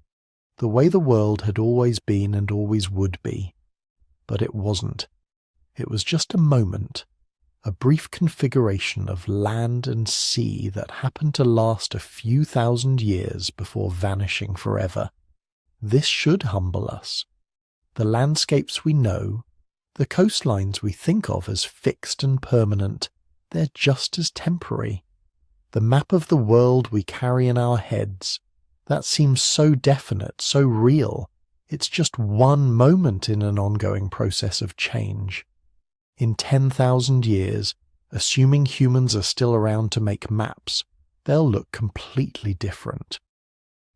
the way the world had always been and always would be. But it wasn't. It was just a moment, a brief configuration of land and sea that happened to last a few thousand years before vanishing forever. This should humble us. The landscapes we know, the coastlines we think of as fixed and permanent, they're just as temporary. The map of the world we carry in our heads, that seems so definite, so real. It's just one moment in an ongoing process of change. In 10,000 years, assuming humans are still around to make maps, they'll look completely different.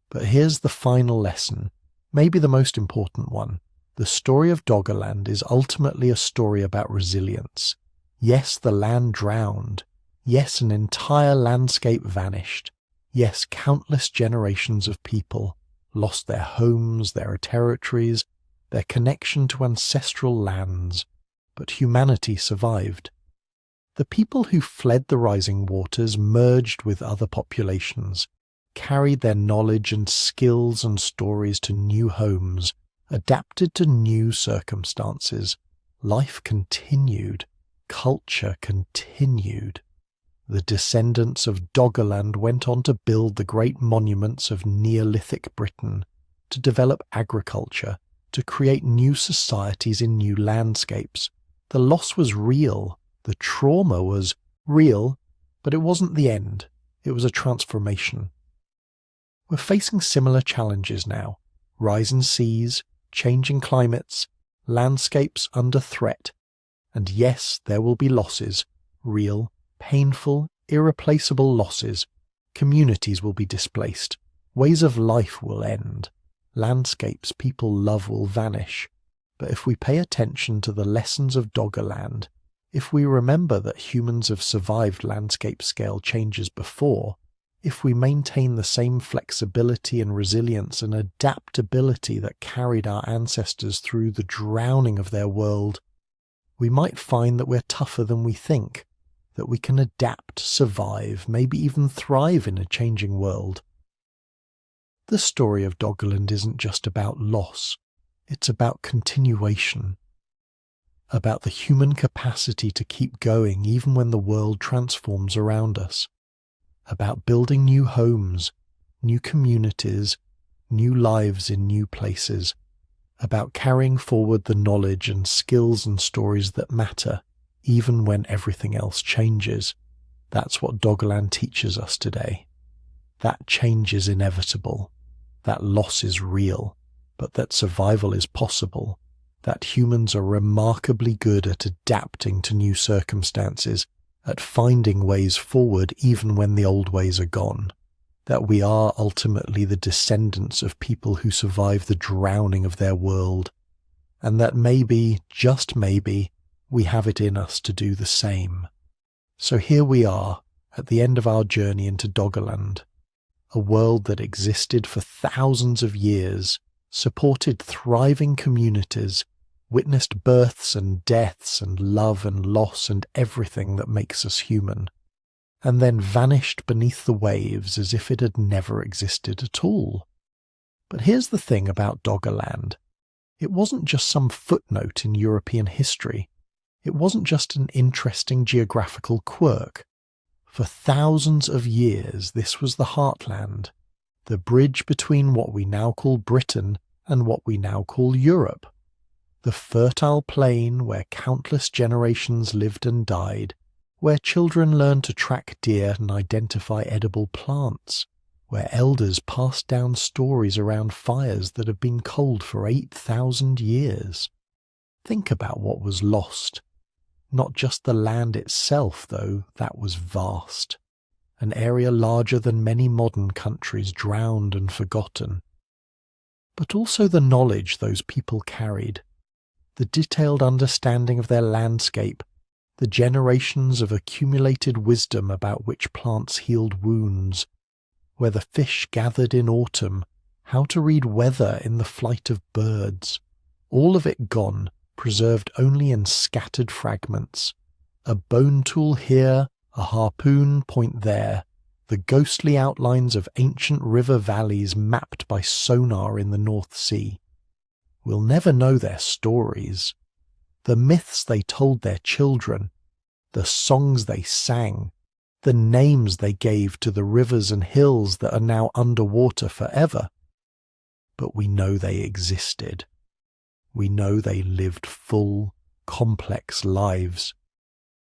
But here's the final lesson, maybe the most important one. The story of Doggerland is ultimately a story about resilience. Yes, the land drowned. Yes, an entire landscape vanished. Yes, countless generations of people lost their homes, their territories, their connection to ancestral lands. But humanity survived. The people who fled the rising waters merged with other populations, carried their knowledge and skills and stories to new homes, adapted to new circumstances. Life continued. Culture continued. The descendants of Doggerland went on to build the great monuments of Neolithic Britain, to develop agriculture, to create new societies in new landscapes. The loss was real. The trauma was real, but it wasn't the end. It was a transformation. We're facing similar challenges now. Rising seas, changing climates, landscapes under threat. And yes, there will be losses. Real, painful, irreplaceable losses. Communities will be displaced. Ways of life will end. Landscapes people love will vanish. But if we pay attention to the lessons of Doggerland, if we remember that humans have survived landscape-scale changes before, if we maintain the same flexibility and resilience and adaptability that carried our ancestors through the drowning of their world, we might find that we're tougher than we think, that we can adapt, survive, maybe even thrive in a changing world. The story of Doggerland isn't just about loss. It's about continuation, about the human capacity to keep going even when the world transforms around us, about building new homes, new communities, new lives in new places, about carrying forward the knowledge and skills and stories that matter even when everything else changes. That's what Doggerland teaches us today. That change is inevitable, that loss is real, but that survival is possible, that humans are remarkably good at adapting to new circumstances, at finding ways forward even when the old ways are gone, that we are ultimately the descendants of people who survived the drowning of their world, and that maybe, just maybe, we have it in us to do the same. So here we are, at the end of our journey into Doggerland, a world that existed for thousands of years, supported thriving communities, witnessed births and deaths and love and loss and everything that makes us human, and then vanished beneath the waves as if it had never existed at all. But here's the thing about Doggerland. It wasn't just some footnote in European history. It wasn't just an interesting geographical quirk. For thousands of years, this was the heartland, the bridge between what we now call Britain and what we now call Europe, the fertile plain where countless generations lived and died, where children learned to track deer and identify edible plants, where elders passed down stories around fires that have been cold for 8,000 years. Think about what was lost, Not just the land itself, though, that was vast. An area larger than many modern countries drowned and forgotten. But also the knowledge those people carried, the detailed understanding of their landscape, the generations of accumulated wisdom about which plants healed wounds, where the fish gathered in autumn, how to read weather in the flight of birds, all of it gone, preserved only in scattered fragments. A bone tool here, a harpoon point there, the ghostly outlines of ancient river valleys mapped by sonar in the North Sea. We'll never know their stories, the myths they told their children, the songs they sang, the names they gave to the rivers and hills that are now underwater forever. But we know they existed. We know they lived full, complex lives.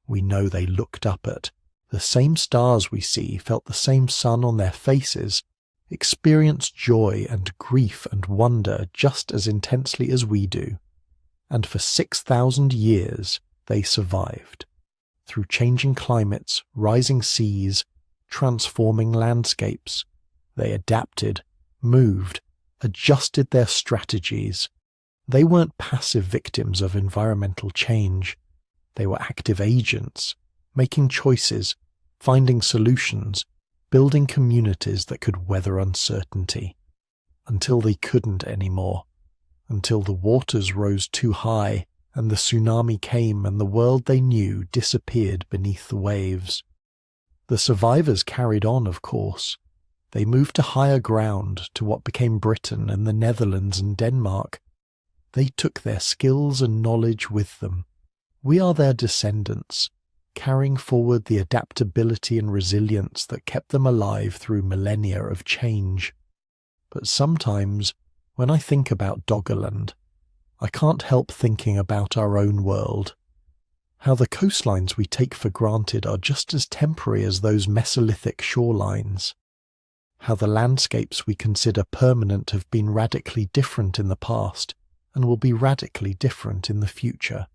We know they looked up at the same stars we see, felt the same sun on their faces, experienced joy and grief and wonder just as intensely as we do. And for 6,000 years they survived. Through changing climates, rising seas, transforming landscapes, they adapted, moved, adjusted their strategies. They weren't passive victims of environmental change. They were active agents, making choices, finding solutions, building communities that could weather uncertainty. Until they couldn't anymore. Until the waters rose too high, and the tsunami came and the world they knew disappeared beneath the waves. The survivors carried on, of course. They moved to higher ground, to what became Britain and the Netherlands and Denmark. They took their skills and knowledge with them. We are their descendants, carrying forward the adaptability and resilience that kept them alive through millennia of change. But sometimes, when I think about Doggerland, I can't help thinking about our own world. How the coastlines we take for granted are just as temporary as those Mesolithic shorelines. How the landscapes we consider permanent have been radically different in the past and will be radically different in the future.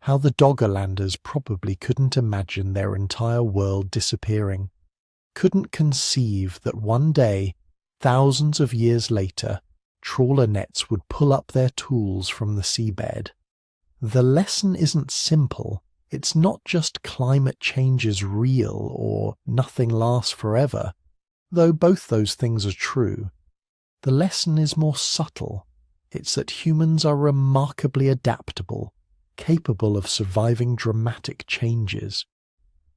How the Doggerlanders probably couldn't imagine their entire world disappearing, couldn't conceive that one day, thousands of years later, trawler nets would pull up their tools from the seabed. The lesson isn't simple. It's not just climate change is real or nothing lasts forever, though both those things are true. The lesson is more subtle. It's that humans are remarkably adaptable, capable of surviving dramatic changes,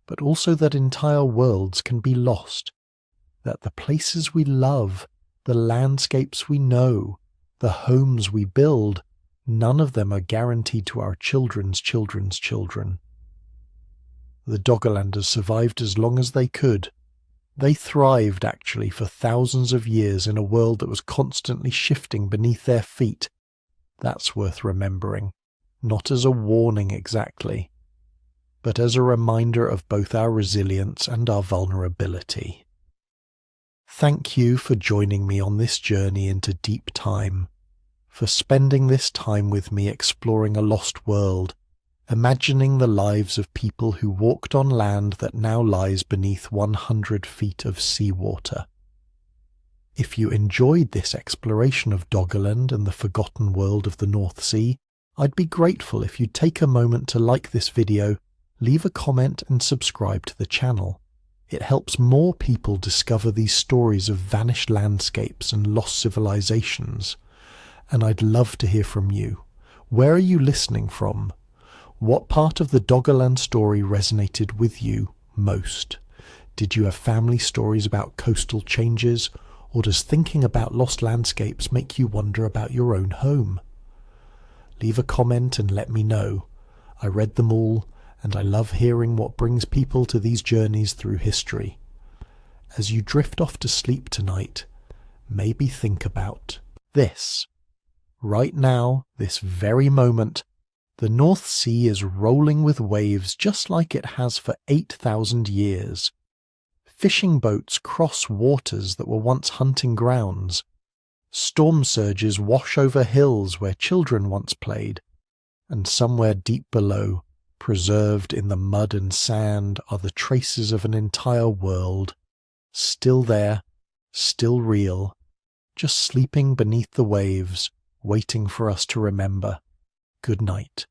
but also that entire worlds can be lost, that the places we love, the landscapes we know, the homes we build, none of them are guaranteed to our children's children's children. The Doggerlanders survived as long as they could. They thrived, actually, for thousands of years in a world that was constantly shifting beneath their feet. That's worth remembering, not as a warning exactly, but as a reminder of both our resilience and our vulnerability. Thank you for joining me on this journey into deep time, for spending this time with me exploring a lost world, imagining the lives of people who walked on land that now lies beneath 100 feet of seawater. If you enjoyed this exploration of Doggerland and the forgotten world of the North Sea, I'd be grateful if you'd take a moment to like this video, leave a comment and subscribe to the channel. It helps more people discover these stories of vanished landscapes and lost civilizations. And I'd love to hear from you. Where are you listening from? What part of the Doggerland story resonated with you most? Did you have family stories about coastal changes, or does thinking about lost landscapes make you wonder about your own home? Leave a comment and let me know. I read them all, and I love hearing what brings people to these journeys through history. As you drift off to sleep tonight, maybe think about this. Right now, this very moment, the North Sea is rolling with waves just like it has for 8,000 years. Fishing boats cross waters that were once hunting grounds. Storm surges wash over hills where children once played. And somewhere deep below, Preserved in the mud and sand are the traces of an entire world, still there, still real, just sleeping beneath the waves, waiting for us to remember. Good night.